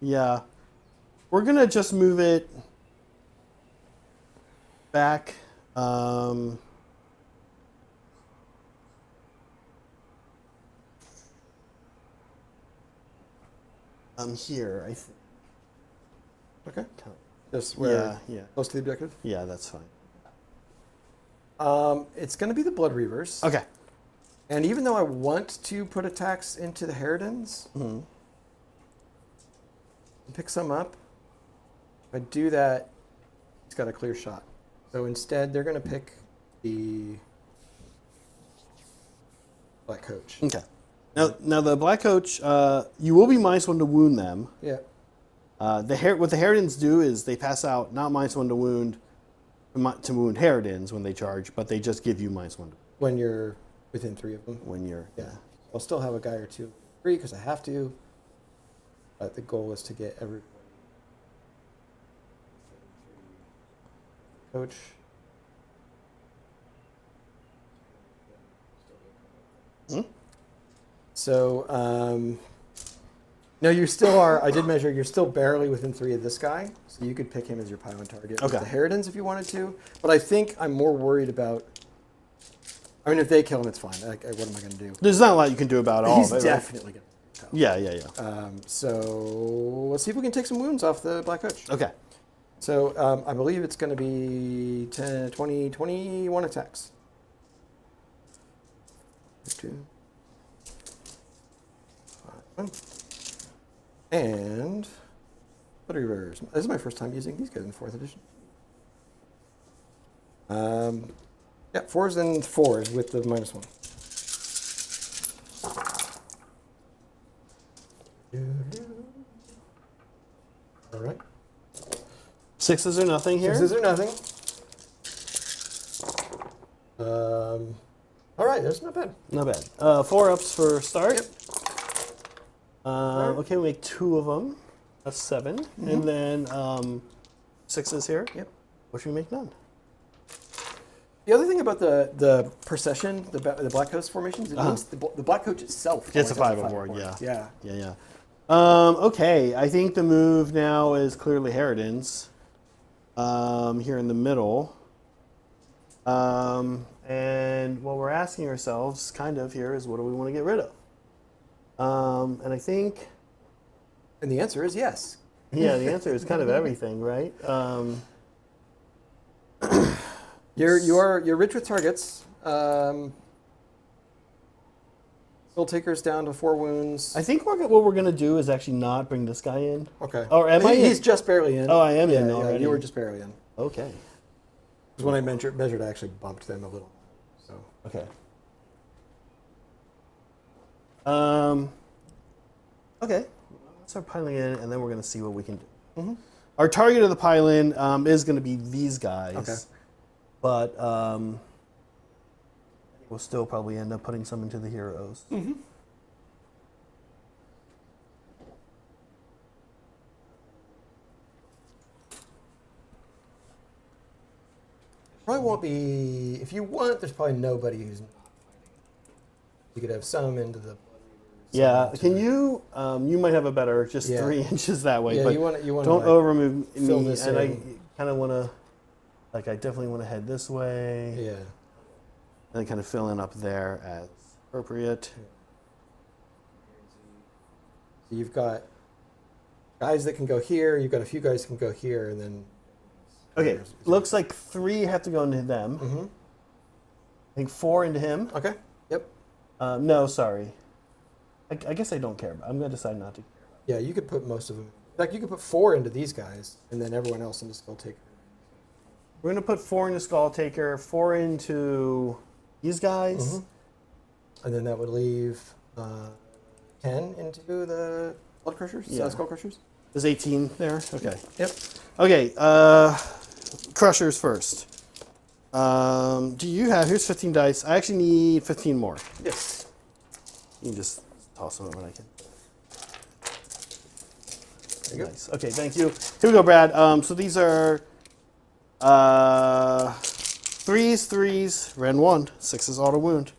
Yeah, we're gonna just move it back. Here, I think. Okay. Just where Yeah, close to the objective. yeah, that's fine. It's going to be the Blood Reavers. Okay. And even though I want to put attacks into the Harridans, Mm-hmm. and pick some up, if I do that, it's got a clear shot. So instead, they're going to pick the Black Coach. Okay. Now the Black Coach, you will be -1 to wound them. Yeah. What the Harridans do is they pass out not -1 to wound Harridans when they charge, but they just give you -1 When you're within 3 of them. when you're. Yeah. I'll still have a guy or 2 free because I have to. But the goal is to get everybody. coach. Hmm? So, no, you still are. I did measure. You're still barely within 3 of this guy, so you could pick him as your pylon target. Okay. With the Harridans if you wanted to, but I think I'm more worried about. I mean, if they kill him, it's fine. What am I going to do? There's not a lot you can do about all He's of it, right? definitely going to kill. Yeah. So let's see if we can take some wounds off the Black Coach. Okay. So I believe it's going to be 10, 20, 21 attacks. 2, 5, and what are yours? This is my first time using these guys in 4th edition. Yeah, 4s and 4s with the -1. All right. 6s or nothing here. 6s or nothing. All right, that's not bad. Not bad. 4 ups for start. Yep. Okay, we make 2 of them. That's 7. And then 6s here. Yep. What should we make? None. The other thing about the procession, the Black Coast formations, it means the Black Coach itself. It's a only has 5 aboard, Yeah. Yeah. Okay, I think the move now is clearly Harridan's. Here in the middle. And what we're asking ourselves kind of here is what do we want to get rid of? And I think... And the answer is yes. Yeah, the answer is kind of everything, right? You're rich with targets. Soul Taker's down to 4 wounds. I think what we're going to do is actually not bring this guy in. Okay. Or am I in? He's just barely in. Oh, I am in Yeah, already. you were just barely in. Okay. Because when I measured, I actually bumped them a little. So. Okay. Okay. Let's start piling in, and then we're going to see what we can do. Mm-hmm. Our target of the pile-in is going to be these guys. Okay. But we'll still probably end up putting some into the heroes. Mm-hmm. Probably won't be. If you want, there's probably nobody who's not fighting. You could have some into the. Yeah. Can you? You might have a better just Yeah. 3 inches that way. Yeah, but you want to. don't over move fill me, this and I in. kind of want to. Like I definitely want to head this way. Yeah. And then kind of fill in up there as appropriate. So you've got guys that can go here. You've got a few guys that can go here, and then. Okay. Looks like 3 have to go into them. Mm-hmm. I think 4 into him. Okay. Yep. No, sorry. I guess I don't care. I'm going to decide not to. Yeah, you could put most of them. In fact, you could put 4 into these guys, and then everyone else into Skull Taker. We're going to put 4 into Skull Taker, 4 into these guys. Mm-hmm. And then that would leave 10 into the Blood Crushers, Yeah. Skull Crushers. There's 18 there? Okay. Yep. Okay, Crushers first. Do you have, here's 15 dice. I actually need 15 more. Yes. You can just toss them when I can. There you go. Nice. Okay, thank you. Here we go, Brad. So these are 3s, Ren 1, 6s auto wound.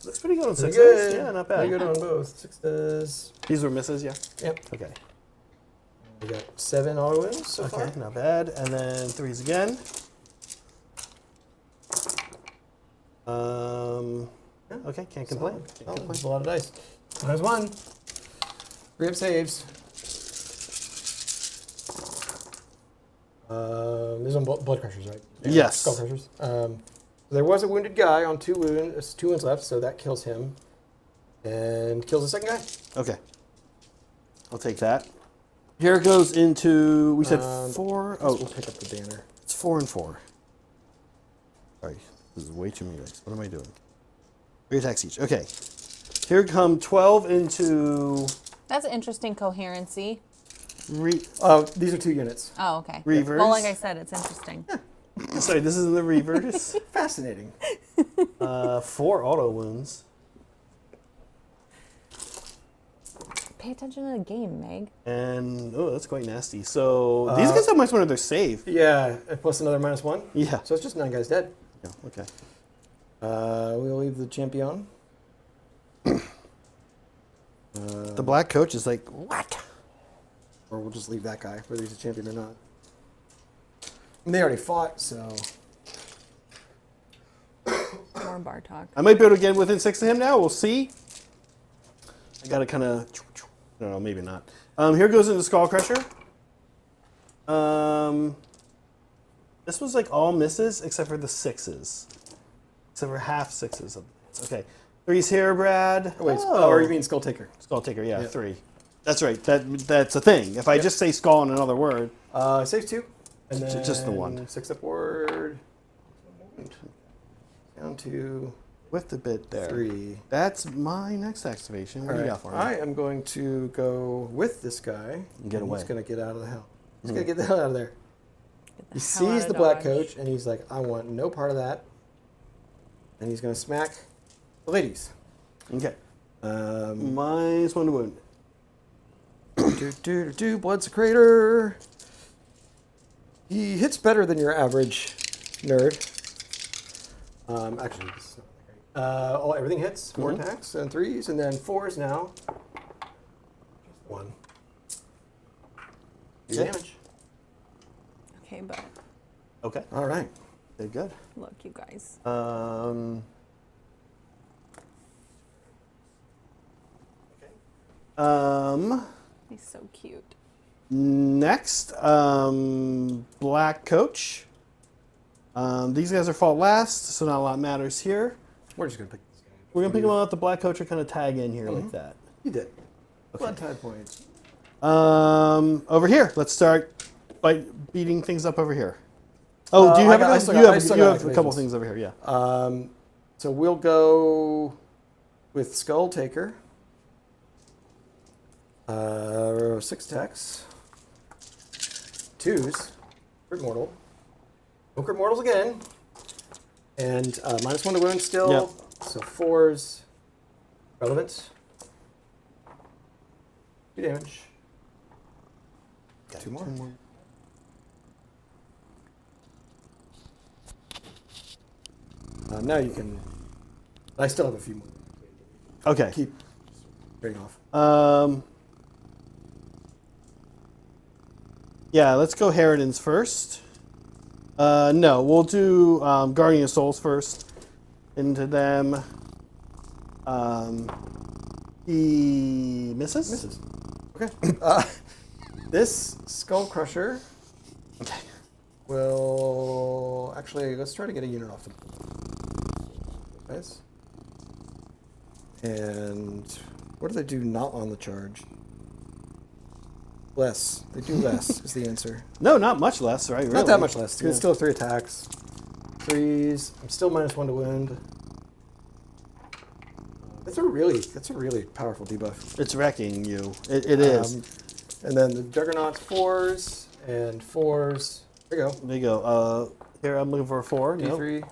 Looks pretty good on 6s. Good. Yeah, not bad. Pretty good on both. 6s. These were misses, yeah? Yep. Okay. We got 7 auto wins so Okay, far. not bad. And then 3s again. Okay, can't complain. Can't complain. That's a lot of dice. There's 1. 3 up saves. These are Blood Crushers, right? Yes. Skull Crushers. There was a wounded guy on 2 wounds left, so that kills him. And kills the second guy. Okay. I'll take that. Here it goes into, we said 4? We'll Oh, pick up the banner. it's 4 and 4. Sorry, this is way too many dice. What am I doing? 3 attacks each. Okay. Here come 12 into That's interesting coherency. These are 2 units. Oh, okay. Reavers. Well, like I said, it's interesting. Sorry, this is in the Reavers. Fascinating. 4 auto wounds. pay attention to the game, Meg. And, oh, that's quite nasty. So, these guys have minus one of their save. Yeah, plus another -1. Yeah. So it's just 9 guys dead. Yeah, okay. We'll leave the champion. The black coach is like, what? Or we'll just leave that guy, whether he's a champion or not. And they already fought, so... More Bartok. I might be able to get within 6 of him now. We'll see. I gotta kind of... I don't know, maybe not. Here goes into Skull Crusher. This was like all misses except for the 6s. Except for half 6s. Okay. 3's here, Brad. Oh, wait, or you mean Skull Taker? Skull Taker, yeah, Yeah. 3. That's right. That's a thing. If I just say skull in another word, Saves 2. And then Just the one. 6 upward. Down to with the bit there. 3. That's my next activation. What do you got for me? I am going to go with this guy. And get away. He's going to get out of the hell. He's going to get the hell out of there. He hell sees out the of black Dodge. coach and he's like, I want no part of that. And he's going to smack the ladies. Okay. Um, Minus 1 to wound. Blood Secretor. He hits better than your average nerd. Actually, it's not that great. Everything hits. 4 attacks and 3s, and then 4s now. Just 1. Okay. Damage. Okay, but Okay. All right. Very good. look, you guys. He's so cute. Next, black coach. These guys are fought last, so not a lot matters here. We're just going to pick this guy. We're gonna pick them out. The black coach are kind of tag in here like that. He did. Blood tide points. Over here, let's start by beating things up over here. Oh, do you have? I still You got have a couple activations. things over here. Yeah. So we'll go with Skull Taker. 6 attacks. 2s. Crit Mortal. No Crit Mortals again. And -1 to wound still. Yep. So 4s. Relevant. 2 damage. Got 2 more. Now you can... I still have a few more. Okay. Keep trading off. Yeah, let's go Harridan's first. No, we'll do Guardian of Souls first. Into them. He misses? Misses. Okay. This Skull Crusher Okay. will... Actually, let's try to get a unit off the... Guys. And what do they do not on the charge? Less. They do less is the answer. No, not much less, right? Really? Not that much less. Yeah. It's still 3 attacks. 3s. I'm still -1 to wound. That's a really powerful debuff. It's wrecking you. It is. And then the Juggernaut's 4s and 4s. There you go. There you go. Here, I'm looking for a 4. Nope. D3.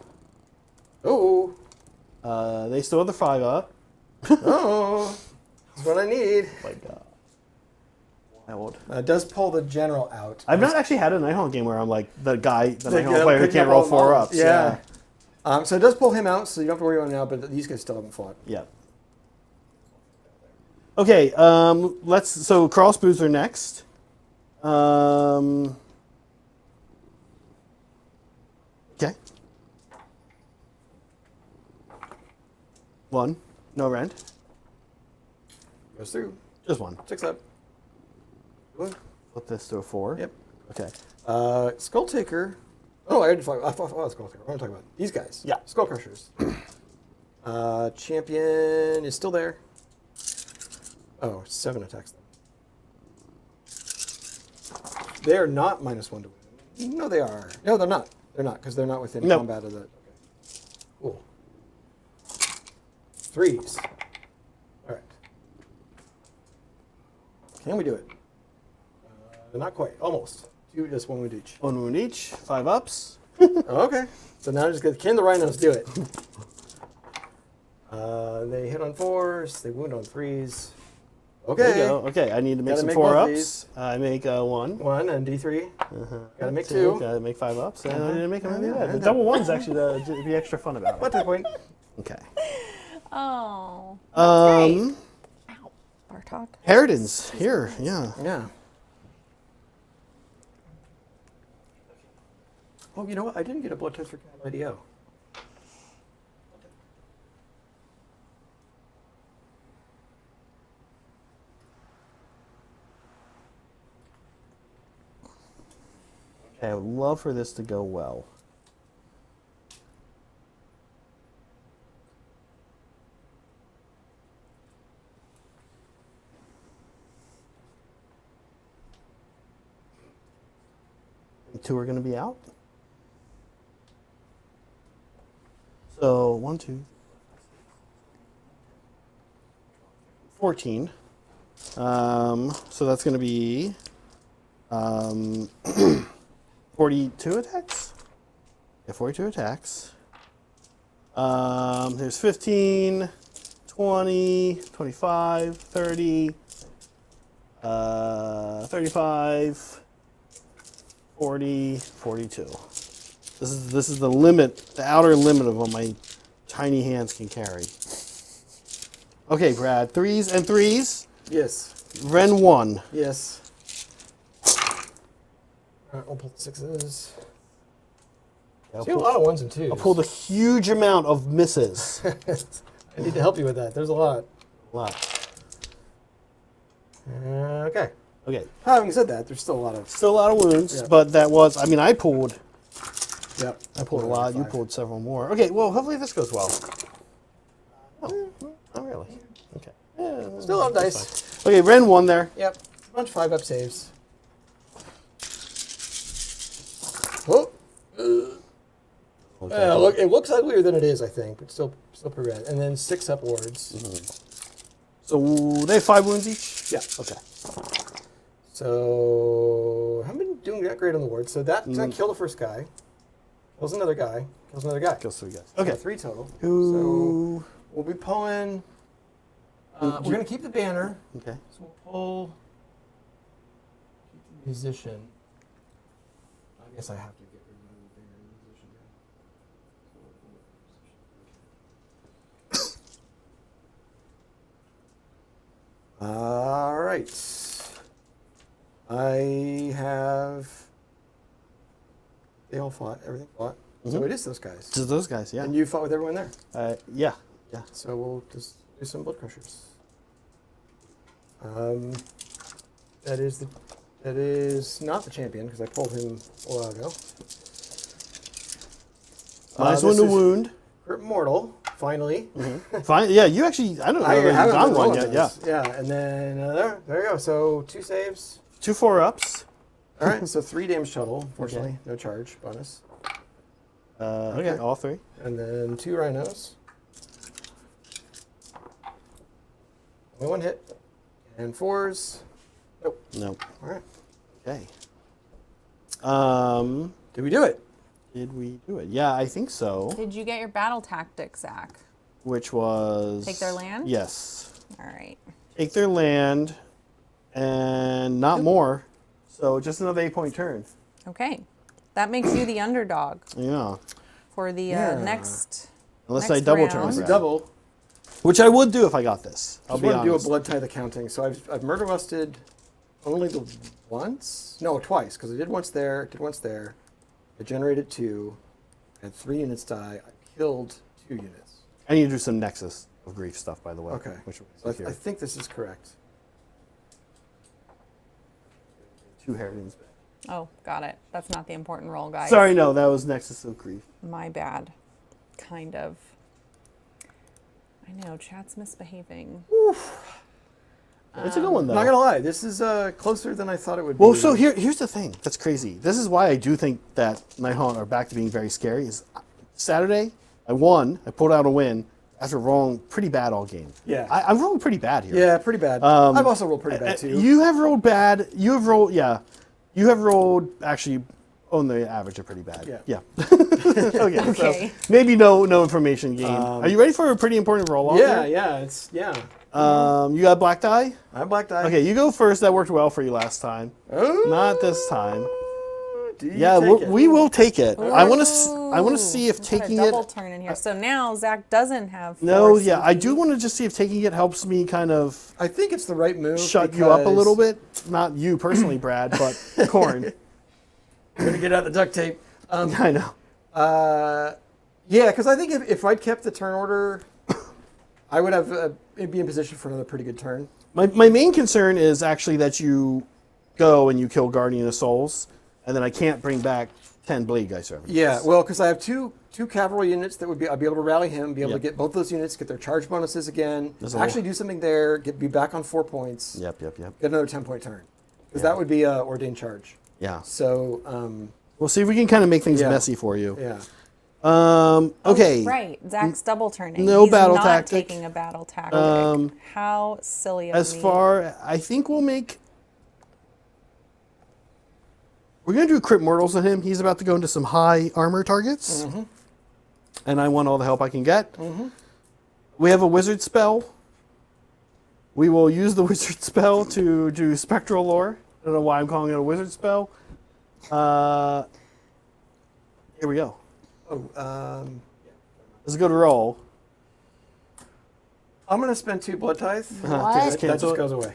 Oh. They still have the 5 up. Oh. That's what I need. Oh my god. Wild. It does pull the general out. I've not actually had a Nighthaunt game where I'm like the Nighthaunt guy player who picking can't up roll all 4 models. ups. Yeah. So it does pull him out, so you don't have to worry about it now, but these guys still haven't fought. Yeah. Okay, so Carl Spoozer next. Okay. 1. No rend. Goes through. Just 1. 6 up. Good. Flip this to a 4. Yep. Okay. Skull Taker. Oh, I thought Skull Taker. I'm talking about these guys. Yeah. Skull Crushers. Champion is still there. Oh, 7 attacks them. They are not -1 to wound. No, they are. No, they're not. They're not, because they're not within No. combat of the... Okay. Cool. 3s. All right. Can we do it? Not quite. Almost. 2, just 1 wound each. 1 wound each. 5 ups. Okay. So now just get, can the rhinos do it? They hit on 4s. They wound on 3s. Okay. There you go. Okay, I need to make Gotta some make 4 both ups. these. I make 1. 1 and D3. Gotta make 2. 2. Gotta make 5 ups. And I didn't make them. Yeah, The double 1's actually the extra fun about What it. to point? Okay. Oh. Um, Ow. Bartok. Harridan's here. Yeah. Yeah. Oh, you know what? I didn't get a blood test for IDO. Okay, I would love for this to go well. The 2 are going to be out. So 1, 2, 14. So that's going to be 42 attacks. Yeah, 42 attacks. There's 15, 20, 25, 30, 35, 40, 42. This is the limit, the outer limit of what my tiny hands can carry. Okay, Brad, 3s and 3s. Yes. Ren 1. Yes. All right, I'll pull the 6s. See a lot of 1s and 2s. I pulled a huge amount of misses. I need to help you with that. There's a lot. Wow. Okay. Okay. Having said that, there's still a lot of. Still a lot of wounds, Yeah. but that was, I mean, I pulled Yep. a lot. You pulled several more. Okay, well, hopefully this goes well. Oh, not really. Okay. Yeah, Still on that's dice. fine. Okay, Ren 1 there. Yep. Bunch 5-up saves. Oh. Look, it looks uglier than it is, I think, but still pretty bad. And then 6-up wards. So they have 5 wounds each? Yeah. Okay. So I haven't been doing that great on the wards. So that killed the first guy. Kills another guy. Kills another guy. Kills 3 guys. So Okay. 3 total. Who? So we'll be pulling. We're gonna keep the banner. Okay. So we'll pull. Keep the musician. I guess I have to get rid of the banner and musician. All right. I have. They all fought. Everything fought. So it is those guys. Just those guys, yeah. And you fought with everyone there. Yeah. Yeah. So we'll just do some blood crushers. That is not the champion because I pulled him a while ago. Nice This one to is wound. Crit Mortal, finally. Fine. Yeah, you actually, I don't know I if you've haven't done been one rolling yet. Yeah. those. Yeah, and then there you go. So 2 saves. 2 4-ups. All right, so 3 damage total. Unfortunately, no charge bonus. Okay, all 3. And then 2 rhinos. Only 1 hit. And 4s. Nope. Nope. All right. Okay. Did we do it? Did we do it? Yeah, I think so. Did you get your battle tactic, Zach? Which was... Take their land? Yes. All right. Take their land and not more. So just another 8-point turn. Okay. That makes you the underdog Yeah. for the Yeah. next. Unless Next I double round. turn. Unless you Brad. double. Which I would do if I got this. I'll I be just want to do a honest. blood tithe accounting. So I've murder rusted only the once? No, twice. Because I did once there, did once there. I generated 2. I had 3 units die. I killed 2 units. I need to do some Nexus of Grief stuff, by the way. Okay. Which So here. I think this is correct. 2 Harridan's. Oh, got it. That's not the important roll, guys. Sorry, no, that was Nexus of Grief. My bad. Kind of. I know, chat's misbehaving. It's a good one, though. Not gonna lie, this is closer than I thought it would Well, be. so here's the thing. That's crazy. This is why I do think that Nighthaunt are back to being very scary. Is Saturday, I won. I pulled out a win after rolling pretty bad all game. Yeah. I'm rolling pretty bad here. Yeah, pretty bad. I've also rolled pretty bad too. You have rolled bad. You have rolled, yeah. You have rolled actually on the average are pretty bad. Yeah. Okay. Okay. So maybe no information gained. Are you ready for a pretty important roll off? yeah, it's yeah. You got black die? I'm black die. Okay, you go first. That worked well for you last time. Oh, Not this time. do you Yeah, take it? we will take it. I want to Ooh, see if we've got a taking double it. turn in here. So now Zach doesn't have. No, four yeah, I CP. do want to just see if taking it helps me kind of I think it's the right move. shut you up a because- little bit. Not you personally, Brad, but Khorne. I'm gonna get out the duct tape. I know. Yeah, because I think if I'd kept the turn order, I would have it'd be in position for another pretty good turn. My main concern is actually that you go and you kill Guardian of Souls, and then I can't bring back 10 Blade Guy servants. Yeah, well, because I have two cavalry units that I'd be able to rally him, be able Yep. to get both those units, get their charge bonuses again, There's a actually do something there, be back on 4 points, Yep. get another 10-point turn, because that would be a ordained charge. Yeah. So We'll see if we can kind of make things Yeah. messy for you. yeah, Okay. Oh, right. Zach's double turning. No He's battle not tactic. taking a battle tactic. How silly of As me. I think we're going to do crit mortals on him. He's about to go into some high armor targets. Mm-hmm. And I want all the help I can get. We have a wizard spell. We will use the wizard spell to do spectral lore. I don't know why I'm calling it a wizard spell. Here we go. oh, Let's go to roll. I'm gonna spend 2 blood tithe. What? That Cancel just it? goes away.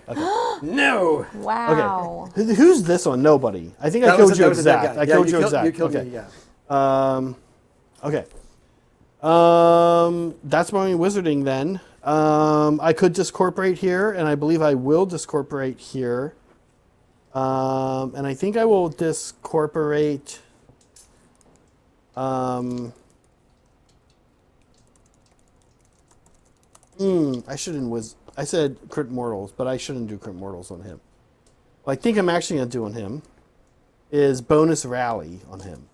No. Wow. Okay. Who's this one? Nobody. I think I That killed was you that was a dead exact. guy. I Yeah, killed you exact. You killed okay. me. Yeah. Okay. That's my wizarding then. I could discorporate here, and I believe I will discorporate here. And I think I will discorporate. I shouldn't I said crit mortals, but I shouldn't do crit mortals on him. What I think I'm actually gonna do on him is bonus rally on him,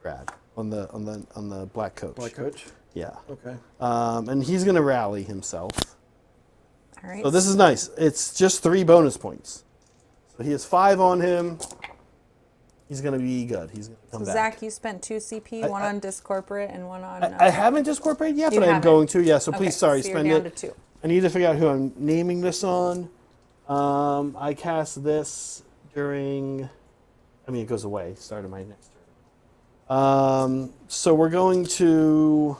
Brad, on the black coach. Black coach. Yeah. Okay. And he's gonna rally himself. All right. So this is nice. It's just 3 bonus points. So he has 5 on him. He's gonna be good. He's gonna come back. Zach, you spent 2 CP, one on Discorporate and one on. I haven't discorporated yet, You but I'm haven't. going to. Yeah. So Okay, please, sorry, so you're spend down it. to 2. I need to figure out who I'm naming this on. I cast this during. I mean, it goes away. Start of my next turn. So we're going to,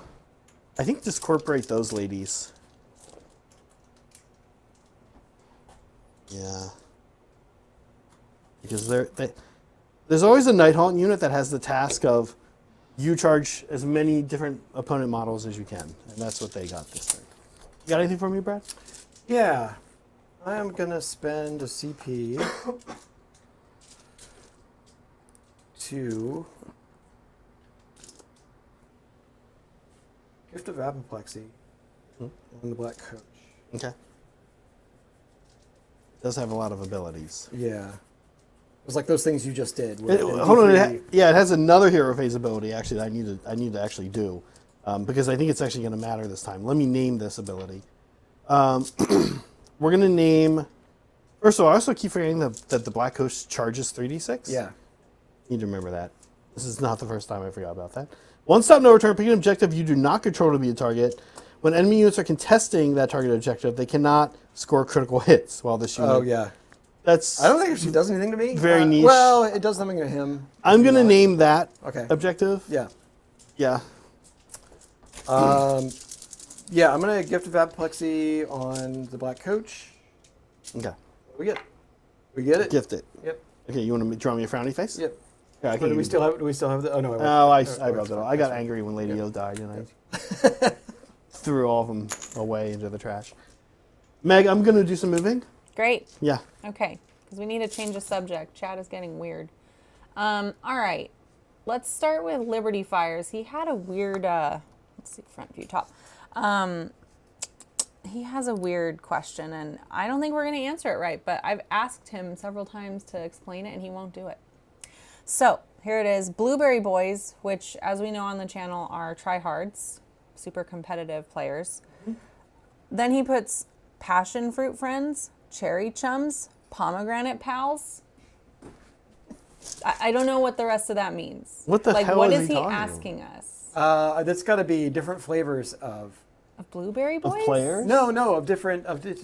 I think, discorporate those ladies. Yeah. Because there's always a Nighthaunt unit that has the task of you charge as many different opponent models as you can, and that's what they got this turn. You got anything for me, Brad? Yeah. I am gonna spend a CP to Gift of Apoplexy on the black coach. Okay. Does have a lot of abilities. Yeah. It was like those things you just did. where in Hold on, D3 it has another hero phase ability actually that I need to actually do, because I think it's actually going to matter this time. Let me name this ability. We're going to name. First of all, I also keep forgetting that the Black Coach charges 3d6. Yeah. Need to remember that. This is not the first time I forgot about that. One stop, no return. Pick an objective you do not control to be a target. When enemy units are contesting that target objective, they cannot score critical hits while this unit. Oh yeah. That's. I don't think it actually does anything to me. Very niche. Well, it does something to him. I'm going to Not. name that Okay. objective. Yeah. Yeah. Yeah, I'm gonna Gift of Apoplexy on the black coach. Okay. We get it. Gift it. Yep. Okay, you want to draw me a frowny face? Yep. Yeah, I But can do we use still it. have? Do we still have the? Oh no. No, I rubbed it all. I got angry when Lady O died, and I threw all of them away into the trash. Meg, I'm gonna do some moving. Great. Yeah. Okay, because we need to change the subject. Chat is getting weird. All right, let's start with Liberty Fires. He had a weird, let's see, front view top. He has a weird question, and I don't think we're going to answer it right, but I've asked him several times to explain it, and he won't do it. So here it is, Blueberry Boys, which, as we know on the channel, are tryhards, super competitive players. Then he puts Passion Fruit Friends, Cherry Chums, Pomegranate Pals. I don't know what the rest of that means. What the hell what is is he he talking about? asking us? That's got to be different flavors of. Of Blueberry Boys? Of players? No,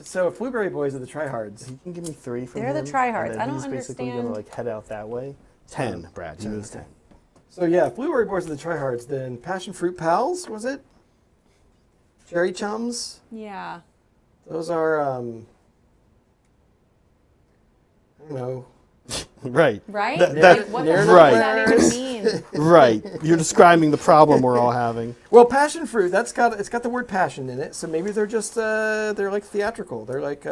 so Blueberry Boys are the tryhards. You can give me 3 from They're the him. tryhards. And then I don't he's basically going to understand. like head out that way. 10, Brad. He needs 10. So yeah, if Blueberry Boys are the tryhards, then Passion Fruit Pals, was it? Cherry Chums? Yeah. Those are, I don't know. Right. Right? That- Like, what the hell right. does that even mean? Right. You're describing the problem we're all having. Well, passion fruit, it's got the word passion in it, so maybe they're just they're like theatrical. They're like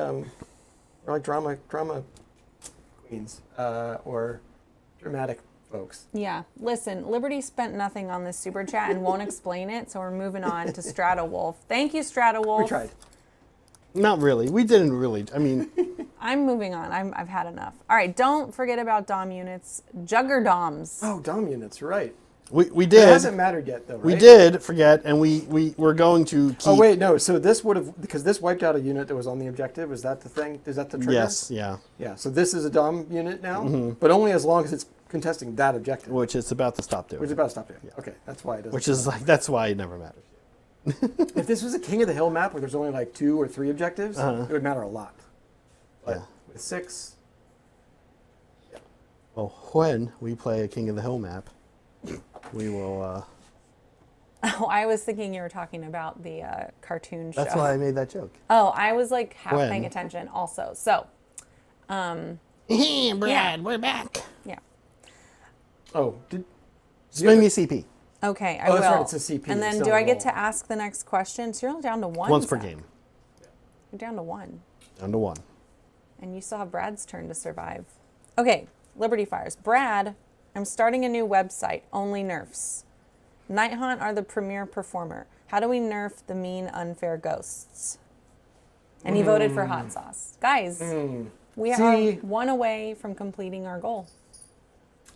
drama queens or dramatic folks. Yeah. Listen, Liberty spent nothing on this super chat and won't explain it, so we're moving on to Strata Wolf. Thank you, Strata Wolf. We tried. Not really. We didn't really. I mean, I'm moving on. I've had enough. All right, don't forget about Dom units. Jugger Doms. Oh, Dom units, right. we It did. hasn't mattered yet, though, right? We did forget, and we're going to keep. Oh wait, no. So this would have, because this wiped out a unit that was on the objective. Is that the thing? Is that the trigger? Yes. Yeah. Yeah. So this is a Dom unit now, but only as long as it's contesting that objective, Which it's about to stop doing. which is about to stop doing. Okay, that's why it doesn't. Which is like that's why it never matters. If this was a King of the Hill map where there's only like 2 or 3 objectives, it would matter a lot. But Yeah. with 6, Well, when we play a King of the Hill map, we will. Oh, I was thinking you were talking about the cartoon show. That's why I made that joke. Oh, I was like half When? paying attention also. So, Brad, Yeah. we're back. yeah. Spin me CP Okay, I Oh, will. that's right, it's a CP, And then it's do not I a get roll. to ask the next question? So you're only down to one. once per Zach. game, You're down to 1. down to 1. And you still have Brad's turn to survive. Okay, Liberty Fires. Brad, I'm starting a new website, only nerfs. Nighthunt are the premier performer. How do we nerf the mean, unfair ghosts? And he voted for hot sauce. Guys, we are See- 1 away from completing our goal.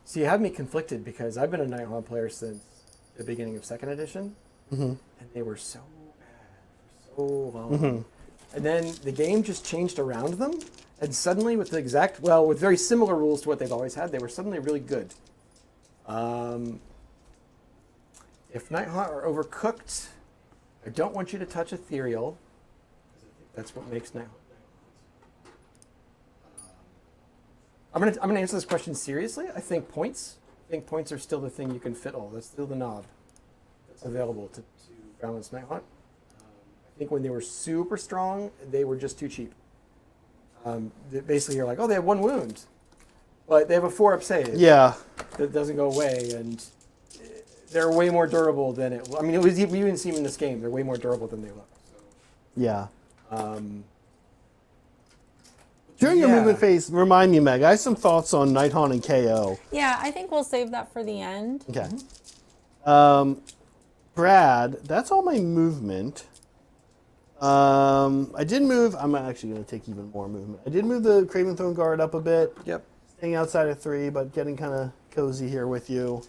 So you have me conflicted because I've been a Nighthaunt player since the beginning of 2nd edition, and they were so bad for so long. And then the game just changed around them, and suddenly with with very similar rules to what they've always had, they were suddenly really good. If Nighthaunt are overcooked, I don't want you to touch Ethereal. That's what makes Nighthaunt. I'm gonna answer this question seriously. I think points are still the thing you can fiddle. That's still the knob that's available to balance Nighthaunt. I think when they were super strong, they were just too cheap. Basically, you're like, oh, they have 1 wound, but they have a 4-up save. Yeah. That doesn't go away, and they're way more durable than it. I mean, we even see them in this game. They're way more durable than they look. Yeah. So, During your Yeah. movement phase, remind me, Meg. I have some thoughts on Nighthaunt and KO. Yeah, I think we'll save that for the end. Okay. Brad, that's all my movement. I did move. I'm actually going to take even more movement. I did move the Craven Throne Guard up a bit. yep. Staying outside of 3, but getting kind of cozy here with you.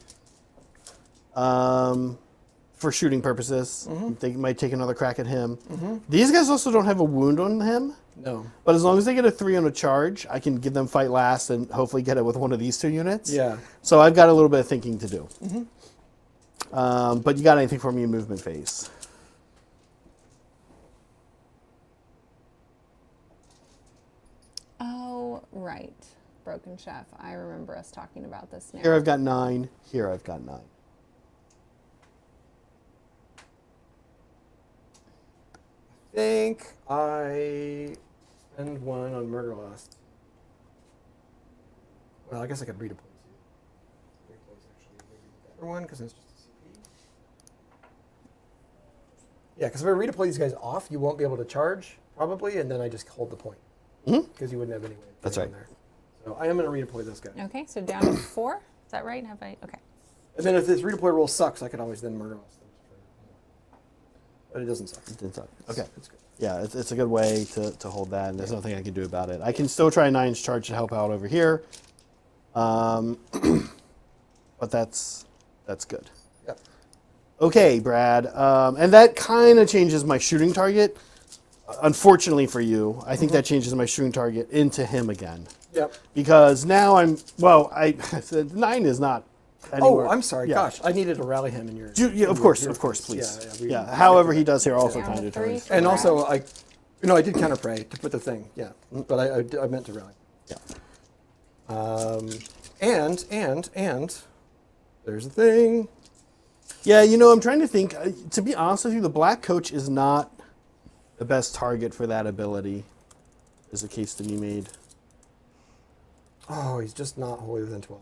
For shooting purposes. They might take another crack at him. These guys also don't have a wound on him. No. But as long as they get a 3 on a charge, I can give them fight last and hopefully get it with one of these 2 units. Yeah. So I've got a little bit of thinking to do. But you got anything for me in movement phase? Oh, right. Broken Chef. I remember us talking about this now. Here I've got 9. Here I've got 9. I think I spend 1 on Murderlust. Well, I guess I could redeploy 2. Redeploy is actually maybe the better one because it's just a CP. Yeah, because if I redeploy these guys off, you won't be able to charge probably, and then I just hold the point because you wouldn't have any way. Of That's getting right. in there. So I am going to redeploy this guy. Okay, so down to 4. Is that right? Have I? Okay. And then if this redeploy roll sucks, I could always then Murderlust them. But it doesn't suck. It didn't suck. Okay. It's good. Yeah, it's a good way to hold that, and there's nothing I can do about it. I can still try 9's charge to help out over here. But that's good. Yep. Okay, Brad. And that kind of changes my shooting target. Unfortunately for you, I think that changes my shooting target into him again. Yep. Because now 9 is not anywhere. Oh, I'm sorry. Yeah. Gosh, I needed to rally him in your. Yeah, of course, please. Yeah, Yeah, however he does here also Down kind to of three. determines. And also, I did counter pray to put the thing. Yeah, but I meant to rally. Yeah. And there's the thing. Yeah, you know, I'm trying to think. To be honest with you, the black coach is not the best target for that ability. There's a case to be made. Oh, he's just not wholly within 12.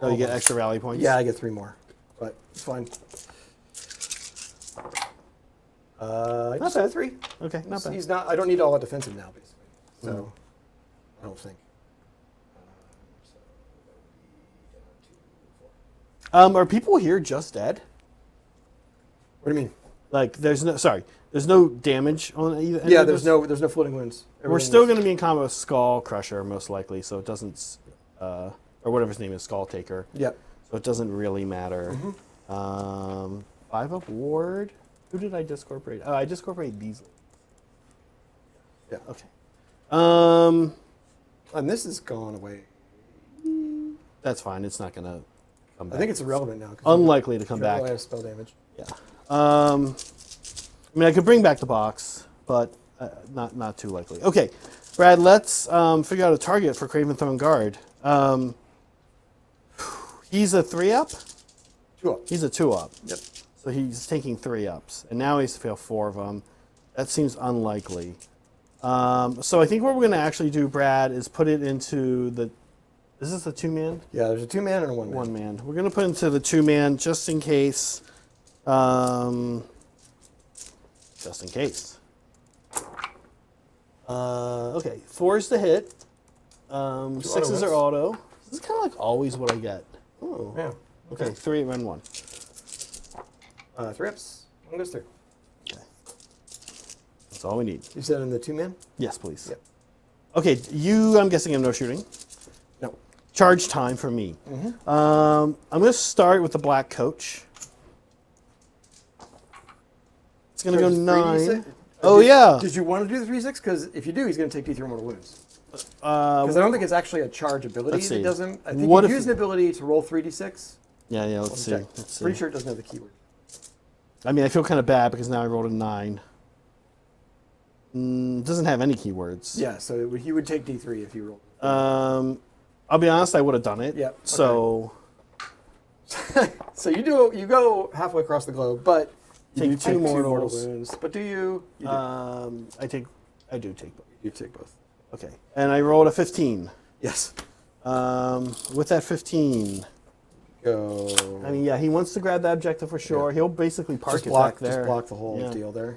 Oh, you get extra rally points? Yeah, I get 3 more, but it's fine. I just had 3. Okay, not bad. He's not. I don't need all that defensive now, basically. So, I don't think. Are people here just dead? What do you mean? Like, there's no damage on either. Yeah, there's no floating wounds. We're still going to be in combo with Skull Crusher most likely, so it doesn't, or whatever his name is, Skull Taker. Yep. So it doesn't really matter. 5 up ward. Who did I discorporate? Oh, I discorporated these. Yeah. Okay. And this has gone away. That's fine. It's not going to come back. I think it's irrelevant now. Unlikely to come back. I have spell damage. Yeah. I mean, I could bring back the box, but not too likely. Okay, Brad, let's figure out a target for Craven Throne Guard. He's a 3-up? 2-up. He's a 2-up. Yep. So he's taking 3-ups, and now he has to fail 4 of them. That seems unlikely. So I think what we're going to actually do, Brad, is put it into the... Is this a 2-man? Yeah, there's a 2-man and a 1-man. 1-man. We're going to put it into the 2-man just in case. Just in case. Okay, 4's to hit. 6s are auto. This is kind of like always what I get. Oh. Yeah. Okay, 3, run 1. 3 ups. 1 goes through. Okay. That's all we need. You said in the 2-man? Yes, please. Yep. Okay, you, I'm guessing, have no shooting. No. Charge time for me. I'm going to start with the black coach. It's going to go 9. Oh, yeah. Did you want to do the 3-6? Because if you do, he's going to take D3 mortal wounds. Because I don't think it's actually a charge ability let's see. that doesn't. I think What you if- use an ability to roll 3d6. Yeah, let's see. Check. Let's see. Pretty sure it doesn't have the keyword. I mean, I feel kind of bad because now I rolled a 9. Doesn't have any keywords. Yeah, so he would take D3 if you rolled. I'll be honest, I would have done it. Yep, okay. So So you go halfway across the globe, but you Take do two take mortals. wounds. But do you? You do. I do take both. You take both. Okay, and I rolled a 15. Yes. With that 15, Go. I mean, yeah, he wants to grab that objective for sure. Yeah. He'll basically park just it block, back there. Just block the whole Yeah. deal there.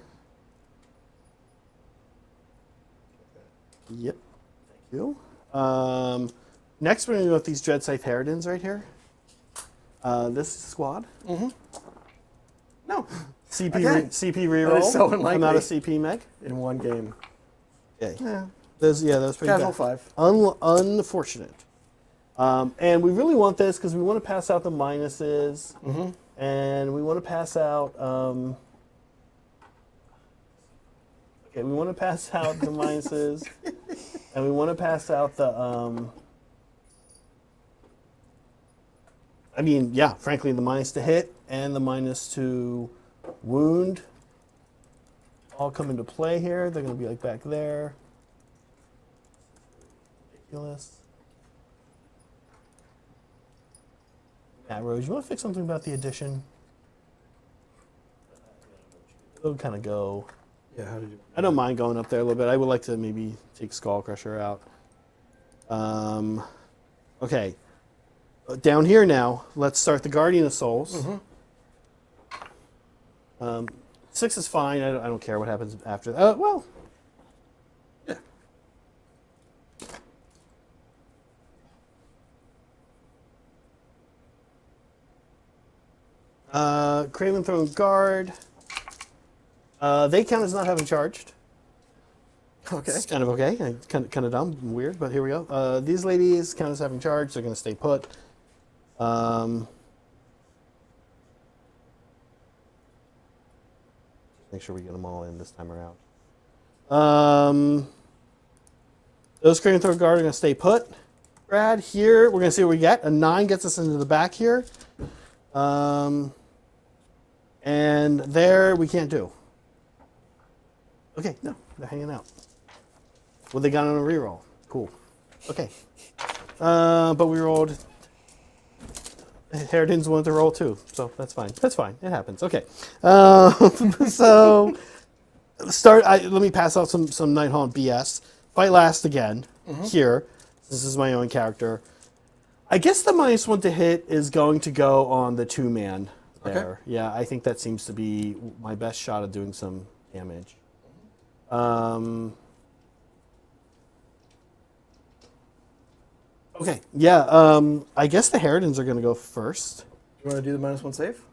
Yep. Thank you. Next, we're going to go with these Dread Scythe Harridans right here. This squad. No. CP Again. CP That reroll. is so unlikely. I'm not a CP mech. In one game. Okay. Yeah. That was pretty Casual bad. 5. Unfortunate. And we really want this because we want to pass out the minuses, and we want to pass out. Okay, we want to pass out the minuses, and we want to pass out the. I mean, yeah, frankly, the minus to hit and the minus to wound all come into play here. They're going to be like back there. Ridiculous. Matt Rose, you want to fix something about the addition? It'll kind of go. Yeah, how did you? I don't mind going up there a little bit. I would like to maybe take Skull Crusher out. Okay. Down here now, let's start the Guardian of Souls. 6 is fine. I don't care what happens after that. Well. Yeah. Craven Throne Guard. They count as not having charged. Okay. It's kind of okay. Kind of dumb, and weird, but here we go. These ladies count as having charged. They're going to stay put. Make sure we get them all in this time around. Those Craven Throne Guard are going to stay put. Brad, here, we're going to see what we get. A 9 gets us into the back here. And there, we can't do. Okay, no, they're hanging out. Well, they got on a reroll. Cool. Okay. But we rolled... Harridan's wanted to roll too, so that's fine. That's fine. It happens. Okay. So, let me pass out some Nighthaunt BS. Fight last again here. This is my own character. I guess the -1 to hit is going to go on the 2-man there. Okay. Yeah, I think that seems to be my best shot of doing some damage. Okay, yeah, I guess the Harridans are going to go first. You want to do the -1 save?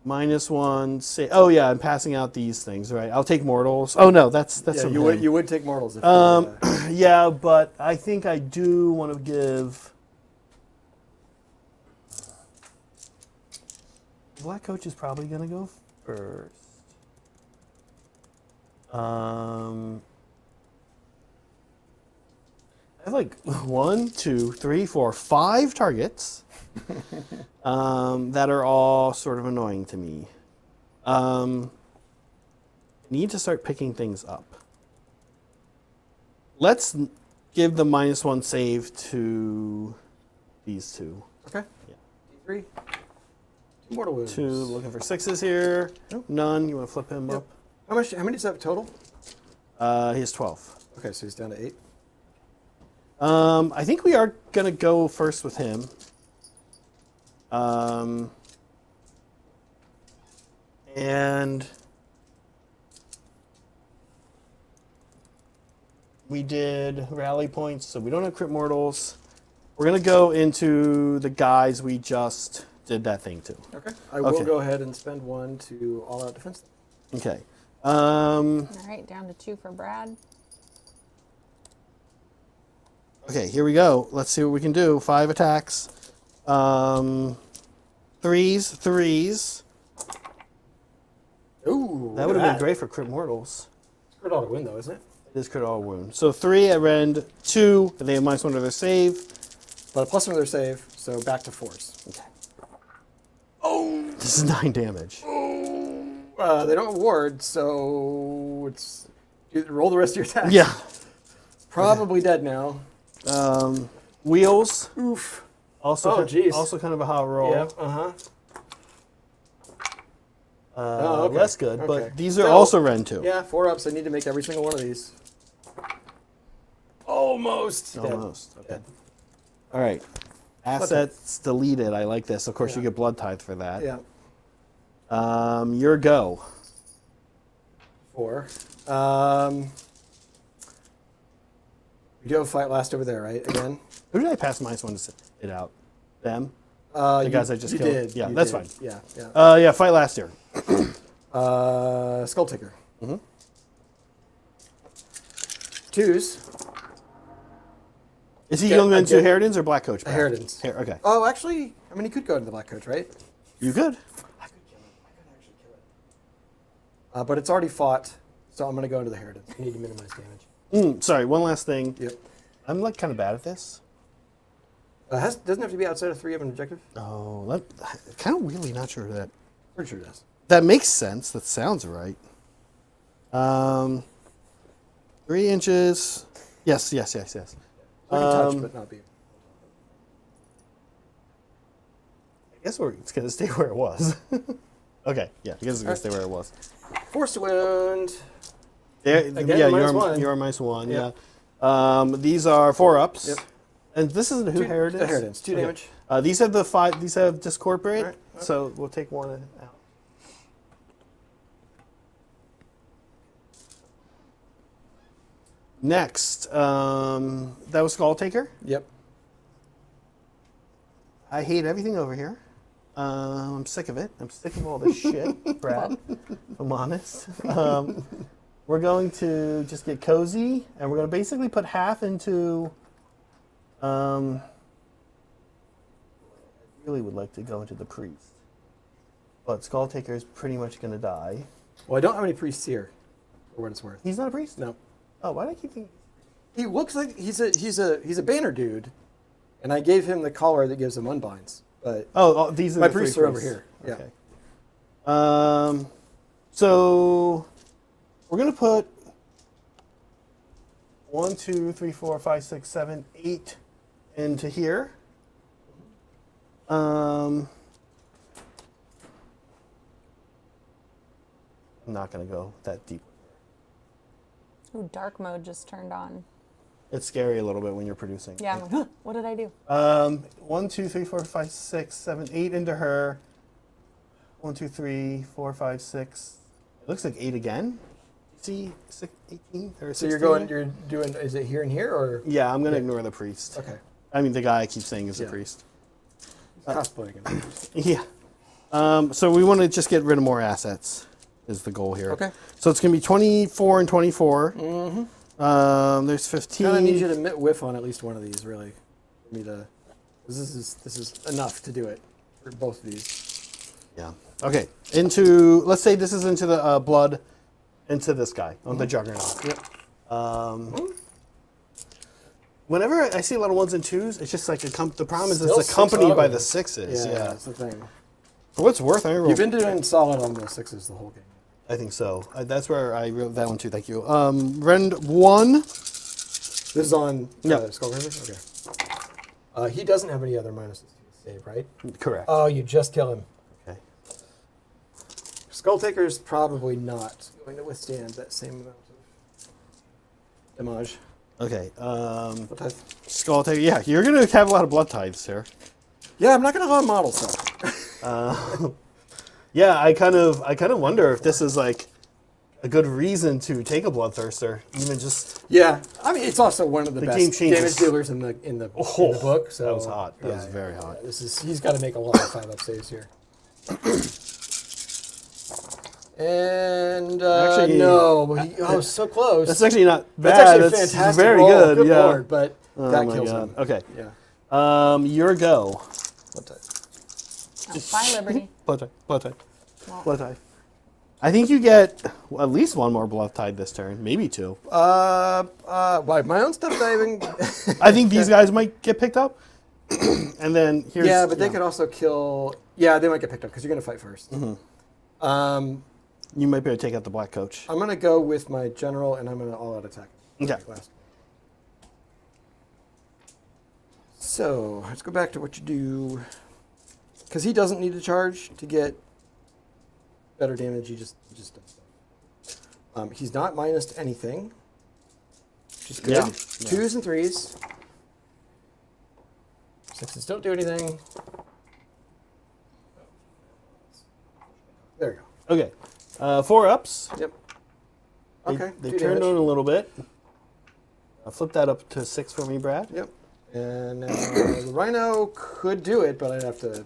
-1 save. Oh yeah, I'm passing out these things, right? I'll take mortals. Oh no, that's Yeah, from you him. would take mortals if Yeah, but I think I do want to give... Black Coach is probably going to go first. I have like 1, 2, 3, 4, 5 targets that are all sort of annoying to me. Need to start picking things up. Let's give the -1 save to these two. Okay. Yeah. D3. 2 mortal wounds. 2, looking for 6s here. Nope. None. You want to flip him Yep. up? How many does that have total? He has 12. Okay, so he's down to 8. I think we are going to go first with him. And we did rally points, so we don't have crit mortals. We're going to go into the guys we just did that thing to. Okay. I will Okay. go ahead and spend 1 to all-out defense. Okay. All right, down to 2 for Brad. Okay, here we go. Let's see what we can do. 5 attacks. 3s. Ooh, That would have been great for crit mortals. It's crit auto win though, isn't it? It is crit all wound. So 3 at rend, 2, and they have -1 to their save. But a +1 to their save, so back to 4s. Okay. Oh! This is 9 damage. They don't ward, so it's roll the rest of your attacks. Yeah. Probably dead now. Wheels. Oof. Also, Oh, jeez. also kind of a hot roll. Yep. Uh-huh. Okay. Less good, Okay. but these are So, also rend 2. Yeah, 4-ups. I need to make every single one of these. Almost. Dead. Almost. Okay. Dead. All right. Assets deleted. I like this. Of course, you Yeah. get blood tithe for that. Yeah. Your go. 4. We do have a fight last over there, right? Again. Who did I pass -1 to it out? Them? The guys I just you killed? Did. Yeah, you that's did. fine. Yeah, yeah. Yeah, fight last here. Skull Ticker. 2s. Is he Yeah, going into again- Harridans or Black Coach? Brad? Harridans. Okay. Oh, actually, I mean, he could go into the Black Coach, right? You good? I could kill him. I could actually kill it. But it's already fought, so I'm going to go into the Harridans. I need to minimize damage. Sorry, one last thing. Yep. I'm like kind of bad at this. Doesn't have to be outside of 3 of an objective? Oh, kind of really not sure that. Pretty sure it does. That makes sense. That sounds right. 3 inches. Yes. I can touch, but not be. I guess it's going to stay where it was. Okay, yeah, I guess it's going to stay where it was. Force wound. There, Again, yeah, -1. you're -1, Yep. yeah. These are 4-ups. Yep. And this isn't who Harridans? The Harridans. 2 damage. These have the 5, these have Discorporate, All right. so we'll take 1 out. Next, that was Skull Taker. Yep. I hate everything over here. I'm sick of it. I'm sick of all this shit, Brad, if I'm honest. We're going to just get cozy, and we're going to basically put half into... I really would like to go into the priest. But Skull Taker is pretty much going to die. Well, I don't have any priests here, for what it's worth. He's not a priest? No. Oh, why do I keep thinking... He looks like he's a banner dude, And I gave him the collar that gives him unbinds. But These are my the three priests are over here. Yeah. Okay. So we're gonna put 1, 2, 3, 4, 5, 6, 7, 8 into here. I'm not gonna go that deep. Ooh, dark mode just turned on. It's scary a little bit when you're producing. Yeah, I'm like, huh, what did I do? 1, 2, 3, 4, 5, 6, 7, 8 into her. 1, 2, 3, 4, 5, 6. It looks like 8 again. See, 18 or 16. So you're doing, is it here and here or? Yeah, I'm gonna ignore the priest. Okay. I mean, the guy I keep saying is the priest. Cosplaying again. Yeah. So we want to just get rid of more assets. Is the goal here? Okay. So it's gonna be 24 and 24. There's 15. Kind of need you to whiff on at least one of these, really, for me to. This is enough to do it for both of these. Yeah. Okay. Let's say this is into the blood, into this guy on the juggernaut. Yep. Whenever I see a lot of 1s and 2s, it's just like the problem is Still it's accompanied by the 6 6s. Yeah, Yeah. that's the thing. For what's worth, I rolled. You've been doing solid on the 6s the whole game. I think so. That's where I wrote that one too. Thank you. Rend 1. This is on Yeah. Skull River? Okay. He doesn't have any other minuses to his save, right? Correct. Oh, you just kill him. Okay. Skull Taker's probably not going to withstand that same amount of damage. Okay. What type? Skull Taker. Yeah, you're gonna have a lot of blood tithes here. Yeah, I'm not going to have models though. Yeah, I kind of wonder if this is like a good reason to take a bloodthirster, even just. Yeah, I mean it's also one of the game best changes. damage dealers in the book. So That was hot. That yeah, was very hot. He's got to make a lot of 5-up saves here. And Actually, no, so close. That's actually not bad. That's actually a That's fantastic very roll. good. Yeah. Lord, but Oh that my kills God. him. Okay. Yeah. Your go. What type? Oh, bye, Liberty. Blood tie. Blood tie. Well, Blood tie. I think you get at least one more blood tide this turn, maybe 2. Why my own stuff diving? I think these guys might get picked up, and then here's. Yeah, but they could also kill. Yeah, they might get picked up because you're going to fight first. You might be able to take out the black coach. I'm going to go with my general, and I'm going to all-out attack. Okay. Last. So let's go back to what you do, because he doesn't need to charge to get better damage. He just does stuff. He's not minus to anything, which is good. Yeah. 2s and 3s. 6s don't do anything. There you go. Okay. 4 ups. Yep. They, Okay. they 2 turned damage. on a little bit. Flip that up to 6 for me, Brad. Yep. And the Rhino could do it, but I'd have to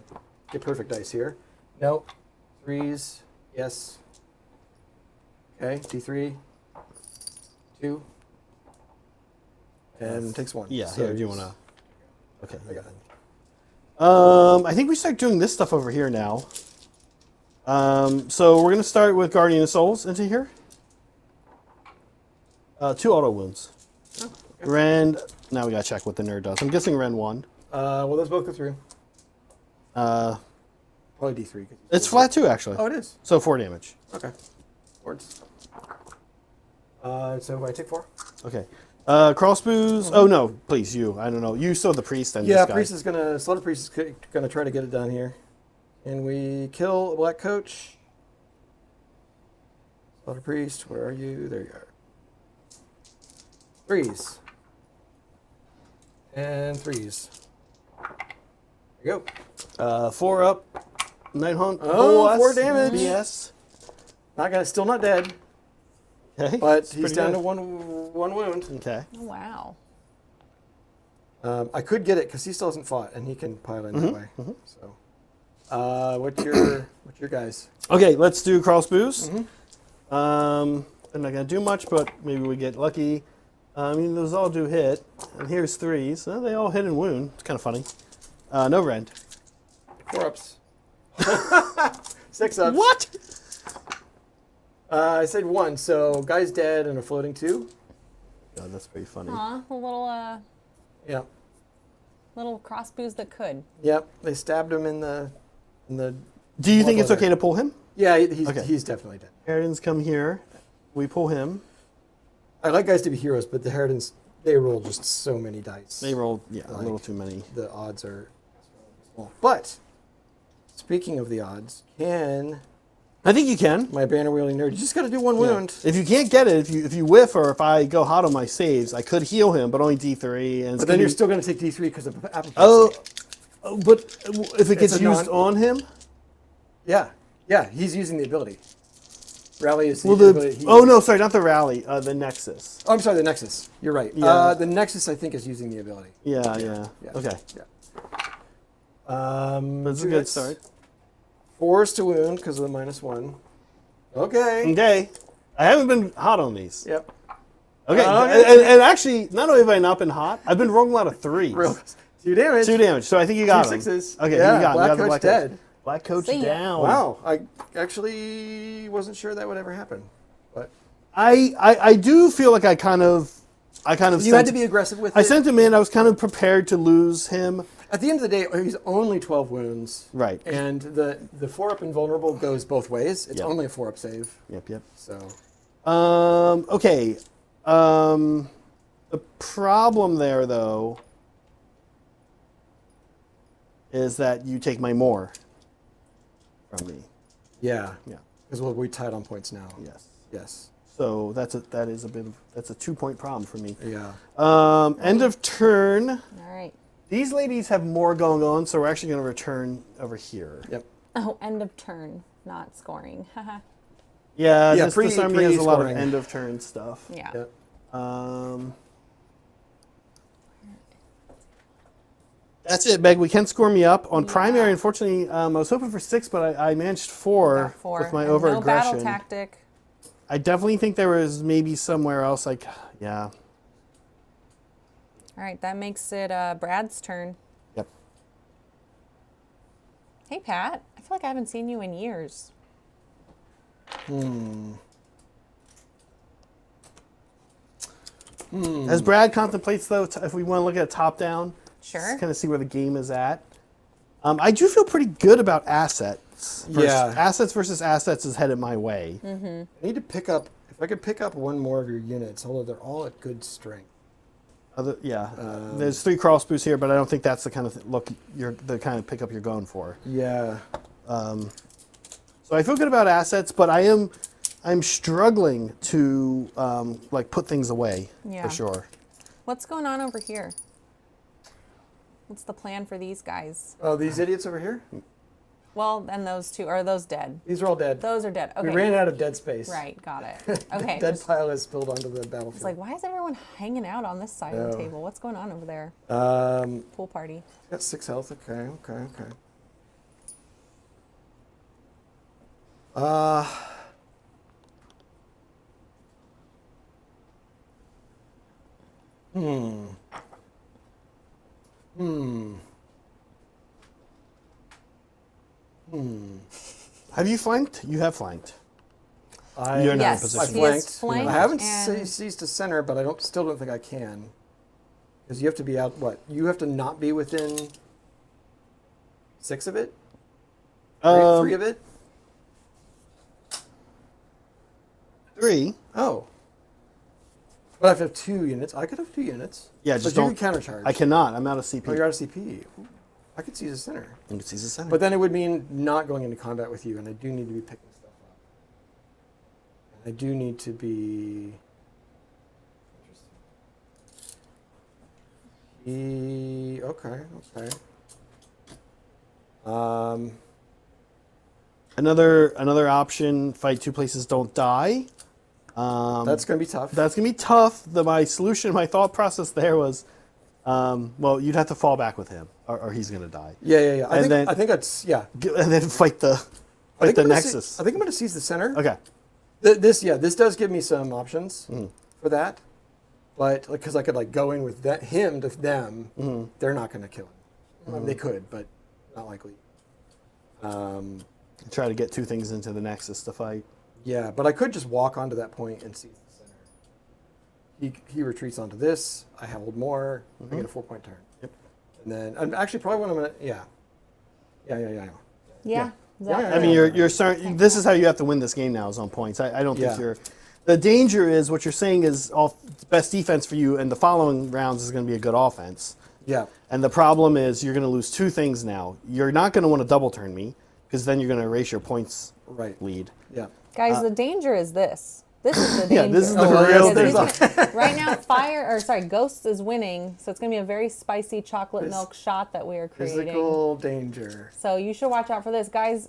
get perfect dice here. Nope. 3s. Yes. Okay. D3. 2. And takes 1. Yeah. So Here, do you he's- want to? Okay. I got it. I think we start doing this stuff over here now. So we're gonna start with Guardian of Souls into here. 2 auto wounds. Oh, okay. Rend. Now we gotta check what the nerd does. I'm guessing Rend 1. Well, those both go through. Probably D3. 'cause he's It's still- flat 2 actually. Oh, it is. So 4 damage. Okay. Words. So I take 4. Okay. Crossbows. Oh no, please you. I don't know. You saw the priest and Yeah, this guy. priest is gonna. Slaughter priest is gonna try to get it done here, and we kill a black coach. Slaughter priest, where are you? There you are. 3s. And 3s. There you go. 4 up. Nighthunt. Oh, 4 damage. BS. Still not dead, Okay. but It's he's pretty down good. to one wound. Okay. oh, wow. I could get it because he still hasn't fought, and he can pile in that way. So, what's your guys? Okay, let's do crossbows. Mm-hmm. I'm not gonna do much, but maybe we get lucky. I mean, those all do hit. And here's 3s. They all hit and wound. It's kind of funny. No rend. 4 ups. 6 ups. What? I said 1, so guy's dead and a floating 2. God, that's pretty funny. Aw, a little, Yeah. Little crossbows that could. Yep, they stabbed him in the. Do you think it's okay to pull him? Yeah, he's Okay. he's definitely dead. Harridan's come here. We pull him. I like guys to be heroes, but the Harridans, they roll just so many dice. They rolled, a Like, little too many. The odds are small. But speaking of the odds, can I think you can. my banner wielding nerd? You just got to do one wound. If you can't get it, if you whiff or if I go hot on my saves, I could heal him, but only D3. And But then you're still going to take D3 because of apoplexy. But if it gets a used non- on him, Yeah, he's using the ability. Rally is well, the ability. no, sorry, not the rally, the Nexus. Oh, I'm sorry, the Nexus. You're right. Yeah. The Nexus, I think, is using the ability. Yeah. Okay, Yeah. that's a two good hits. start. 4 is to wound because of the -1. Okay. Okay, I haven't been hot on these. Yep. Okay, Okay. and actually, not only have I not been hot, I've been rolling a lot of 3s. Real. 2 damage. 2 damage, so I think you got 2 him. 6s. Okay, Yeah, you got him. Black You got the Coach Black dead. Coach. Black Coach See ya. down. Wow. I actually wasn't sure that would ever happen. But I do feel like I kind of you had to be aggressive with I it. sent him in. I was kind of prepared to lose him. At the end of the day, he's only 12 wounds. Right. And the 4-up invulnerable goes both ways. It's Yep. only a 4-up save. Yep. So Okay. The problem there, though, is that you take my more from me. yeah. Yeah. Because we tied on points now. Yes. Yes. So that's a 2-point problem for me. Yeah. End of turn. All right. These ladies have more going on, so we're actually going to return over here. Yep. Oh, end of turn, not scoring. Haha. Yeah, Yeah, this army has a lot of pre-scoring. end of turn stuff. Yeah. Yep. That's it, Meg. We can score me up on primary. Unfortunately, I was hoping for 6, but I managed 4, Got 4. with my And over no battle aggression. tactic. I definitely think there was maybe somewhere else. Yeah. All right, that makes it Brad's turn. Yep. Hey, Pat. I feel like I haven't seen you in years. As Brad contemplates, though, if we want to look at a top down, Sure. just kind of see where the game is at. I do feel pretty good about assets. Yeah. Assets versus assets is headed my way. I need to pick up, if I could pick up one more of your units, although they're all at good strength. There's 3 crossbows here, but I don't think that's the kind of the kind of pickup you're going for. Yeah. So I feel good about assets, but I'm struggling to put things away Yeah. for sure. What's going on over here? What's the plan for these guys? Oh, these idiots over here? Well, and those two, are those dead? These are all dead. Those are dead. Okay. We ran out of dead space. Right, got it. Okay. Dead pile is spilled onto the battlefield. It's like, why is everyone hanging out on this side of the table? What's going on over there? Pool party. Got 6 health. Okay. Have you flanked? You have flanked. I, You're not in Yes, position. he I is flanked. I haven't and seized a center, but I still don't think I can. Because you have to be out, what? You have to not be within 6 of it? 3 of it? 3. Oh. But I have to have 2 units. I could have 2 units. Yeah, but just you don't. can countercharge. I cannot. I'm out of CP. Oh, you're out of CP. Ooh, I could seize a center. You can seize the center. But then it would mean not going into combat with you, and I do need to be picking stuff up. I do need to be... Okay. Another option: fight 2 places, don't die. That's going to be tough. That's gonna be tough. My solution, my thought process there was, well, you'd have to fall back with him, or he's gonna die. Yeah. And then- I think that's, yeah. And then fight the Nexus. I think I'm going to seize the center. Okay. This does give me some options for that. But because I could go in with him to them, they're not going to kill him. I mean, they could, but not likely. Try to get 2 things into the Nexus to fight. Yeah, but I could just walk onto that point and seize the center. He retreats onto this. I hold more. I get a 4-point turn. Yep. And then, actually, probably what I'm going to, yeah. Yeah. Yeah, I mean, you're starting. This is how you have to win this game now, is on points. I don't think Yeah. you're. The danger is what you're saying is all best defense for you, and the following rounds is going to be a good offense. Yeah. And the problem is you're going to lose two things now. You're not going to want to double turn me because then you're going to erase your points lead. Yeah. Guys, the danger is this. This is the danger. Yeah, this is the Oh, real yes, thing. Right now, Ghost is winning, so it's going to be a very spicy chocolate milk shot that we are creating. Physical danger. So you should watch out for this. Guys,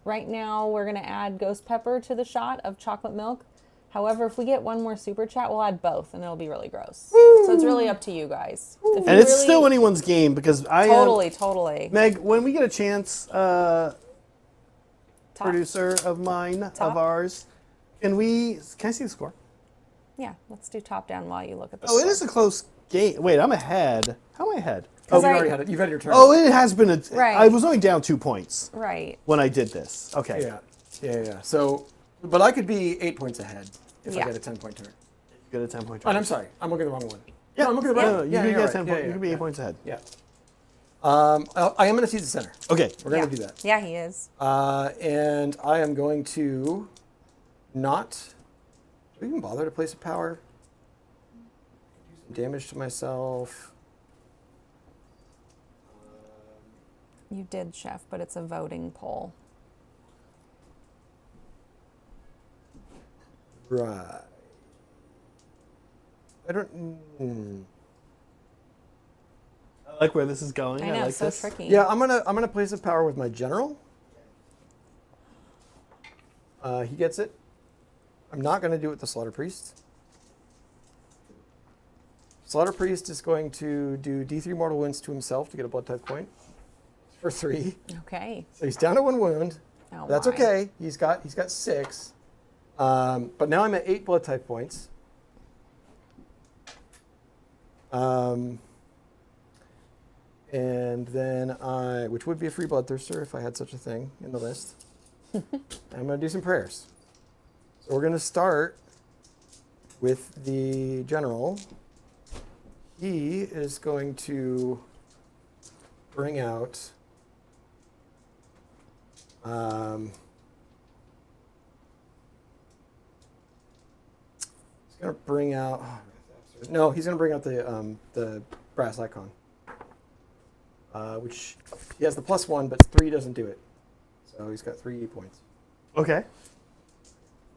right now we're going to add ghost pepper to the shot of chocolate milk. However, if we get one more super chat, we'll add both, and it'll be really gross. So it's really up to you guys. If And you it's really- still anyone's game because I Totally. Meg, when we get a chance, Top. producer of mine, Top. of ours, can I see the score? Yeah, let's do top down while you look at the Oh, it score. is a close game. Wait, I'm ahead. How am I ahead? Oh, you've I- already had it. You've had your turn. Oh, it has been Right. I was only down 2 points Right. when I did this. Okay. Yeah. So, but I could be 8 points ahead if Yeah. I get a 10-point turn. You got a 10-point Oh, and turn. I'm sorry. I'm looking at the wrong one. Yeah, No, I'm looking at the no, right no, one. you Yeah, can you're get right. 10 Yeah, points. You can be 8 yeah. points ahead. Yeah. I am going to see the center. Okay. We're going to do that. Yeah, he is. And I am going to not. Do I even bother to place a power? Do some damage to myself. You did, Chef, but it's a voting poll. Right. I don't. I like where this is going. I know, like it's so this. tricky. Yeah, I'm gonna place a power with my general. He gets it. I'm not gonna do it with the Slaughter Priest. Slaughter Priest is going to do D3 mortal wounds to himself to get a blood type point for 3. Okay. So he's down to 1 wound. Oh, That's my. okay. He's got 6. But now I'm at 8 blood type points. And then which would be a free bloodthirster if I had such a thing in the list. I'm going to do some prayers. So we're going to start with the general. He is going to bring out he's going to bring out no, he's going to bring out the brass icon. Which he has the +1, but 3 doesn't do it. So he's got 3 points. Okay.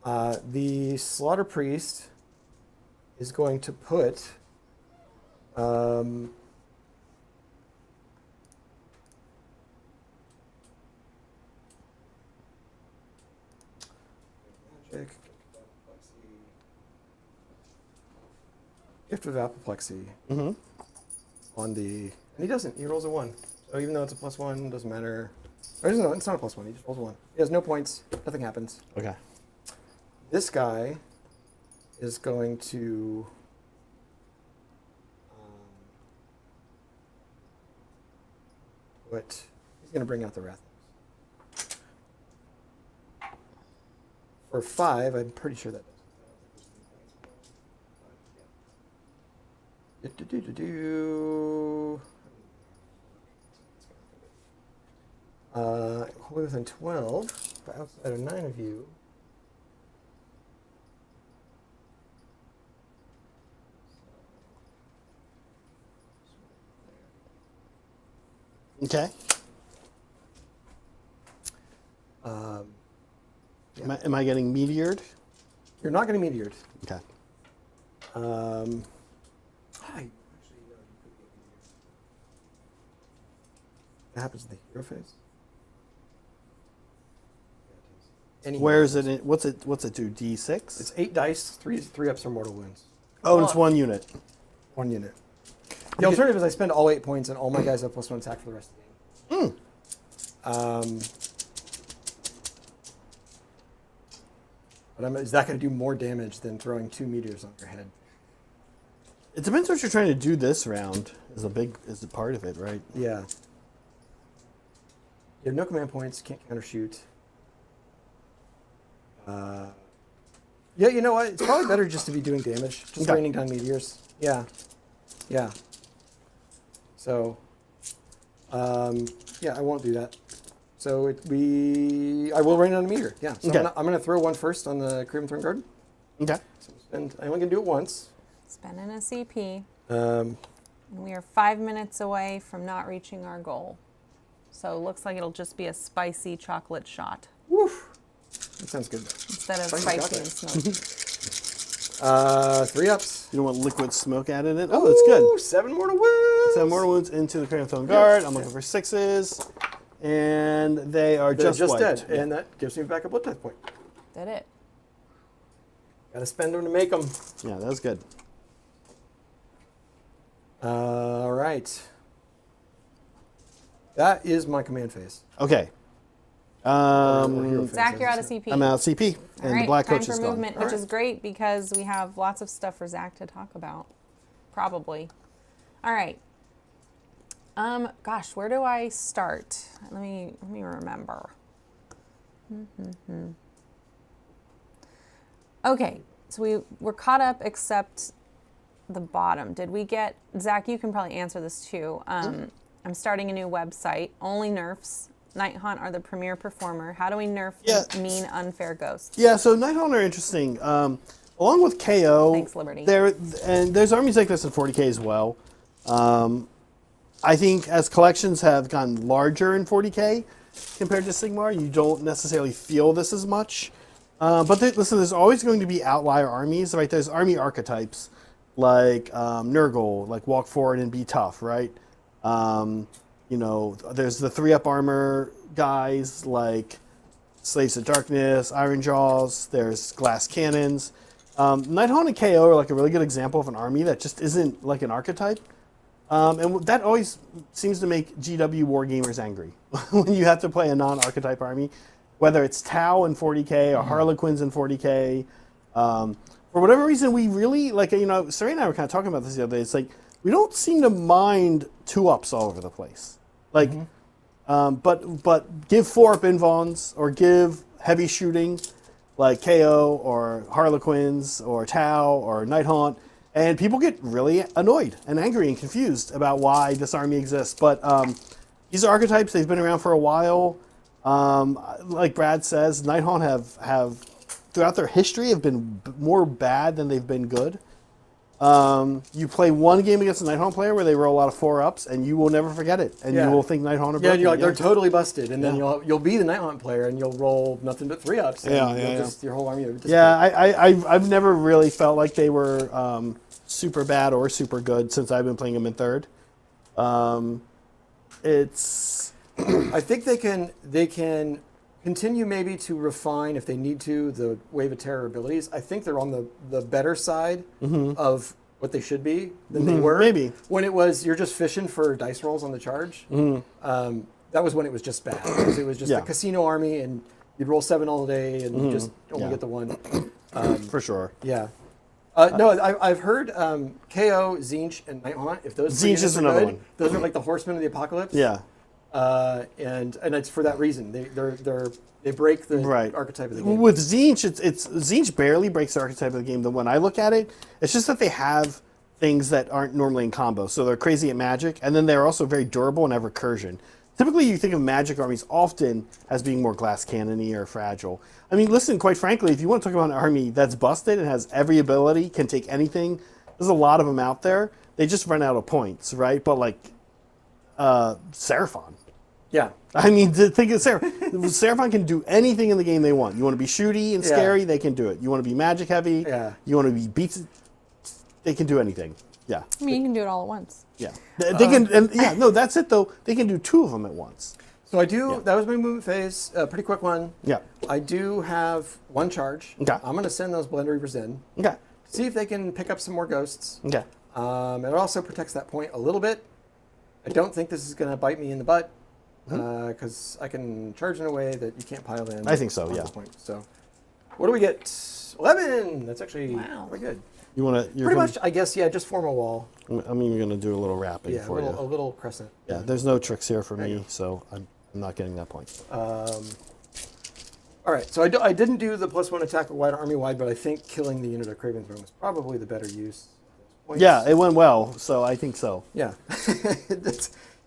The Slaughter Priest is going to put magic, Gift of Apoplexy on the. And he doesn't. He rolls a 1. So even though it's a +1, doesn't matter. Or no, it's not a +1. He just rolls a 1. He has no points. Nothing happens. Okay. This guy is going to he's going to bring out the Wrath. For 5, I'm pretty sure that does. Wholly within 12, but outside of 9 of you. Okay. Am I getting meteored? You're not going to meteored. Okay. Hi. Actually, no, you could get meteored. That happens in the hero phase. Any Where hero is it? phase. What's it do? D6? It's 8 dice, 3 ups are mortal wounds. Oh, and it's 1 unit. 1 unit. The alternative is I spend all 8 points and all my guys have +1 attack for the rest of the game. But is that going to do more damage than throwing 2 meteors on your head? It depends what you're trying to do this round. Is a part of it, right? Yeah. You have no command points, can't countershoot. Yeah, you know what? It's probably better just to be doing damage, just Okay. raining down meteors. Yeah. Yeah. So, yeah, I won't do that. So I will rain on a meter. Yeah. So Okay. I'm gonna throw one first on the Craven Throne Guard. Okay. And I only can do it once. Spending a CP. Um, And we are 5 minutes away from not reaching our goal. So it looks like it'll just be a spicy chocolate shot woof. That sounds good. instead of Spicy spicy and chocolate. smoky. 3 ups. You don't want liquid smoke added in? Oh, that's good. Ooh, 7 mortal wounds. 7 mortal wounds into the Craven Throne Guard. I'm looking for 6s. And they are They're just dead, wiped. and that gives me back a blood tithe point. Did it? Gotta spend them to make them. Yeah, that was good. All right. That is my command phase. Okay. Or hero phase, Zach, as you're you out of said. CP. I'm out CP, and All right, the black time coach for is gone. movement, All which right. is great because we have lots of stuff for Zach to talk about. Probably. All right. Gosh, where do I start? Let me remember. Okay, so we're caught up except the bottom. Did we get Zach? You can probably answer this too. I'm starting a new website. Only nerfs. Nighthunt are the premier performer. How do we nerf the mean, unfair ghosts? Yeah, so Nighthaunt are interesting. Along with KO, Thanks, Liberty. There's armies like this in 40k as well. I think as collections have gotten larger in 40k compared to Sigmar, you don't necessarily feel this as much. But listen, there's always going to be outlier armies, right? There's army archetypes like Nurgle, like walk forward and be tough, right? You know, there's the 3-up armor guys like Slaves of Darkness, Iron Jaws, there's glass cannons. Nighthaunt and KO are like a really good example of an army that just isn't like an archetype. And that always seems to make GW wargamers angry when you have to play a non-archetype army, whether it's Tau in 40k or Harlequins in 40k. For whatever reason, we really, like, you know, Saray and I were kind of talking about this the other day. It's like, we don't seem to mind 2-ups all over the place. Like, but give 4-up invons or give heavy shooting like KO or Harlequins or Tau or Nighthaunt, and people get really annoyed and angry and confused about why this army exists. But these are archetypes. They've been around for a while. Like Brad says, Nighthaunt have throughout their history have been more bad than they've been good. You play one game against a Nighthaunt player where they roll a lot of 4-ups, and you will never forget it, and you will think Nighthaunt are broken. Yeah, you're like, they're totally busted, and then Yeah. you'll be the Nighthaunt player, and you'll roll nothing but 3-ups. And Yeah. Just, your whole army will just Yeah, I've never really felt like they were super bad or super good since I've been playing them in third. It's I think they can continue maybe to refine if they need to the Wave of Terror abilities. I think they're on the better side of what they should be than they were. Maybe. When it was you're just fishing for dice rolls on the charge. That was when it was just bad. Because it was just Yeah. a casino army and you'd roll 7 all day and you just only Yeah. get the 1. for sure. Yeah. No, I've heard KO, Zinch, and Nighthaunt. If those three Zinch units is are another good, one. those are like the Horsemen of the Apocalypse. Yeah. And it's for that reason. They break the Right. archetype of the game. With Zinch, it's Zinch barely breaks the archetype of the game. When I look at it, it's just that they have things that aren't normally in combo. So they're crazy at magic, and then they're also very durable and have recursion. Typically, you think of magic armies often as being more glass cannony or fragile. I mean, listen, quite frankly, if you want to talk about an army that's busted and has every ability, can take anything, there's a lot of them out there. They just run out of points, right? But like Seraphon. Yeah. I mean, think of Seraphon. Seraphon can do anything in the game they want. You want to be shooty and scary, they can do it. You want to be magic heavy, you want to be beats, they can do anything. Yeah. I mean, you can do it all at once. Yeah. They can, and yeah, no, that's it though. They can do 2 of them at once. So I do. That was my movement phase. Pretty quick one. Yeah. I do have 1 charge. Okay. I'm going to send those Blend Reavers in. Okay. See if they can pick up some more ghosts. Okay. It also protects that point a little bit. I don't think this is going to bite me in the butt because I can charge in a way that you can't pile in. I think so, on yeah. the point. So, what do we get? 11. That's actually Wow. pretty good. You want to? Pretty much, I guess. Yeah, just form a wall. I mean, you're going to do a little wrapping Yeah, for a you. little crescent. Yeah. There's no tricks here for There you me, go. so I'm not getting that point. All right, so I didn't do the +1 attack wide army wide, but I think killing the unit of Craven Throne was probably the better use. points. Yeah, it went well, so I think so. Yeah.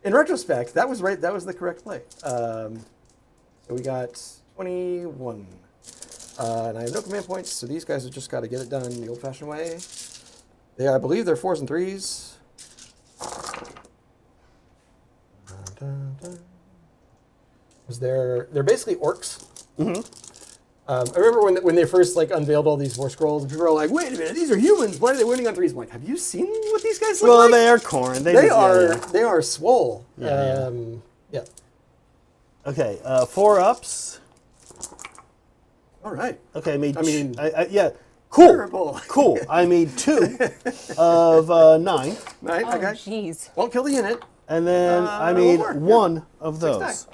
In retrospect, that was right. That was the correct play. So we got 21. And I have no command points, so these guys have just got to get it done the old-fashioned way. I believe they're 4s and 3s. They're basically orcs. Mm-hmm. I remember when they first like unveiled all these war scrolls, and people were like, "Wait a minute, these are humans. Why are they winning on 3s?" I'm like, "Have you seen what these guys look Well, like?" they are Khorne. They are swole. Yeah, Yeah. Okay, 4 ups. All right. Okay, I made. I mean, yeah, cool. terrible. Cool. I made 2 of 9, Right. Oh, Okay. jeez. Won't kill the unit. and then I one made more. 1 of 6 those. die.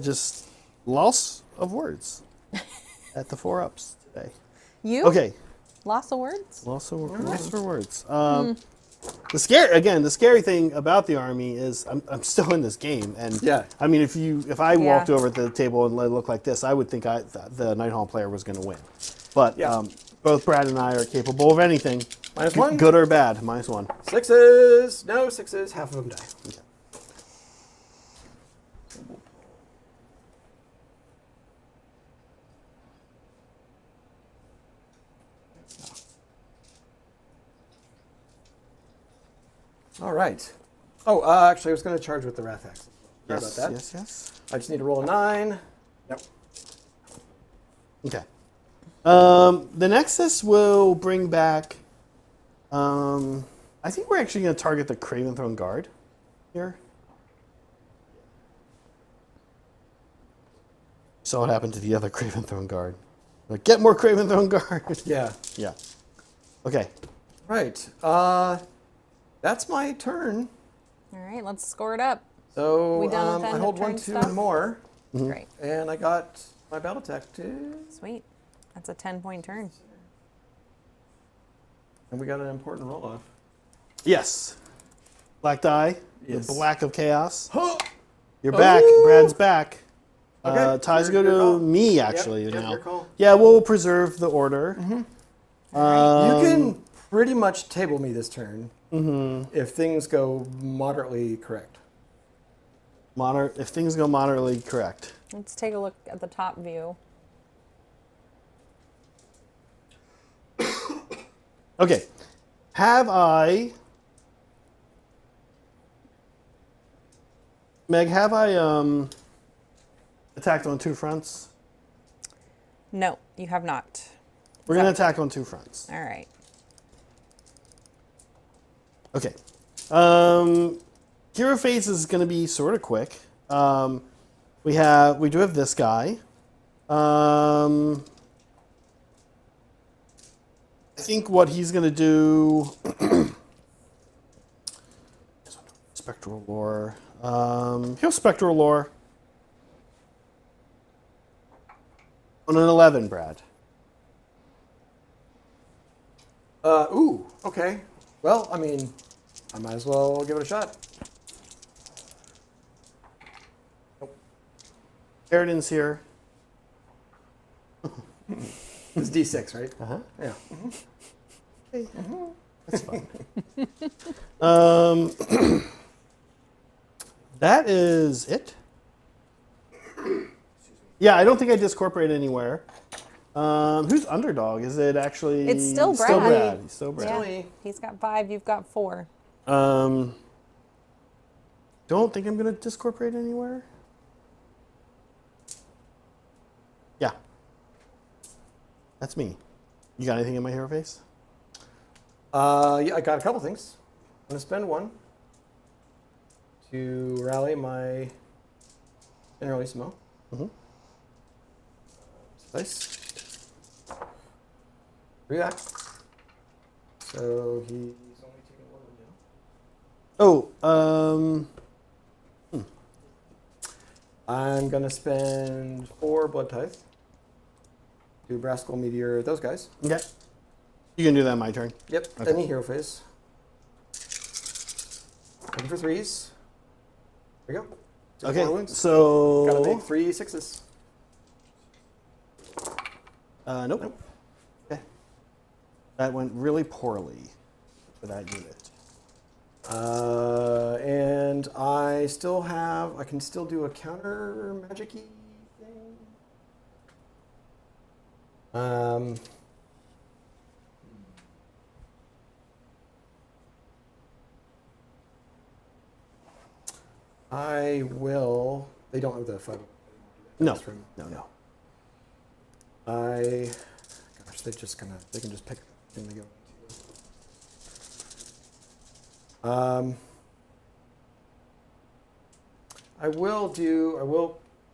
Just loss of words at the 4 ups today. You? Okay, Lots of words? loss of words. The scary thing about the army is I'm still in this game, and Yeah. I mean, if I Yeah. walked over to the table and it looked like this, I would think the Nighthaunt player was going to win. But Yeah. both Brad and I are capable of anything, -1. good or bad. -1. 6s. No 6s. Half of them die. Okay. All right. Oh, actually, I was going to charge with the Wrath Axe. Sorry Yes, about that. yes. I just need to roll a 9. Nope. Okay. The Nexus will bring back. I think we're actually going to target the Craven Throne Guard here. Saw what happened to the other Craven Throne Guard. Like, get more Craven Throne Guard. Yeah. Yeah. Okay. Right. That's my turn. All right, let's score it up. So We done with I end of hold 1, turn 2 stuff? more, Great. and I got my battle tech too. Sweet. That's a 10-point turn. And we got an important roll off. Yes. Black die. Yes. The Black of Chaos. Huh! You're back. Ooh. Brad's back. Okay, Ties your go to call. me, actually, Yep, now. your call. Yeah, we'll preserve the order. You Um, can pretty much table me this turn if things go moderately correct. If things go moderately correct. Let's take a look at the top view. Okay. Have I... Meg, have I attacked on 2 fronts? No, you have not. We're going to attack on 2 fronts. All right. Okay. Hero phase is going to be sort of quick. We do have this guy. I think what he's going to do... Spectral Lore. He'll Spectral Lore. On an 11, Brad. Ooh, okay. Well, I mean, I might as well give it a shot. Sheridan's here. It's D6, right? Uh-huh. Yeah. Okay. That's fine. That is it. Yeah, I don't think I discorporate anywhere. Who's underdog? Is it actually? It's still Still Brad. Brad. He's still Brad. Yeah. me. He's got 5, you've got 4. Don't think I'm gonna discorporate anywhere. Yeah. That's me. You got anything in my hero face? Yeah, I got a couple things. I'm gonna spend 1 to rally my Generalissimo. Nice. React. So he's only taking 1 now. I'm gonna spend 4 blood tithe to Brascal Meteor those guys. Okay. You can do that on my turn. Yep. Okay. Any hero phase. Looking for 3s. There we go. 6 Okay. more wounds. So. Gotta make 3 6s. Nope. Okay. That went really poorly for that unit. And I can still do a counter magic-y thing. I will. They don't have the fight. No. Room. No. Gosh, they can just pick and they go. I will do a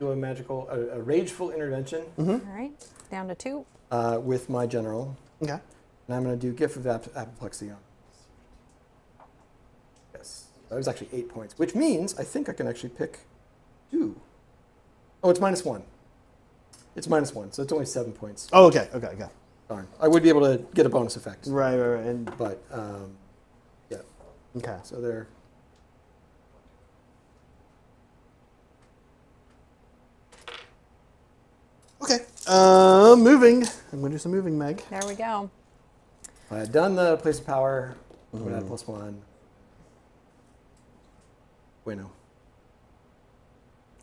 a rageful intervention All right, down to 2. with my general, Okay. and I'm going to do Gift of Apoplexy on. Yes, that was actually 8 points, which means I think I can actually pick 2. Oh, it's -1. It's -1, so it's only 7 points. Oh, okay. Darn, I would be able to get a bonus effect. Right. And But yeah. okay. So there. Okay. Moving. I'm gonna do some moving, Meg. There we go. I had done the place of power. I would add +1. Bueno.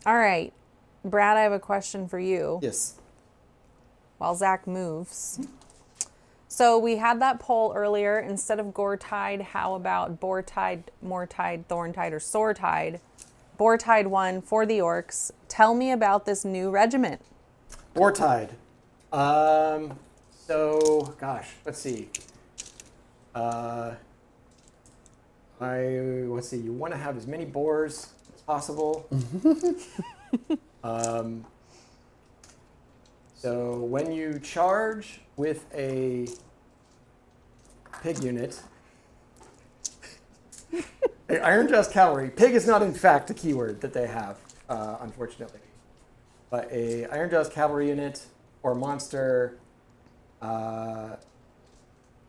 All right, Brad, I have a question for you. Yes. While Zach moves. So we had that poll earlier. Instead of Gore-Tide, how about Boar-Tide, Moor-Tide, Thorn-Tide, or Sword-Tide? Boar-Tide won for the orcs. Tell me about this new regiment. Wartide. So, gosh, let's see. Let's see. You want to have as many boars as possible. So when you charge with a pig unit, Iron Just Cavalry. Pig is not in fact a keyword that they have, unfortunately. But a Iron Just Cavalry unit or monster on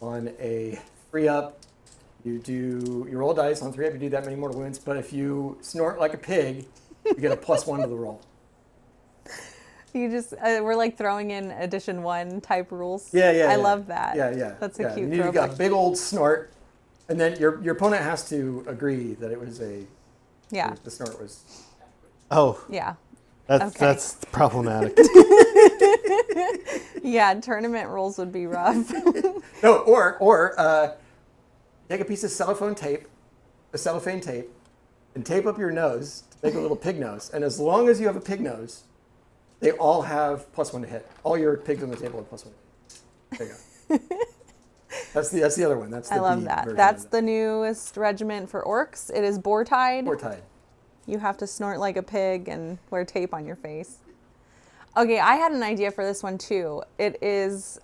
a 3-up, you roll dice on 3-up, you do that many mortal wounds. But if you snort like a pig, you get a +1 to the roll. You just, we're like throwing in edition 1 type rules. Yeah. I love that. Yeah. That's a cute You got throwback. a big old snort, and then your opponent has to agree that it was Yeah. the snort was. Oh, Yeah. that's problematic. Yeah, tournament rules would be rough. No, or take a piece of cellophane tape, and tape up your nose to make a little pig nose. And as long as you have a pig nose, they all have +1 to hit. All your pigs on the table have +1 to hit. There you go. That's the other one. That's the I love B that. version That's of the newest regiment for orcs. It is Boar-Tide. Wartide. You have to snort like a pig and wear tape on your face. Okay, I had an idea for this one too. It is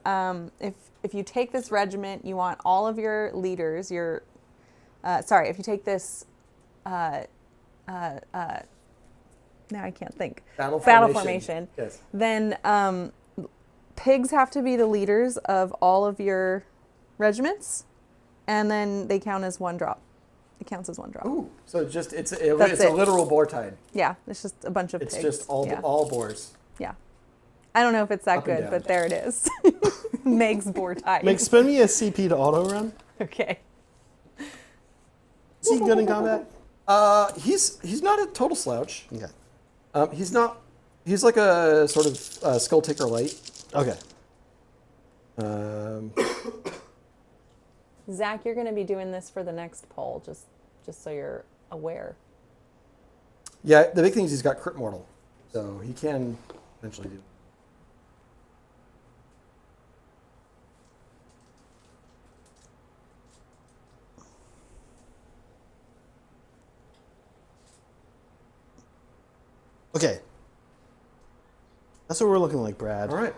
if you take this regiment, you want all of your leaders. If you take this. Now I can't think. Battle formation. Yes. Then pigs have to be the leaders of all of your regiments, and then they count as 1 drop. It counts as 1 drop. Ooh, so it's That's a it. literal boar-tide. Yeah, it's just a bunch of It's pigs. just all boars. Yeah. I don't know if it's that Up and good, down. but there it is. Meg's Boar-Tide. Meg, spend me a CP to auto run. Okay. Is he good in combat? He's not a total slouch. Okay. He's like a sort of skull taker light. Okay. Zach, you're going to be doing this for the next poll, just so you're aware. Yeah, the big thing is he's got crit mortal, so he can eventually do. Okay. That's what we're looking like, Brad. All right.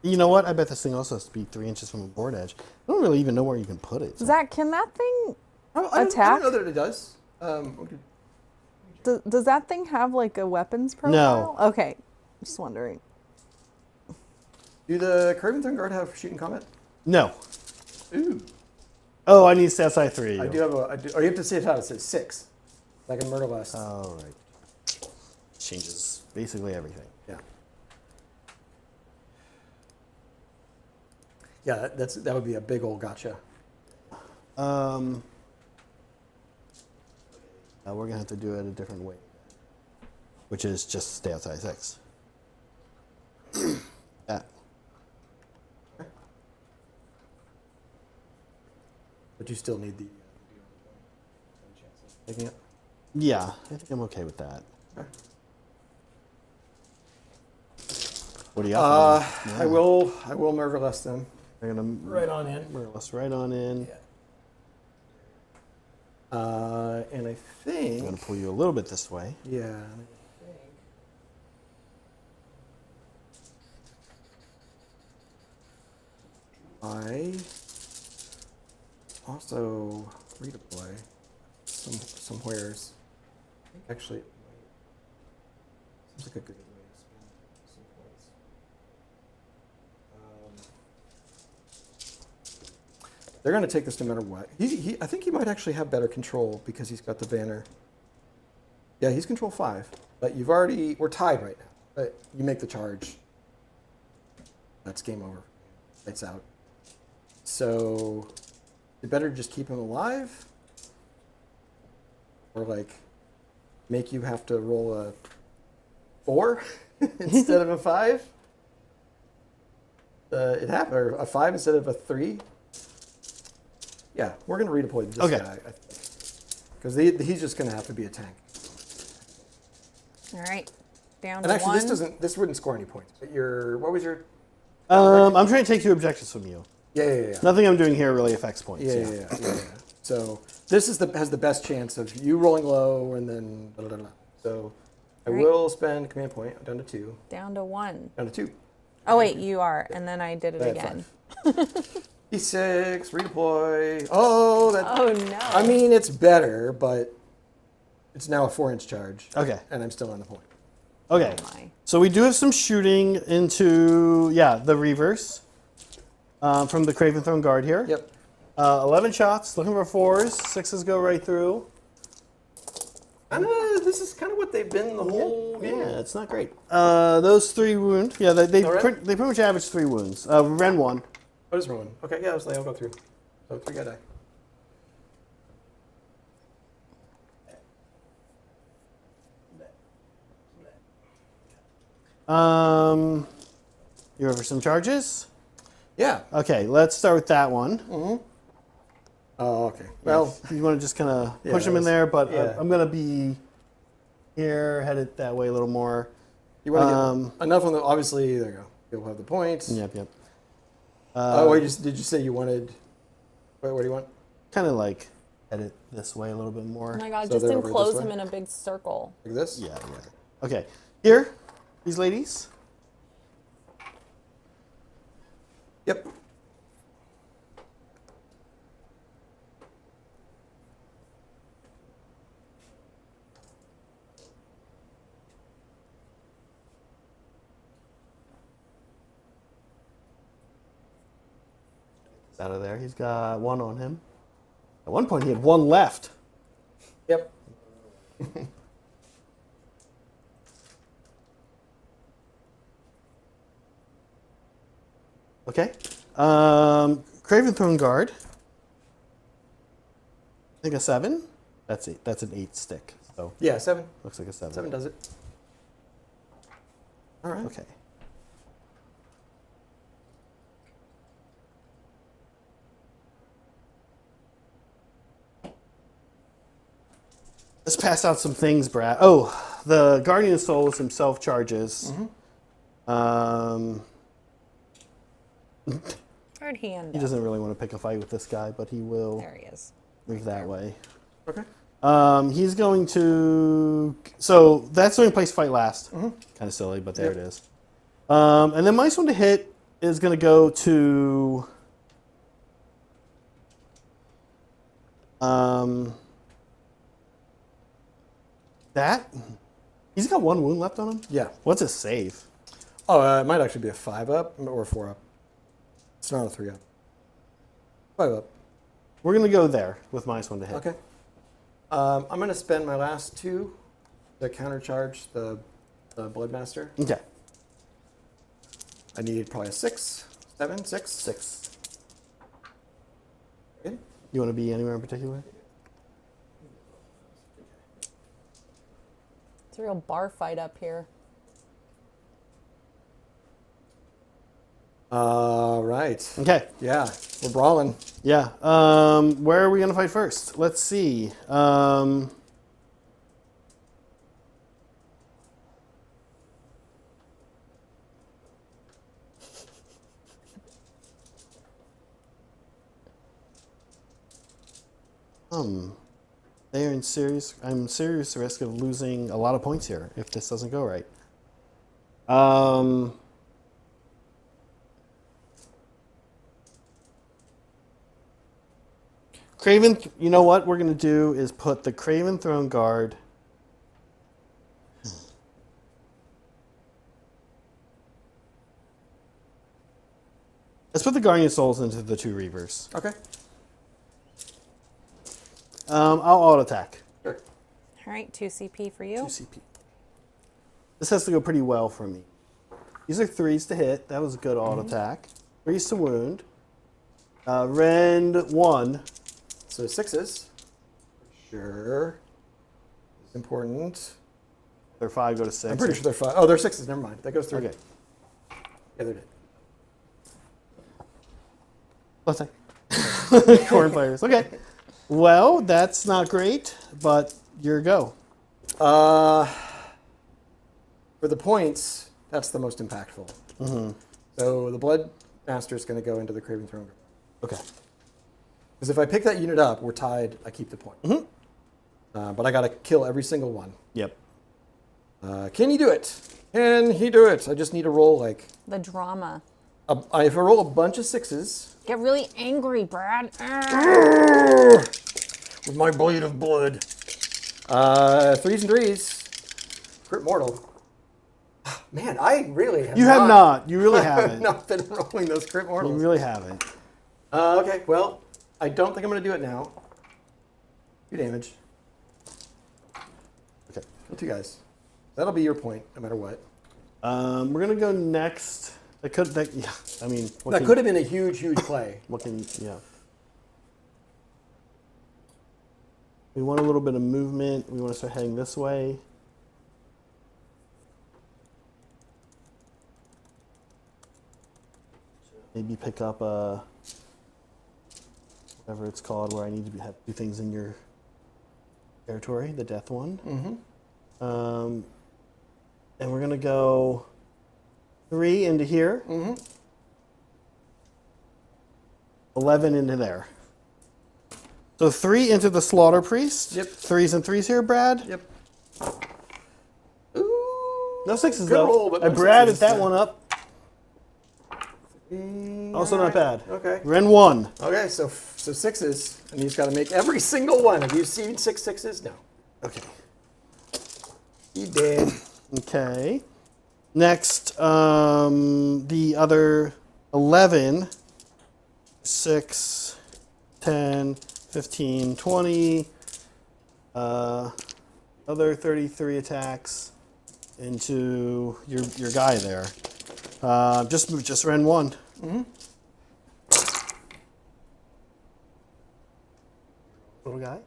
You know what? I bet this thing also has to be 3 inches from a board edge. I don't really even know where you can put it. So. Zach, can that thing I attack? don't know that it does. Okay. Does that thing have like a weapons profile? No. Okay. Just wondering. Do the Craven Throne Guard have shooting combat? No. Ooh. Oh, I need stats I 3. I do have you have to say it out. It says 6. Like in Murder Lust. All right. Changes basically everything. Yeah. Yeah, that would be a big old gotcha. We're gonna have to do it a different way, which is just stay outside 6. Yeah. But you still need the taking it. Yeah, I think I'm okay with that. Okay. What do you got? for me? I will murderless them. We're gonna Right on in. Murderless right on in. And I I'm think. gonna pull you a little bit this way. Yeah. And I also redeploy some wares. Actually, seems like a good way to spend some points. They're going to take this no matter what. I think he might actually have better control because he's got the banner. Yeah, he's control 5, but we're tied right now. But you make the charge. That's game over. Lights out. So, you better just keep him alive, or like make you have to roll a 4 instead of a 5. It happened, or a 5 instead of a 3. Yeah, we're gonna redeploy this guy, because he's just gonna have to be a tank. All right, down And to actually, 1. this wouldn't score any points. But what was your? I'm trying to take 2 objectives from you. Yeah. Nothing I'm doing here really affects points. Yeah. So this has the best chance of you rolling low and then blah, blah, blah. So I Right. will spend command point down to 2. Down to 1. Down to 2. Oh wait, you are, and then I did it I had again. E6, redeploy. Oh, that. Oh no. I mean, it's better, but it's now a 4-inch charge. Okay. And I'm still on the point. Okay. Oh my. So we do have some shooting into the reverse from the Craven Throne Guard here. Yep. 11 shots, looking for 4s. 6s go right through. This is kind of what they've been the whole game. Yeah, it's not great. Those 3 wound. Yeah, they All right. pretty much average 3 wounds. Ren 1. What is ruin? Okay, yeah, I'll go through. So 3 guy die. You ready for some charges? Yeah. Okay, let's start with that one. Oh, okay. Well, You want to just kind of Yeah, push him in there, but yeah. I'm going to be here, headed that way a little more. you want to get enough on the. Obviously, there you go. You'll have the points. Yep. Did you say you wanted? What do you want? Kind of like headed this way a little bit more. Oh my god, So just they're over enclose this him way? in a big circle. Like this? Yeah. Okay, here, these ladies. Yep. Out of there, he's got 1 on him. At one point, he had 1 left. Yep. Okay. Craven Throne Guard. I think a 7. That's an 8 stick. So Yeah, 7. looks like a 7. 7 does it. All right. Okay. Let's pass out some things, Brad. Oh, the Guardian of Souls himself charges. Hard hand. He doesn't really want to pick a fight with this guy, but he will There he is. move that way. Okay. He's going to. So that's the only place to fight last. Kind of silly, but there Yep. it is. And then my next one to hit is going to go to. That. He's got 1 wound left on him. Yeah. What's his save? Oh, it might actually be a 5 up or a 4 up. It's not a 3 up. 5 up. We're going to go there with minus 1 to hit. Okay. I'm going to spend my last 2 to countercharge the Bloodmaster. Okay. I need probably a 6, 7, 6. 6. You want to be anywhere in particular? It's a real bar fight up here. Right. Okay. Yeah, we're brawling. Yeah. Where are we gonna fight first? Let's see. They are in serious. I'm serious risk of losing a lot of points here if this doesn't go right. Craven, you know what we're going to do is put the Craven Throne Guard. Let's put the Guardian Souls into the 2 Reavers. Okay. I'll auto attack. Sure. All right, 2 CP for you. 2 CP. This has to go pretty well for me. These are 3s to hit. That was a good auto attack. 3s to wound. Rend 1. So 6s. Sure. Important. They're 5 go to 6. I'm pretty sure they're 5. Oh, they're 6s. Never mind. That goes through. Okay. Yeah, they're dead. Let's say. Khorne players. Okay. Well, that's not great, but your go. For the points, that's the most impactful. Mm-hmm. So the Blood Master is going to go into the Craven Throne. Okay. Because if I pick that unit up, we're tied. I keep the point. Mm-hmm. But I got to kill every single one. Yep. Can he do it? Can he do it? I just need to roll like... The drama. If I roll a bunch of 6s... Get really angry, Brad. With my blade of blood. 3s and 3s. Crit mortal. Man, I really have You have not. You really haven't. not been rolling those crit You mortals. really haven't. Okay, well, I don't think I'm going to do it now. 2 damage. Okay. Kill 2 guys. That'll be your point, no matter what. We're gonna go next. That could. Yeah. I mean, That could have been a huge, huge play. What can you? Yeah. We want a little bit of movement. We want to start heading this way. Maybe pick up whatever it's called, where I need to do things in your territory, the death one. Mm-hmm. And we're gonna go 3 into here. Mm-hmm. 11 into there. So 3 into the Slaughter Priest. Yep. 3s and 3s here, Brad. Yep. Ooh. No 6s Good though. roll, but I no Braded 6s. that one up. Also not bad. Okay. Ren 1. Okay, so 6s, and you just got to make every single one. Have you seen 6 6s? No. Okay. You did. Okay. Next, the other 11, 6, 10, 15, 20, other 33 attacks into your guy there. Just Ren 1. Mm-hmm. Little guy.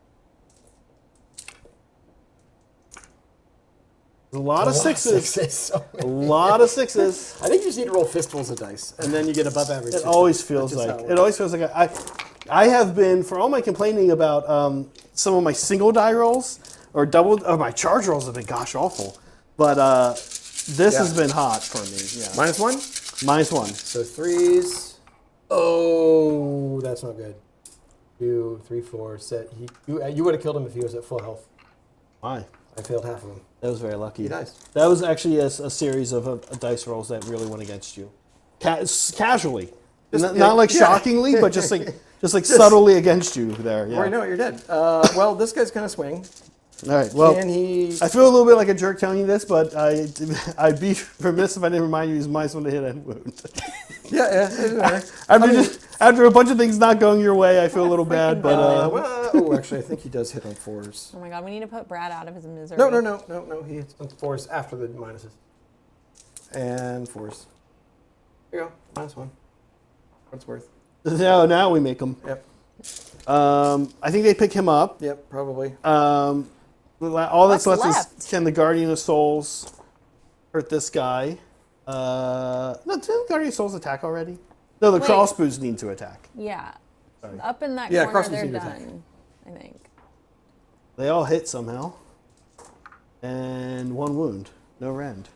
A lot of 6s. A lot of 6s. I think you just need to roll fistfuls of dice, and then you get above average. It always feels like I have been, for all my complaining about some of my single die rolls or my charge rolls have been gosh awful, but this has been hot for me. Yeah. -1. -1. So 3s. Oh, that's not good. 2, 3, 4. Set. You would have killed him if he was at full health. Why? I failed half of them. That was very lucky. He dies. That was actually a series of dice rolls that really went against you, casually, not like shockingly, but just like subtly against you there. Yeah. Or I know you're dead. Well, this guy's gonna swing. All right. Well, Can he? I feel a little bit like a jerk telling you this, but I'd be remiss if I didn't remind you he's -1 to hit and wound. Yeah. After a bunch of things not going your way, I feel a little bad. But Actually, I think he does hit on 4s. Oh my god, we need to put Brad out of his misery. No. He hits on 4s after the minuses. And 4s. Here you go. -1. What's worth? now we make them. Yep. I think they pick him up. Yep, probably. All that's What's left is, can the Guardian of Souls hurt this guy? No, didn't the Guardian of Souls attack already? No, the Wait. crossbows need to attack. Yeah. Sorry. Up in that Yeah, corner, crossbows they're need to attack. done. I think. They all hit somehow. And 1 wound. No rend.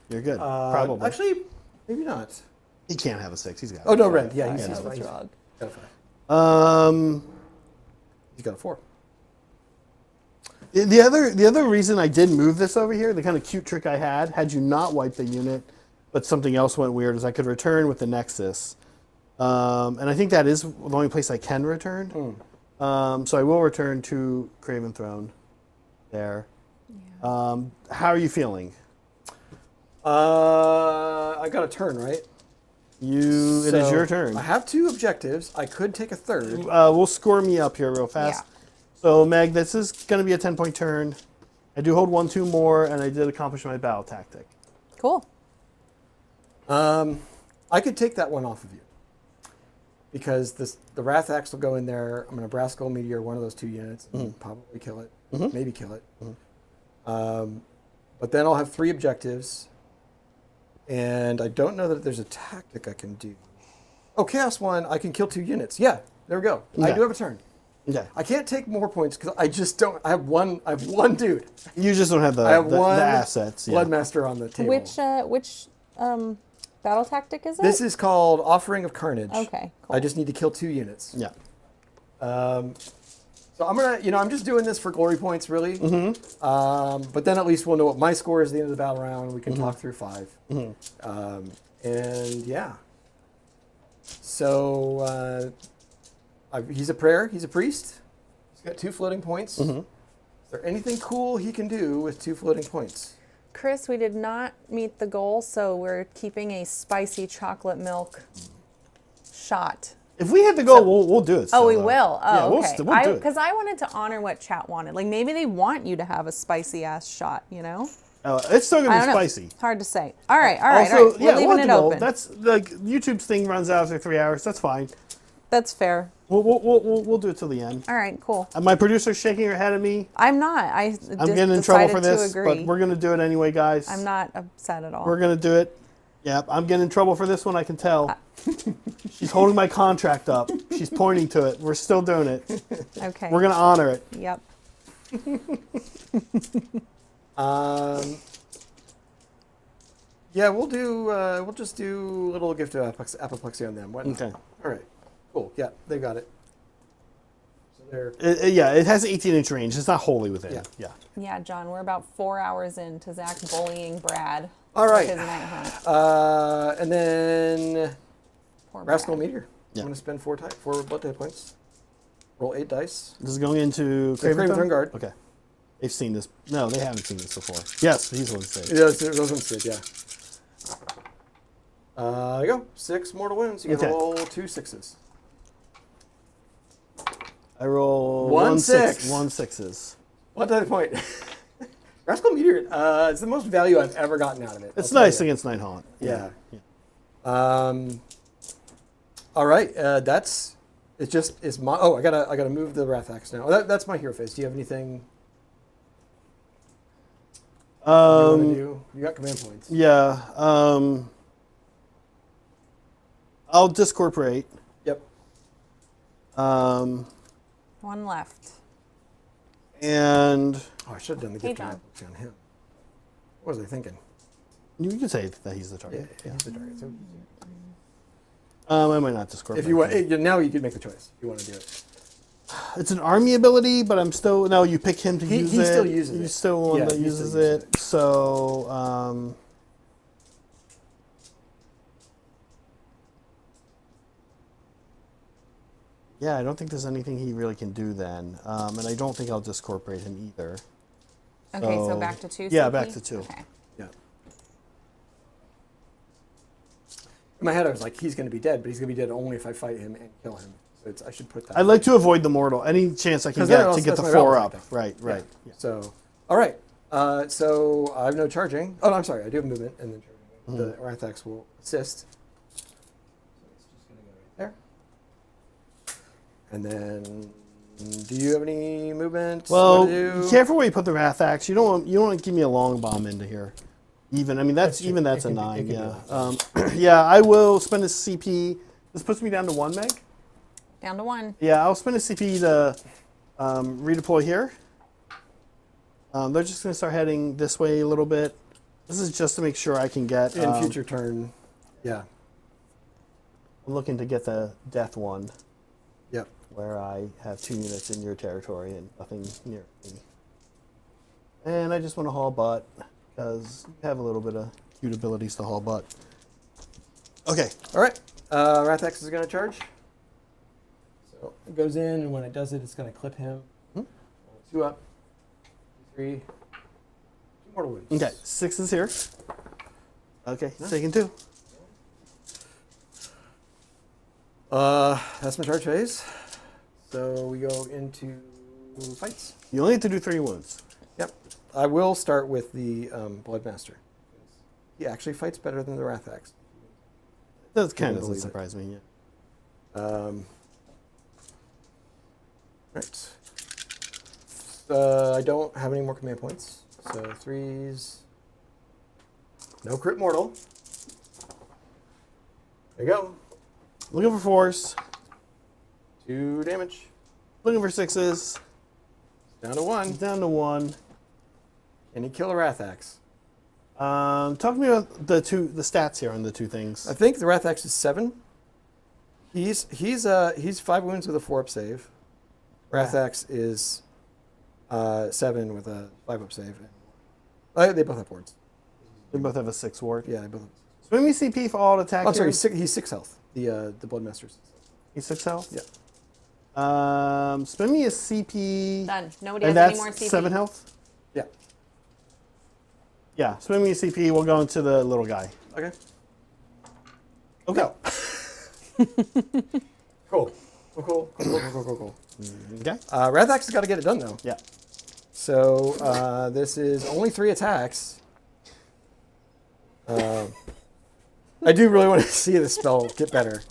You're good. Probably. Actually, maybe not. He can't have a 6. He's got Oh, no, rend. Yeah, he's Sorry, got I was wrong. a 5. Um, He's got a 4. the other reason I did move this over here, the kind of cute trick I had you not wipe the unit, but something else went weird, is I could return with the Nexus. And I think that is the only place I can return. So I will return to Craven Throne there. Yeah. How are you feeling? I got a turn, right? It is your turn. I have 2 objectives. I could take a third. We'll score me up here real fast. Yeah. So Meg, this is going to be a 10-point turn. I do hold 1-2 more, and I did accomplish my battle tactic. Cool. I could take that one off of you. Because the Wrath Axe will go in there. I'm going to Brass Skull Meteor one of those 2 units and probably kill it. Maybe kill it. But then I'll have 3 objectives. And I don't know that there's a tactic I can do. Oh, Chaos 1, I can kill 2 units. Yeah, there we go. I Okay. do have a turn. Okay. I can't take more points because I just don't. I have one dude. You just don't have the, I have the one assets. Yeah. Bloodmaster on the table. Which battle tactic is it? This is called Offering of Carnage. Okay, cool. I just need to kill 2 units. Yeah. So I'm gonna, I'm just doing this for glory points, really. But then at least we'll know what my score is at the end of the battle round. We can talk through 5. And yeah. So he's a prayer. He's a priest. He's got 2 floating points. Is there anything cool he can do with 2 floating points? Chris, we did not meet the goal, so we're keeping a spicy chocolate milk shot. If we hit the goal, we'll do it. Still, Oh, we though. will. Oh, yeah, okay. We'll do it. Because I wanted to honor what chat wanted. Like maybe they want you to have a spicy ass shot. You know? It's still I gonna don't be know. spicy. Hard to say. All right. All right. Also, all right. yeah, We're leaving we'll have it to go. open. That's like YouTube's thing runs out after 3 hours. That's fine. That's fair. We'll do it till the end. All right. Cool. My producer's shaking her head at me. I'm not. I'm getting in trouble for this, to but agree. we're gonna do it anyway, guys. I'm not upset at all. We're gonna do it. Yep, I'm getting in trouble for this one. I can tell. She's holding my contract up. She's pointing to it. We're still doing it. Okay. We're gonna honor it. Yep. Yeah, we'll do. We'll just do a little gift of apoplexy on them. What? Okay. All right. Cool. Yeah, they got it. So they're. It has 18-inch range. It's not wholly within. Yeah. Yeah, John. We're about 4 hours into Zach bullying Brad. All right. With his Nighthaunt. And then Poor Rascal Brad. Meteor. Yeah. I'm going to spend 4 blood die points. Roll 8 dice. This is going into Craven Throne Guard. Okay. They've seen this. No, they haven't seen this before. Yes, these ones did. Yeah, those ones did. Yeah. There you go. 6 mortal wounds. You can Okay. roll 2 6s. I roll 1 6. 6. 1 6s. 1 die point. Rascal Meteor. It's the most value I've ever gotten out of it. It's I'll tell nice you. against Nighthaunt. Yeah. All right. It's my. Oh, I gotta move the Wrath Axe now. That's my hero phase. Do you have anything? You want to do? You got command points. Yeah. I'll discorporate. Yep. One left. And Oh, I should have done the Hey, gift John. of on him. What was I thinking? you can say that he's the Yeah, target. he's the target. So I might not discorporate. if you want, now you can make the choice. If you want to do it. It's an army ability, but I'm still no. You pick him to use it. He still uses You it. still one Yeah, that he uses still uses it. So yeah, I don't think there's anything he really can do then, and I don't think I'll discorporate him either. Okay, so So- back to 2. yeah, CP? back to 2. Okay. Yeah. In my head, I was like, he's going to be dead, but he's going to be dead only if I fight him and kill him. So I should put that. I'd like to avoid the mortal. Any chance I can 'Cause then get else to get that's the my 4 battle up. tactic. Right, right. Yeah. So, all right. So I have no charging. Oh, no, I'm sorry. I do have movement and then charging. The Wrath Axe will assist. So it's just going to go right there. And then, do you have any movement? Well, to do? be careful where you put the Wrath Axe. You don't want to give me a long bomb into here. Even, I mean, that's true. even that's It a can be- 9. it can Yeah. Yeah, I will spend a CP. This puts me down to 1 meg. Down to 1. Yeah, I'll spend a CP to redeploy here. They're just going to start heading this way a little bit. This is just to make sure I can get... In future turn, yeah. I'm looking to get the death one, Yep. where I have 2 units in your territory and nothing near me. And I just want to haul butt, because you have a little bit of cute abilities to haul butt. Okay. All right. Rathax is going to charge. So it goes in, and when it does it, it's going to clip him. 2 up. 3. 2 mortal wounds. Okay, 6 is here. Okay, he's taking 2. That's my charge phase. So we go into fights. You only have to do 3 wounds. Yep. I will start with the Bloodmaster. He actually fights better than the Rathax. That kind of believe doesn't it. surprise me. Yeah. Right. I don't have any more command points. So 3s. No crit mortal. There you go. Looking for 4s. 2 damage. Looking for 6s. Down to 1. Down to 1. And he kill a Rathax. Talk to me about the stats here on the 2 things. I think the Rathax is 7. He's 5 wounds with a 4-up save. Rathax is 7 with a 5-up save. They both have wards. They both have a 6 ward. Yeah, they both. Swing me CP for all attack. Oh, I'm sorry, here. he's 6 health. The Bloodmaster's. He's 6 health? Yeah. Spend me a CP. Done. Nobody And has any that's more CP. 7 health? Yeah. Yeah, spend me a CP. We'll go into the little guy. Okay. Okay. No. Cool. Cool. Okay. Rathax has got to get it done, though. Yeah. So this is only 3 attacks. I do really want to see the spell get better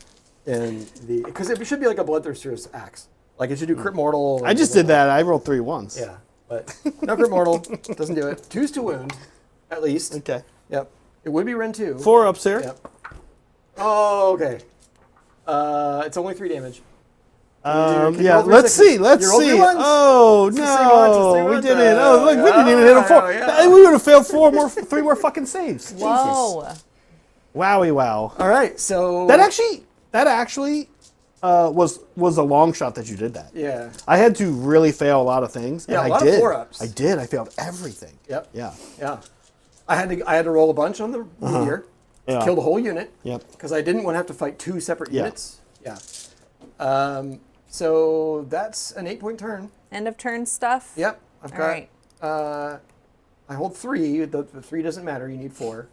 because it should be like a Bloodthirster's axe. Like it should do crit mortal. I just did that. I rolled 3 once. Yeah, but no crit mortal doesn't do it. 2's to wound, at least. Okay. Yep. It would be Ren 2. 4 ups here. Yep. Oh, okay. It's only 3 damage. Can you Yeah, roll 3 let's sixes? see. Let's You rolled 3 see. ones? Oh, It's the same one, it's the no. same We one. didn't. Oh, look, we didn't even hit a 4. yeah. We would have failed 3 more fucking saves. Whoa. Jesus. Wowie wow. All right, so That actually was a long shot that you did that. yeah. I had to really fail a lot of things. Yeah, and a lot I of did. 4-ups. I did. I failed everything. Yep. Yeah. Yeah. I had to roll a bunch on the meteor, Yeah. kill the whole unit. Yep. Because I didn't want to have to fight 2 separate Yeah. units. Yeah. So that's an 8-point turn. End of turn stuff. Yep. I've All got. right. I hold 3. The 3 doesn't matter. You need 4.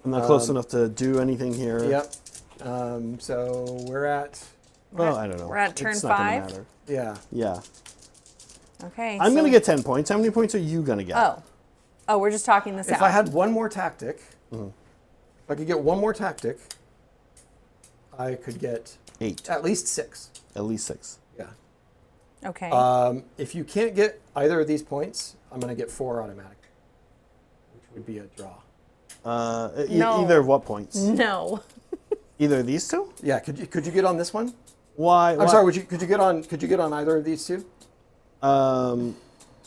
I'm not close enough to do anything here. Yep. So we're at. Well, I don't know. We're at turn It's not gonna 5? matter. Yeah. Yeah. Okay. I'm so- going to get 10 points. How many points are you going to get? Oh, we're just talking this out. If I had one more tactic, if I could get one more tactic, I could get 8. at least 6. At least 6. Yeah. Okay. If you can't get either of these points, I'm going to get 4 automatic, which would be a draw. No. Either of what points? no. Either of these 2? Yeah. Could you get on this one? Why? I'm sorry. Could you get on either of these 2?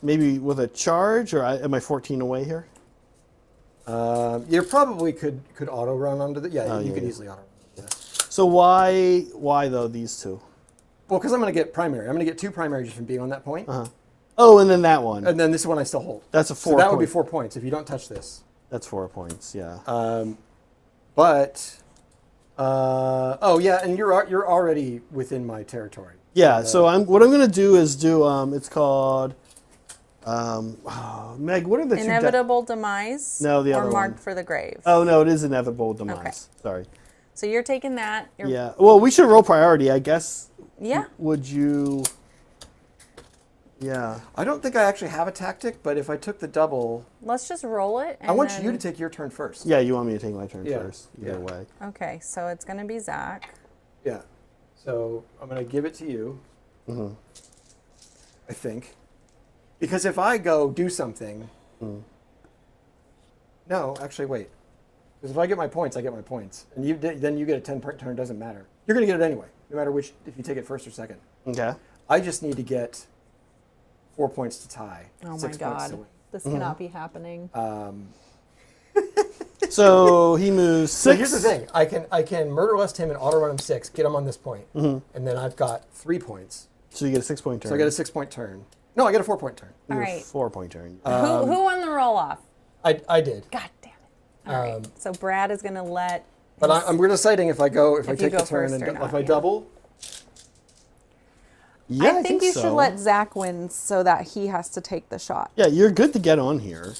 Maybe with a charge, or am I 14 away here? You probably could auto run onto the. Yeah, you yeah, could yeah. easily auto run. Yeah. So why though these 2? Well, because I'm going to get primary. I'm going to get 2 primary just from being on that point. Oh, and then that one. And then this one I still hold. That's a 4 So that would be point. 4 points if you don't touch this. That's 4 points. Yeah. But oh yeah, and you're already within my territory. Yeah, so what I'm going to do is do, it's called, Meg, what are the 2? Inevitable demise. No, the or other marked one. for the grave. Oh, no, it is inevitable demise. Sorry. So you're taking that. Yeah. Well, we should roll priority, I guess. Yeah. Would you? Yeah. I don't think I actually have a tactic, but if I took the double, Let's just roll it. I want then- you to take your turn first. Yeah, you want me to take my turn Yeah, first. Either yeah. way. Okay, so it's going to be Zach. Yeah. So I'm going to give it to you. Mhm. I think. Because if I go do something... No, actually, wait. Because if I get my points, I get my points. And then you get a 10 turn, doesn't matter. You're going to get it anyway, no matter which, if you take it first or second. Okay. I just need to get 4 points to tie. Oh 6 my points God. to win. This cannot be happening. So he moves 6. So here's the thing. I can murder lust him and auto run him 6, get him on this point. And then I've got 3 points. So you get a 6-point turn. So I get a 6-point turn. No, I get a 4-point turn. You All get a right. 4-point turn. Who won the roll off? I did. God damn it. All right. So Brad is going to let. But I'm deciding if I take you the go turn first and or not, if I yeah. double. Yeah, I think you so. should let Zach win so that he has to take the shot. Yeah, you're good to get on here.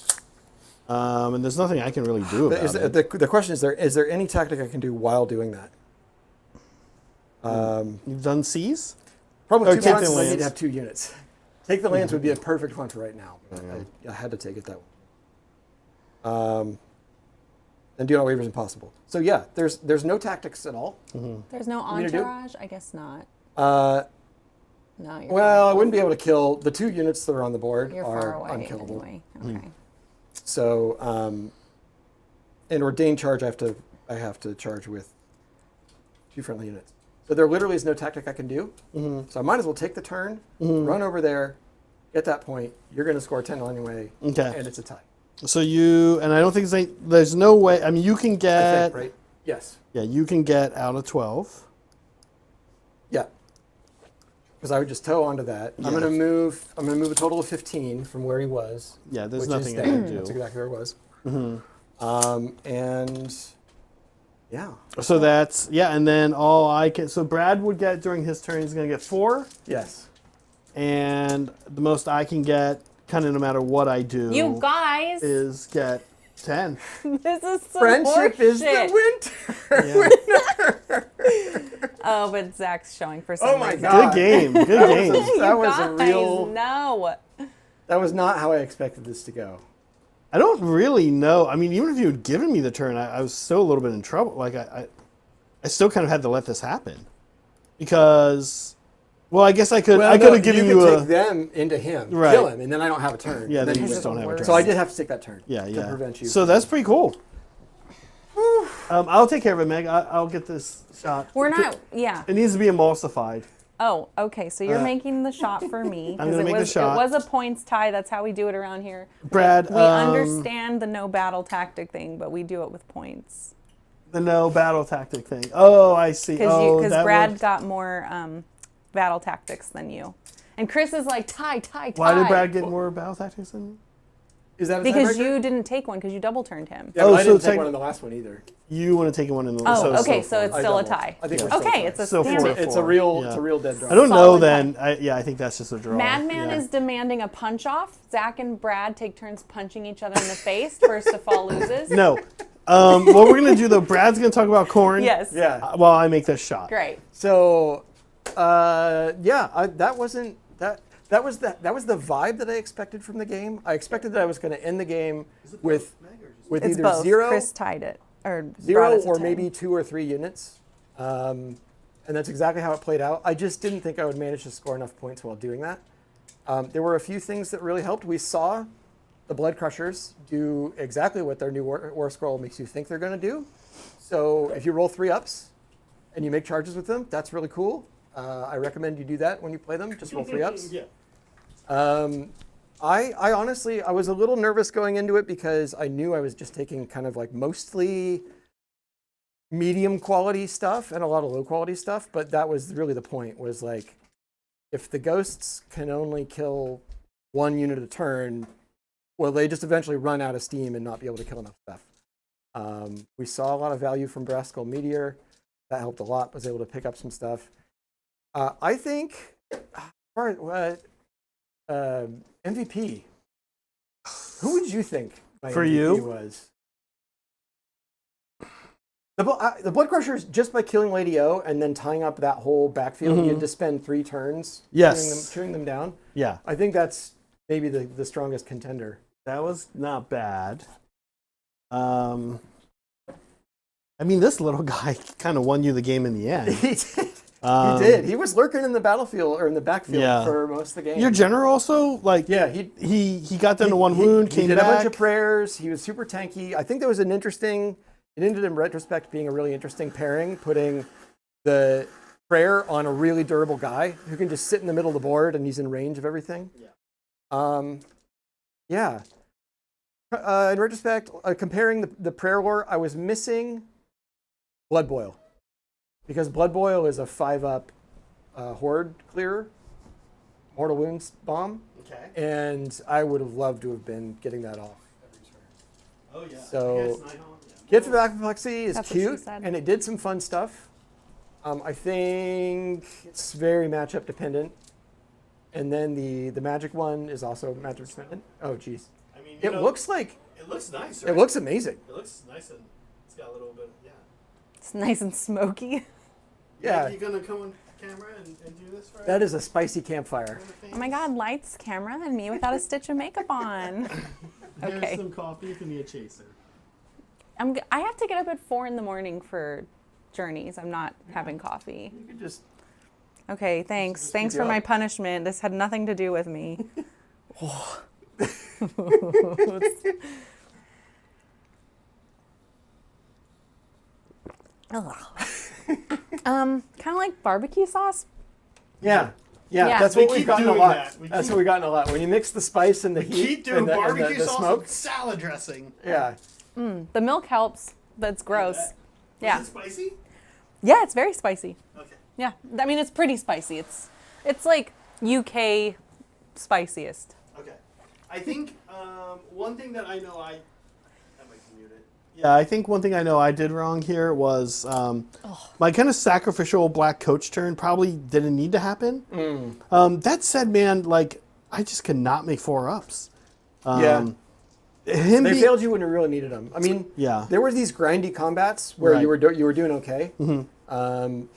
And there's nothing I can really do about it. The question is there any tactic I can do while doing that? You've done C's? Probably Or 2 take points. the I need lands. to have 2 units. Take the lands would be a perfect one for right now. But I had to take it that way. And do not waiver is impossible. So yeah, there's no tactics at all. There's no me to do? entourage? I guess not. Uh, No, you're well, I far, wouldn't be able to kill the 2 units that are on the board you're are far away unkillable. anyway. Okay. So in ordained charge, I have to charge with 2 friendly units. So there literally is no tactic I can do. So I might as well take the turn, run over there, get that point. You're going to score 10 anyway, Okay. and it's a tie. So and I don't think there's no way. I mean, you can I get. think, right? Yes. Yeah, you can get out of 12. Yeah. Because I would just toe onto that. Yeah. I'm going to move a total of 15 from where he was. Yeah, there's which nothing is I can there. do. That's exactly where it was. And yeah. So that's, and then all I can, so Brad would get during his turn, he's going to get 4. Yes. And the most I can get, kind of no matter what I do, You guys, is get 10. this is some Friendship is horseshit. the winter. Oh, but Zach's showing for some Oh my reason. God. Good game. Good game. That was You a guys, real. No. That was not how I expected this to go. I don't really know. I mean, even if you had given me the turn, I was still a little bit in trouble. Like, I still kind of had to let this happen. Because, well, I guess I could have given you could a... take them into him, Right. kill him, and then I don't have a turn. Yeah, And then you he just will. don't have a turn. So I did have to take that turn. Yeah, To yeah. prevent you. So that's pretty cool. I'll take care of it, Meg. I'll get this shot. We're not, yeah. It needs to be emulsified. Oh, okay. So you're making the shot for me. I'm 'cause gonna make the shot. It was a points tie. That's how we do it around here. Brad, We understand the no battle tactic thing, but we do it with points. the no battle tactic thing. Oh, I see. Because that Brad works. got more battle tactics than you. And Chris is like, tie. Why did Brad get more battle tactics than me? Is that a Because tiebreaker? you didn't take one because you double turned him. Yeah, Oh, but I so didn't take tech- one in the last one either. You want to take one in the Oh, okay. so So it's I still a doubled. tie. I think we're still Okay, tied. it's a So damn four it. to It's four. a real Yeah. dead draw. I don't know Solid then. I think that's just a draw. Madman Yeah. is demanding a punch off. Zach and Brad take turns punching each other in the face. First to fall loses. No. What we're going to do, though, Brad's going to talk about corn. Yes. Yeah. While I make this shot. Great. So, that wasn't that. That was the vibe that I expected from the game. I expected that I was going to end the game with It's either both. zero, Chris tied it. Or brought zero, it to or 10. maybe 2 or 3 units. And that's exactly how it played out. I just didn't think I would manage to score enough points while doing that. There were a few things that really helped. We saw the Blood Crushers do exactly what their new War Scroll makes you think they're going to do. So if you roll 3 ups and you make charges with them, that's really cool. I recommend you do that when you play them. Just roll 3 ups. Yeah. I honestly, I was a little nervous going into it because I knew I was just taking kind of like mostly medium quality stuff and a lot of low quality stuff. But that was really the point, was like, if the ghosts can only kill 1 unit a turn, well, they just eventually run out of steam and not be able to kill enough stuff. We saw a lot of value from Brass Meteor. That helped a lot. Was able to pick up some stuff. I think, MVP. Who would you think my For MVP you? was? The Blood Crushers, just by killing Lady O and then tying up that whole backfield, you had to spend 3 turns Yes. chewing them down. Yeah. I think that's maybe the strongest contender. That was not bad. I mean, this little guy kind of won you the game in the end. He did. He did. He was lurking in the battlefield or in the backfield Yeah. for most of the game. Your general also, like, Yeah, he got down to one wound, he came did back. a bunch of prayers. He was super tanky. I think there was an interesting. It ended in retrospect being a really interesting pairing, putting the prayer on a really durable guy who can just sit in the middle of the board and he's in range of everything. Yeah. In retrospect, comparing the prayer lore, I was missing Blood Boil. Because Blood Boil is a 5-up horde clearer, mortal wounds bomb. Okay. And I would have loved to have been getting that off every turn. Oh, yeah. So, Gift of Apoplexy is That's what she cute, said. and it did some fun stuff. I think it's very matchup dependent. And then the magic one is also matchup dependent. Oh, geez. I mean, It looks like, it looks nice, it looks amazing. It looks nice, and it's got a little bit, yeah. It's nice and smoky. Yeah, You gonna come on camera and do this for us? that is a spicy campfire. Oh my God, lights, camera, and me without a stitch of makeup on. Here's Okay. some coffee if you need a chaser. I have to get up at 4 in the morning for journeys. I'm not having coffee. You could just, Okay, thanks. Just Thanks keep for you my up. punishment. This had nothing to do with me. Kind of like barbecue sauce. yeah. Yeah. That's We what we've keep gotten a doing lot. that. We That's keep- what we've gotten a lot. When you mix the spice and the heat Keep doing and the barbecue sauce smoke. and salad dressing. Yeah. The milk helps, but it's gross. Yeah. Is it spicy? Yeah, it's very spicy. Okay. Yeah. I mean, it's pretty spicy. It's like UK spiciest. Okay. I think one thing that I know I might mute it. Yeah, I think one thing I know I did wrong here was my kind of sacrificial black coach turn probably didn't need to happen. That said, man, like I just could not make 4-ups. Yeah. Him They being- failed you when you really needed them. I mean, Yeah. there were these grindy combats where Right. you were doing okay.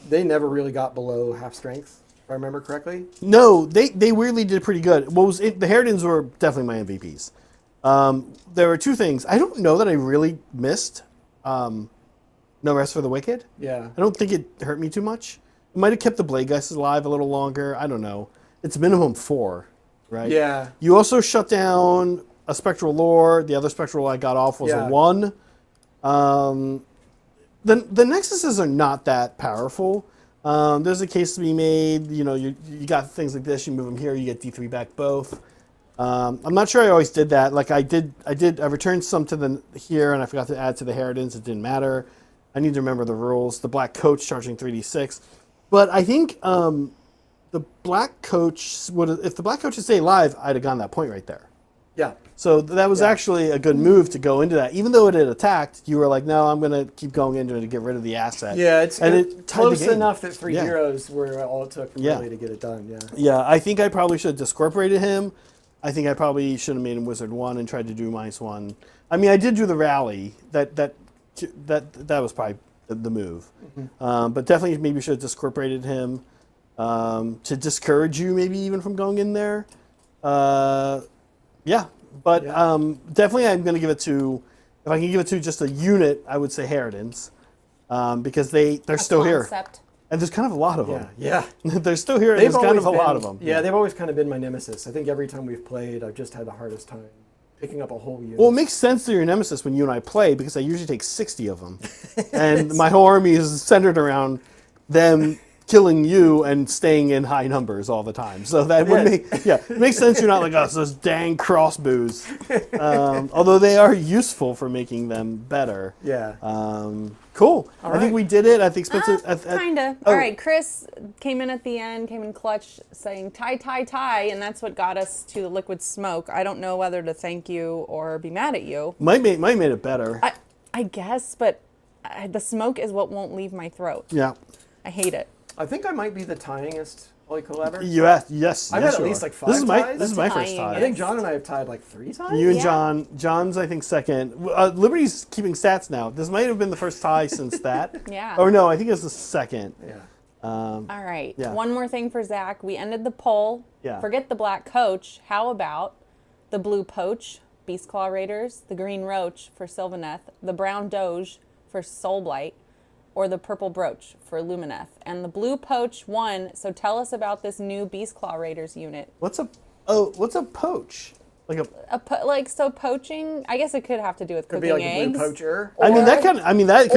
They never really got below half strength, if I remember correctly. No, they weirdly did pretty good. The Harridans were definitely my MVPs. There were two things. I don't know that I really missed No Rest for the Wicked. Yeah. I don't think it hurt me too much. It might have kept the Blade Guys alive a little longer. I don't know. It's minimum 4, right? Yeah. You also shut down a Spectral Lore. The other Spectral I got off was Yeah. a 1. The Nexuses are not that powerful. There's a case to be made. You know, you got things like this. You move them here, you get D3 back both. I'm not sure I always did that. Like I returned some to the here, and I forgot to add to the Harridans. It didn't matter. I need to remember the rules. The Black Coach charging 3d6, but I think the Black Coach would, if the Black Coach had stayed alive, I'd have gotten that point right there. Yeah. So that was actually a good move to go into that. Even though it had attacked, you were like, no, I'm going to keep going into it to get rid of the asset. Yeah, it's and it tied the close game. enough that 3 Yeah. heroes were all it took Yeah. really to get it done. Yeah. Yeah, I think I probably should have discorporated him. I think I probably should have made him Wizard 1 and tried to do -1. I mean, I did do the rally. That was probably the move. But definitely maybe should have discorporated him to discourage you maybe even from going in there. Yeah, but definitely I'm going to give it to, if I can give it to just a unit, I would say Harridans. Because they're still here. Concept. And there's kind of a lot of them. Yeah. They're still here, and They've there's kind of a always lot been- of them. Yeah, they've always kind of been my nemesis. I think every time we've played, I've just had the hardest time picking up a whole unit. Well, it makes sense to your nemesis when you and I play because I usually take 60 of them. And my whole army is centered around them killing you and staying in high numbers all the time. So that would it makes sense you're not like us, those dang crossbows. Although they are useful for making them better. Yeah. Cool. I right. think we did it. I think Spencer. Kinda. oh. All right, Chris came in at the end, came in clutch, saying tie, tie, tie, and that's what got us to the liquid smoke. I don't know whether to thank you or be mad at you. Might made it better. I guess, but the smoke is what won't leave my throat. Yeah. I hate it. I think I might be the tyingest Holy Collaborator. You asked, yes. I've yes, had at you least are. like 5 This is my ties. this is my first Tying tie. I think John and I have tied like 3 times. You and Yeah. John's I think second. Liberty's keeping stats now. This might have been the first tie since that. Yeah. Or no, I think it's the second. Yeah. All right. Yeah. One more thing for Zach. We ended the poll. Yeah. Forget the black coach. How about the blue poach, Beastclaw Raiders, the green roach for Sylvaneth, the brown doge for Soulblight, or the purple brooch for Lumineth. And the blue poach won. So tell us about this new Beast Claw Raiders unit. What's a poach? Like So poaching, I guess it could have to do with Could cooking be like a eggs. blue poacher. I mean that could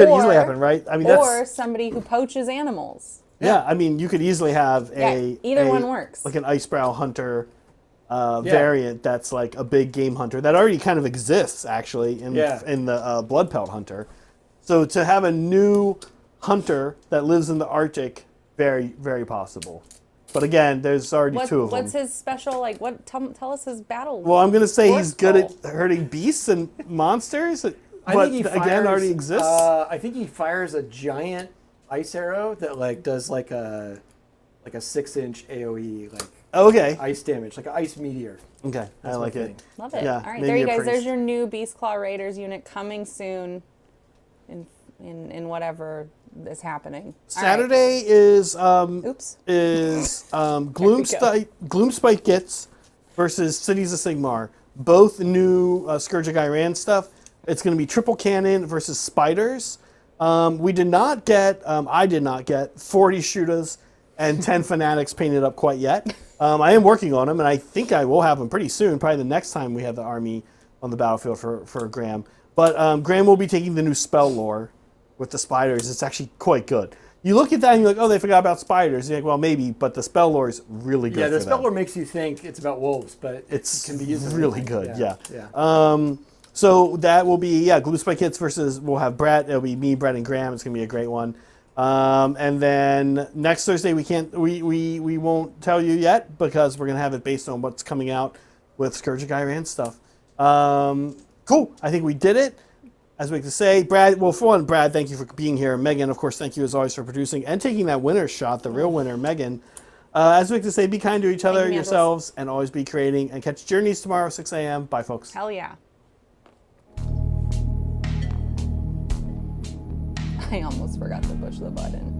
easily happen, right? I mean or somebody who poaches animals. yeah. I mean you could easily have either one works. Like an Icebrow Hunter variant that's like a big game hunter that already kind of exists actually in the Blood Pelt Hunter. So to have a new hunter that lives in the Arctic, very very possible. But again, there's already two of them. What's his special, like, tell us his battle? Well, I'm going to say he's good at forceful. hurting beasts and monsters, I but think he again, fires, already exists. I think he fires a giant ice arrow that like does like a 6-inch AOE like Okay. ice damage, like an ice meteor. Okay, I That's like my it. thing. Love it. Yeah, All right, maybe there you a guys. priest. There's your new Beast Claw Raiders unit coming soon in whatever is happening. All right. Saturday is Oops. Gloomspite Gits versus Cities of Sigmar. Both new Scourge of Ghyran stuff. It's going to be triple cannon versus spiders. I did not get 40 shooters and 10 fanatics painted up quite yet. I am working on them, and I think I will have them pretty soon, probably the next time we have the army on the battlefield for Graham. But Graham will be taking the new spell lore with the spiders. It's actually quite good. You look at that and you're like, oh, they forgot about spiders. You're like, well, maybe, but the spell lore is really good. Yeah, the for spell them. lore makes you think it's about wolves, but it can be used as really anything. good. Yeah. Yeah. So that will be Gloomspite Kits versus we'll have Brett. It'll be me, Brett, and Graham. It's gonna be a great one. And then next Thursday we won't tell you yet because we're gonna have it based on what's coming out with Scourge of Ghyran stuff. Cool. I think we did it. As we like to say, Brad. Well, for one, Brad, thank you for being here. Megan, of course, thank you as always for producing and taking that winner's shot, the real winner, Megan. As we like to say, be kind to each other, Thank you, yourselves, and always be creating. And catch Journeys tomorrow, 6 a.m. Bye, folks. Hell yeah. I almost forgot to push the button.